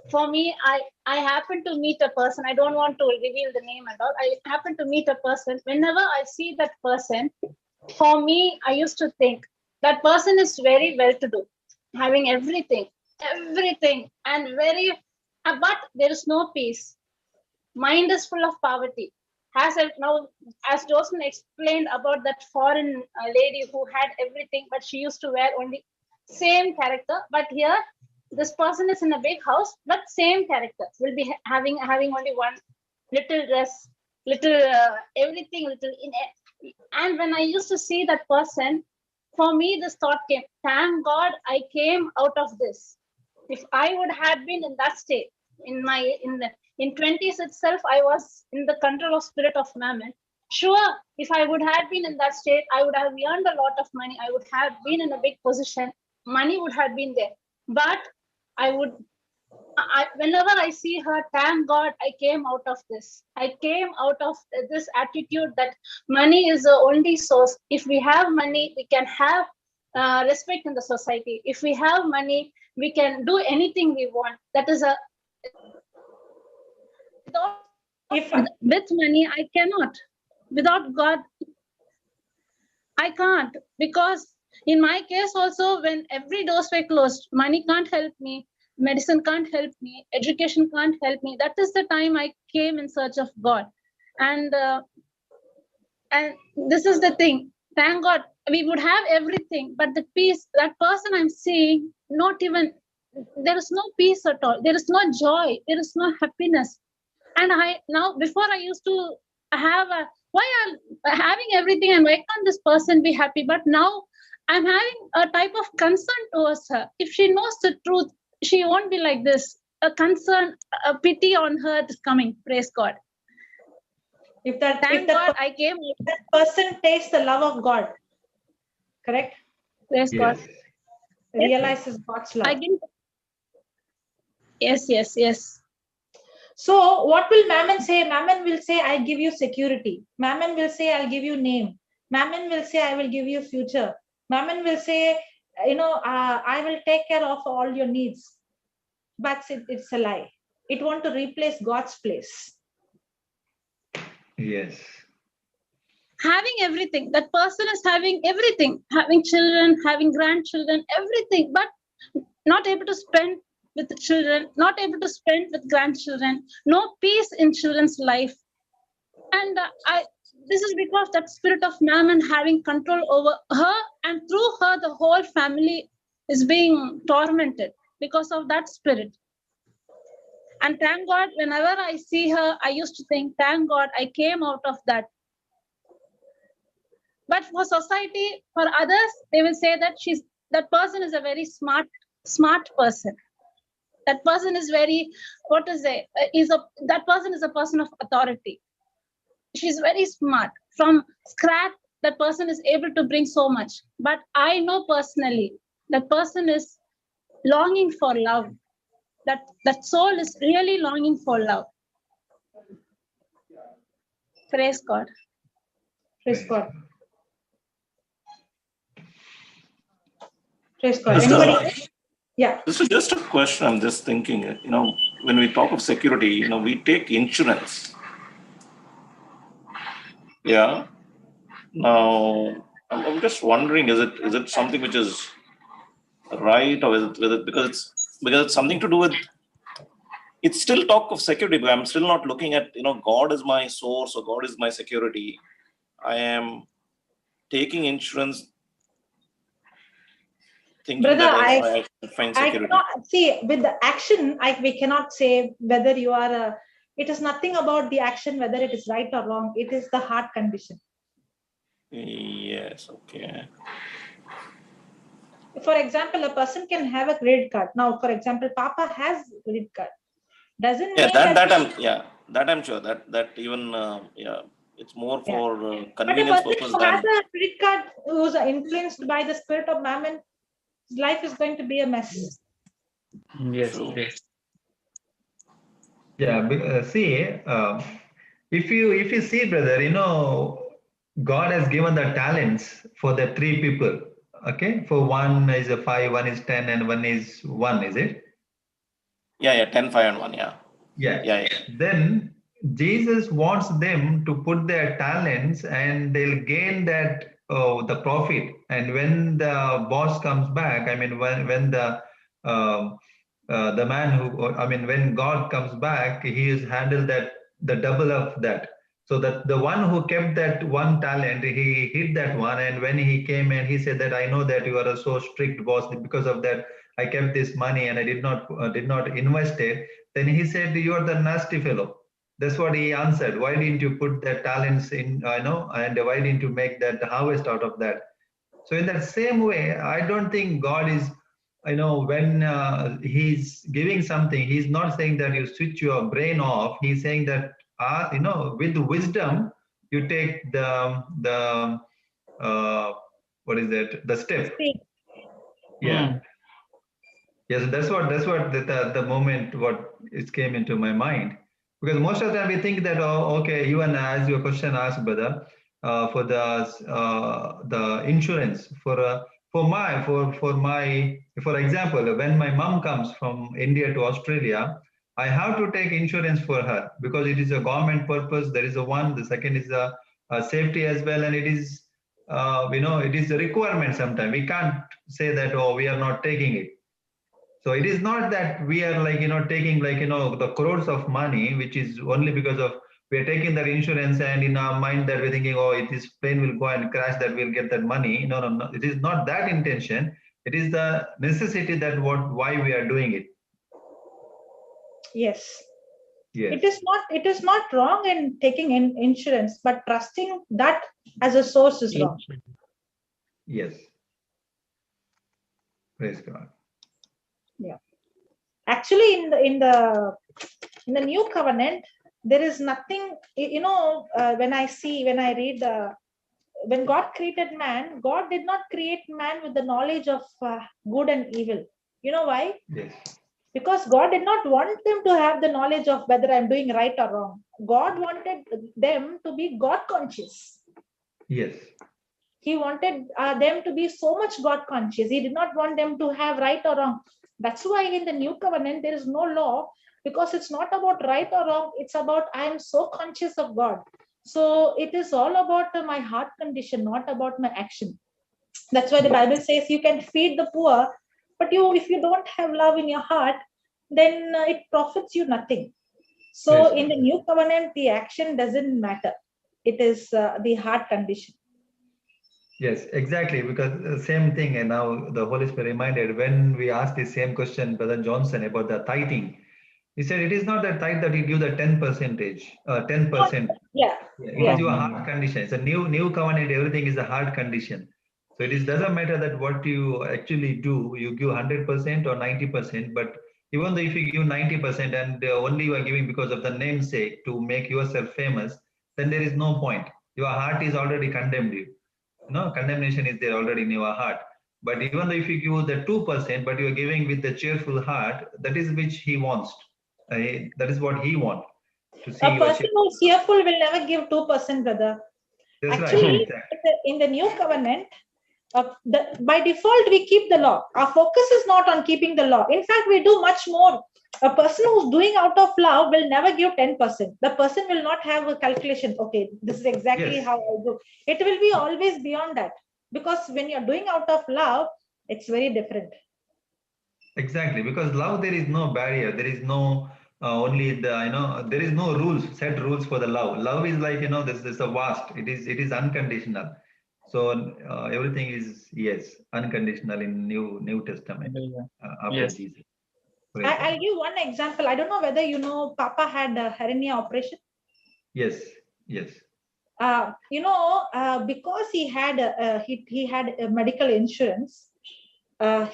For me, I happened to meet a person. I don't want to reveal the name and all. I happened to meet a person. Whenever I see that person, for me, I used to think that person is very well-to-do, having everything, and but there is no peace. Mind is full of poverty. As Jocelyn explained about that foreign lady who had everything, but she used to wear only same character. But here, this person is in a big house, but same character will be having only one little dress, little everything, little in. And when I used to see that person, for me, this thought came: thank God I came out of this. If I would have been in that state, in 20s itself, I was in the control of spirit of Mammon. Sure, if I would have been in that state, I would have earned a lot of money. I would have been in a big position. Money would have been there. But whenever I see her, thank God I came out of this. I came out of this attitude that money is the only source. If we have money, we can have respect in the society. If we have money, we can do anything we want. That is with money, I cannot. Without God, I can't. Because in my case also, when every doors were closed, money can't help me, medicine can't help me, education can't help me. That is the time I came in search of God. And this is the thing. Thank God, we would have everything, but the peace, that person I'm seeing, not even, there is no peace at all. There is no joy. There is no happiness. And before I used to have why I'm having everything and why can't this person be happy? But now I'm having a type of concern towards her. If she knows the truth, she won't be like this. A concern, a pity on her is coming. Praise God. Thank God I came. That person tastes the love of God. Correct? Praise God. Realizes God's love. Yes. So what will Mammon say? Mammon will say, I give you security. Mammon will say, I'll give you name. Mammon will say, I will give you future. Mammon will say, I will take care of all your needs. But it's a lie. It wants to replace God's place. Yes. Having everything. That person is having everything. Having children, having grandchildren, everything. But not able to spend with the children, not able to spend with grandchildren, no peace in children's life. And this is because that spirit of Mammon having control over her, and through her, the whole family is being tormented because of that spirit. And thank God, whenever I see her, I used to think, thank God I came out of that. But for society, for others, they will say that that person is a very smart person. That person is very, that person is a person of authority. She's very smart. From scratch, that person is able to bring so much. But I know personally, that person is longing for love. That soul is really longing for love. Praise God. Praise God. Praise God. Sister, Anybody else? Yeah. This is just a question. I'm just thinking, when we talk of security, we take insurance. Yeah. Now, I'm just wondering, is it something which is right, or is it because it's something to do with? It's still talk of security, but I'm still not looking at God is my source or God is my security. I am taking insurance, thinking Brother, that I find I security. cannot see with the action. We cannot say whether you are. It is nothing about the action, whether it is right or wrong. It is the heart condition. Yes. Okay. For example, a person can have a credit card. Now, for example, Papa has credit card. Doesn't mean that I'm sure that even it's more for convenience purpose who than. has a credit card who's influenced by the spirit of Mammon, his life is going to be a mess. Yes. True. Yes. Yeah, see, if you see, brother, God has given the talents for the three people. Okay, for one is a 5, one is 10, and one is 1. Is it? Yeah, 10, 5, and 1. Yeah. Yeah. Then Jesus wants them to put their talents, and they'll gain that the profit. And when the boss comes back, I mean, when the man when God comes back, he has handled that the double of that. So that the one who kept that one talent, he hid that one, and when he came and he said that I know that you are a so strict boss, because of that I kept this money and I did not invest it. Then he said, you are the nasty fellow. That's what he answered. Why didn't you put the talents in, and why didn't you make that harvest out of that? So in that same way, I don't think God is, when he's giving something, he's not saying that you switch your brain off. He's saying that, with wisdom, you take the what is it? The step. Yeah. Yes, that's what the moment what it came into my mind, because most of the time we think that, okay, even as your question asked, brother, for the insurance for example, when my mom comes from India to Australia, I have to take insurance for her because it is a government purpose. There is the second is a safety as well, and it is it is a requirement. Sometimes we can't say that, oh, we are not taking it. So it is not that we are taking the crores of money, which is only because of we are taking that insurance, and in our mind that we're thinking, oh, if this plane will go and crash, that we'll get that money. No. It is not that intention. It is the necessity that why we are doing it. Yes. Yes. It is not wrong in taking insurance, but trusting that as a source is wrong. Yes. Praise God. Yeah. Actually, in the new covenant, there is nothing, when I read when God created man, God did not create man with the knowledge of good and evil. You know why? Yes. Because God did not want them to have the knowledge of whether I'm doing right or wrong. God wanted them to be God conscious. Yes. He wanted them to be so much God conscious. He did not want them to have right or wrong. That's why in the new covenant, there is no law, because it's not about right or wrong. It's about I am so conscious of God. So it is all about my heart condition, not about my action. That's why the Bible says you can feed the poor, but if you don't have love in your heart, then it profits you nothing. So Yes. in the new covenant, the action doesn't matter. It is the heart condition. Yes, exactly. Because same thing, and now the Holy Spirit reminded when we asked the same question, Brother Johnson, about the tithing. He said it is not the tithe that you give the 10%, 10%. Yeah. It is your heart condition. It's a new covenant. Everything is a heart condition. So it is doesn't matter that what you actually do. You give 100% or 90%. But even though if you give 90% and only you are giving because of the namesake to make yourself famous, then there is no point. Your heart is already condemned you. No, condemnation is there already in your heart. But even though if you give the 2%, but you are giving with the cheerful heart, that is which he wants. That is what he wants. To see A your person who is fearful will never give 2%, brother. That's Actually, right. in the new covenant, by default, we keep the law. Our focus is not on keeping the law. In fact, we do much more. A person who's doing out of love will never give 10%. The person will not have a calculation. Okay, this is exactly Yes. how I do. It will be always beyond that. Because when you're doing out of love, it's very different. Exactly, because love there is no barrier. There is no only the there is no rules, set rules for the love. Love is like this is a vast. It is unconditional. So everything is yes unconditional in New Testament after Yes. Jesus. I'll give one example. I don't know whether you know Papa had a hernia operation. Yes, yes. Because he had a medical insurance,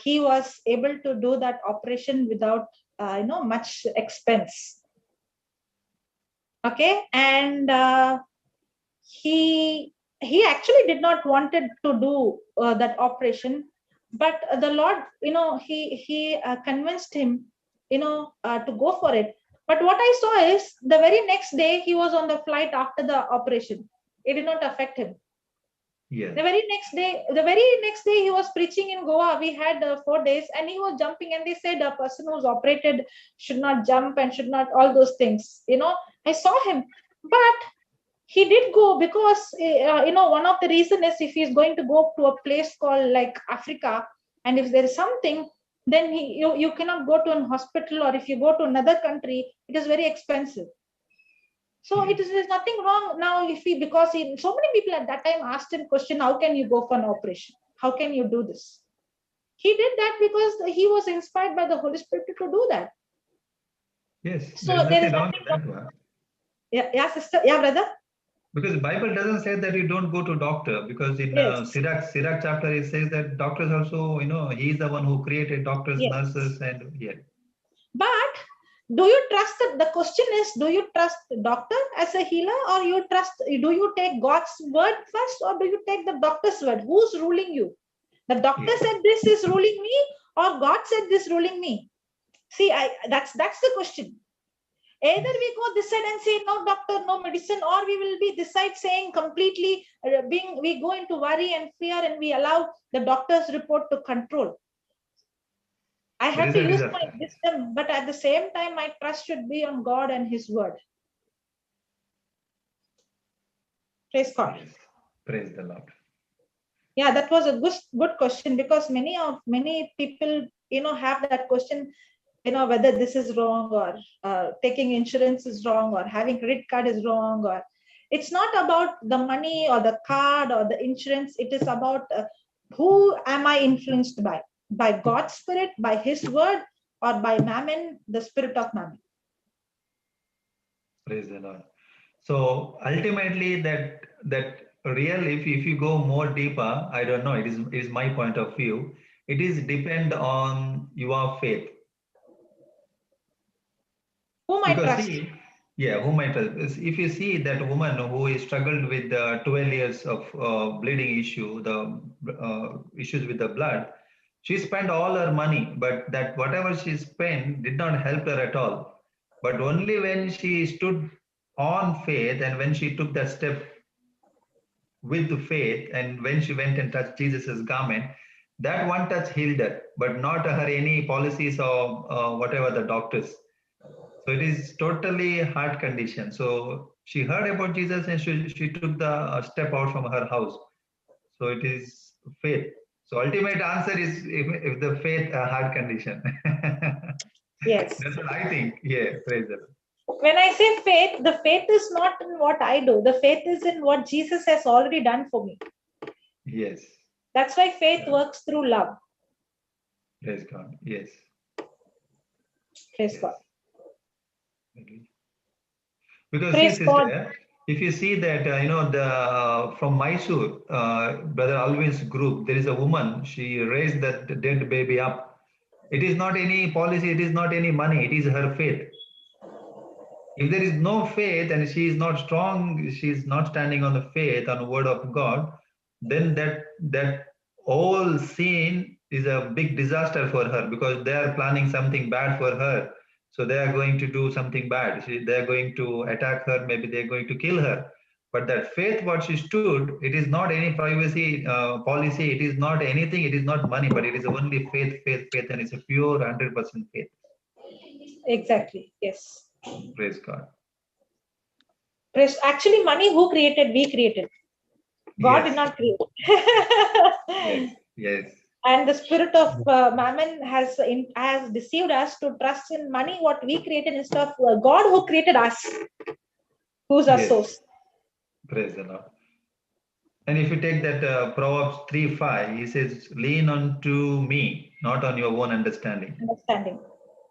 he was able to do that operation without much expense. Okay, and he actually did not wanted to do that operation, but the Lord, he convinced him, to go for it. But what I saw is the very next day he was on the flight after the operation. It did not affect him. Yes. The very next day he was preaching in Goa. We had 4 days and he was jumping, and they said a person who's operated should not jump and should not all those things. I saw him, but he did go because one of the reason is if he's going to go to a place called like Africa, and if there is something, then you cannot go to an hospital, or if you go to another country, it is very expensive. So there's nothing wrong now because so many people at that time asked him question, how can you go for an operation? How can you do this? He did that because he was inspired by the Holy Spirit to do that. Yes. So there is nothing wrong. Yeah, sister. Yeah, brother. Because the Bible doesn't say that you don't go to doctor, because in Sirach chapter it says that doctors also, he's the one who created doctors, nurses, and But do you trust the question is, do you trust the doctor as a healer, or do you take God's word first, or do you take the doctor's word? Who's ruling you? The doctor said this is ruling me, or God said this ruling me? See, that's the question. Either we go this side and say no doctor, no medicine, or we will be this side saying completely we go into worry and fear, and we allow the doctor's report to control. I have to use my wisdom, but at the same time, my trust should be on God and His word. Praise God. Yes. Praise the Lord. Yeah, that was a good question, because many people have that question, whether this is wrong, or taking insurance is wrong, or having credit card is wrong, or it's not about the money or the card or the insurance. It is about who am I influenced by God's Spirit, by His word, or by Mammon, the spirit of Mammon. Praise the Lord. So ultimately that real, if you go more deeper, I don't know, it is my point of view, it is depend on your faith. Whom I trust. Whom I trust. If you see that woman who is struggled with 12 years of bleeding issue, the issues with the blood, she spent all her money, but that whatever she spent did not help her at all. But only when she stood on faith, and when she took that step with faith, and when she went and touched Jesus's garment, that one touch healed her, but not her any policies or whatever the doctors. So it is totally heart condition. So she heard about Jesus, and she took the step out from her house. So it is faith. So ultimate answer is if the faith heart condition. Yes. That's what I think. Yeah, praise the Lord. When I say faith, the faith is not in what I do. The faith is in what Jesus has already done for me. Yes, That's why faith works through love. praise God. Yes. Praise Yes. God. Because Praise see, God. sister, if you see that from Mysore, Brother Alvin's group, there is a woman. She raised that dead baby up. It is not any policy. It is not any money. It is her faith. If there is no faith and she is not strong, she is not standing on the faith on the word of God, then that whole scene is a big disaster for her, because they are planning something bad for her. So they are going to do something bad. They are going to attack her. Maybe they are going to kill her. But that faith, what she stood, it is not any privacy policy. It is not anything. It is not money, but it is only faith, faith, faith, and it's a pure 100% faith. Exactly. Yes. Praise God. Praise. Actually, money who created? We created. God Yes. did not create. Yes. Yes. And the spirit of Mammon has deceived us to trust in money, what we created, instead of God who created us, who's our Yes. source. Praise the Lord. And if you take that Proverbs 3:5, he says, lean unto me, not on your own understanding. Understanding.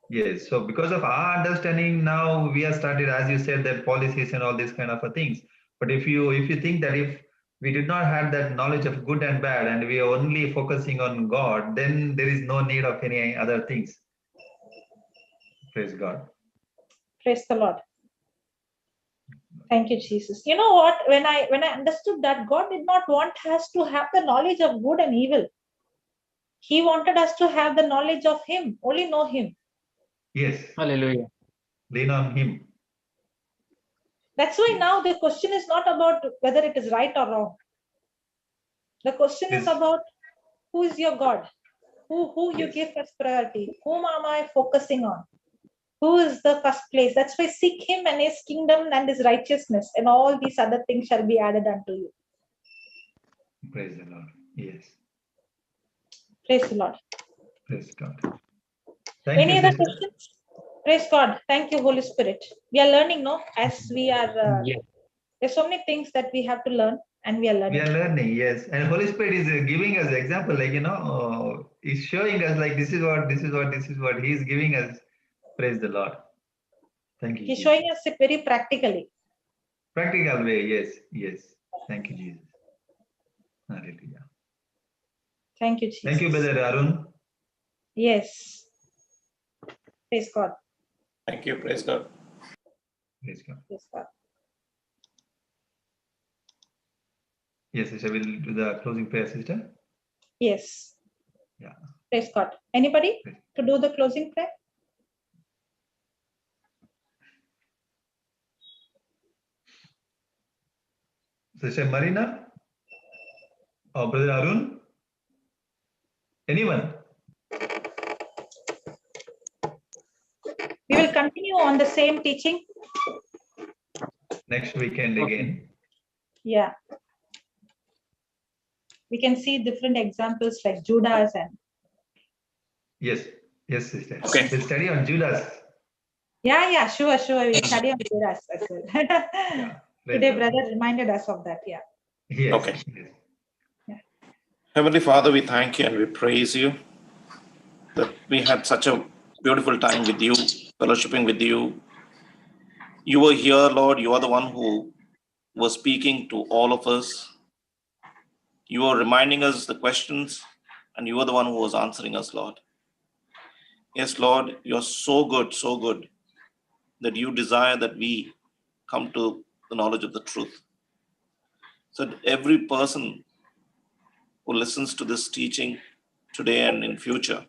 Yes. So because of our understanding, now we have started, as you said, that policies and all these kind of things. But if you think that if we did not have that knowledge of good and bad, and we are only focusing on God, then there is no need of any other things. Praise God. Praise the Lord. Thank you, Jesus. You know what? When I understood that God did not want us to have the knowledge of good and evil, He wanted us to have the knowledge of Him, only know Him. Yes. Hallelujah. Lean on Him. That's why now the question is not about whether it is right or wrong. The question is Yes. about who is your God, who you Yes. give as priority, whom am I focusing on, who is the first place. That's why seek Him and His kingdom and His righteousness, and all these other things shall be added unto you. Praise the Lord. Yes. Praise the Lord. Praise God. Thank Any you, other sister. questions? Praise God. Thank you, Holy Spirit. We are learning, no? As we are, Yes. there's so many things that we have to learn, and we are We learning. are learning, yes. And Holy Spirit is giving us example, like, He's showing us like this is what He's giving us. Praise the Lord. Thank you, He's Jesus. showing us it very practically. Practical way, yes, yes. Thank you, Jesus. Hallelujah. Thank you, Jesus. Thank you, Brother Arun. Yes. Praise God. Thank you. Praise God. Praise God. Praise God. Yes, sister, we'll do the closing prayer, sister. Yes. Yeah. Praise God. Anybody to do the closing prayer? Sister Marina or Brother Arun? Anyone? We will continue on the same teaching. Next weekend again. Yeah. We can see different examples like Judas and. Yes, yes, sister. Okay. We'll study on Judas. Yeah, sure. We'll study on Judas as well. Yeah. Today, brother reminded us of that. Yeah. Yes. Okay. Yes. Heavenly Father, we thank you and we praise you that we had such a beautiful time with you, fellowshipping with you. You were here, Lord. You are the one who was speaking to all of us. You were reminding us the questions, and you are the one who was answering us, Lord. Yes, Lord, you're so good that you desire that we come to the knowledge of the truth. So that every person who listens to this teaching today and in future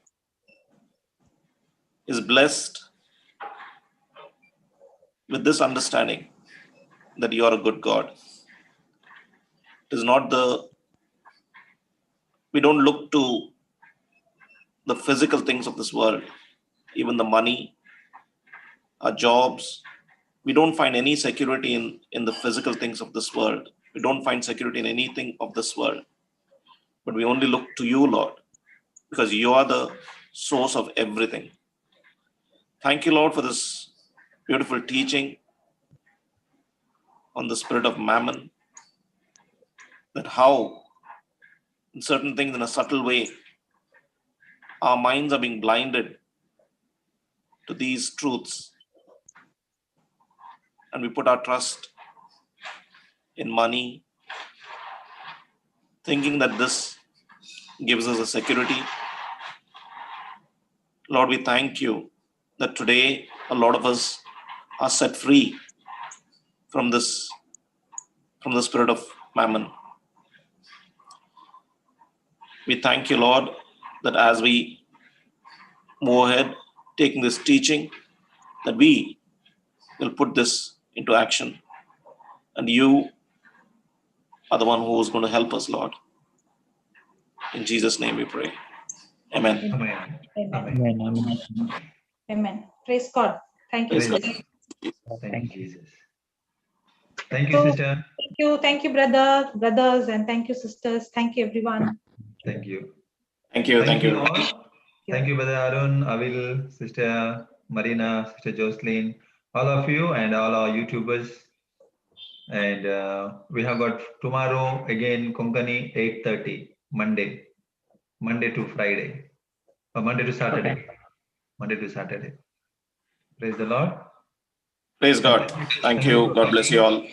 is blessed with this understanding that you are a good God. It is not we don't look to the physical things of this world, even the money, our jobs. We don't find any security in the physical things of this world. We don't find security in anything of this world. But we only look to you, Lord, because you are the source of everything. Thank you, Lord, for this beautiful teaching on the spirit of Mammon, that how in certain things in a subtle way, our minds are being blinded to these truths, and we put our trust in money, thinking that this gives us a security. Lord, we thank you that today a lot of us are set free from the spirit of Mammon. We thank you, Lord, that as we move ahead, taking this teaching, that we will put this into action. And you are the one who is going to help us, Lord. In Jesus' name we pray. Amen. Amen. Amen. Amen. Amen. Praise God. Thank you, Praise sister. God. Thank you, Jesus. Thank you, sister. Thank you, brothers, and thank you, sisters. Thank you, everyone. Thank you. Thank you. Thank you all. Thank you, Brother Arun, Avil, Sister Marina, Sister Joselin, all of you and all our YouTubers. And we have got tomorrow again Konkani 8:30, Monday to Friday, or Monday to Saturday. Praise the Lord. Praise God. Thank you. God bless you all.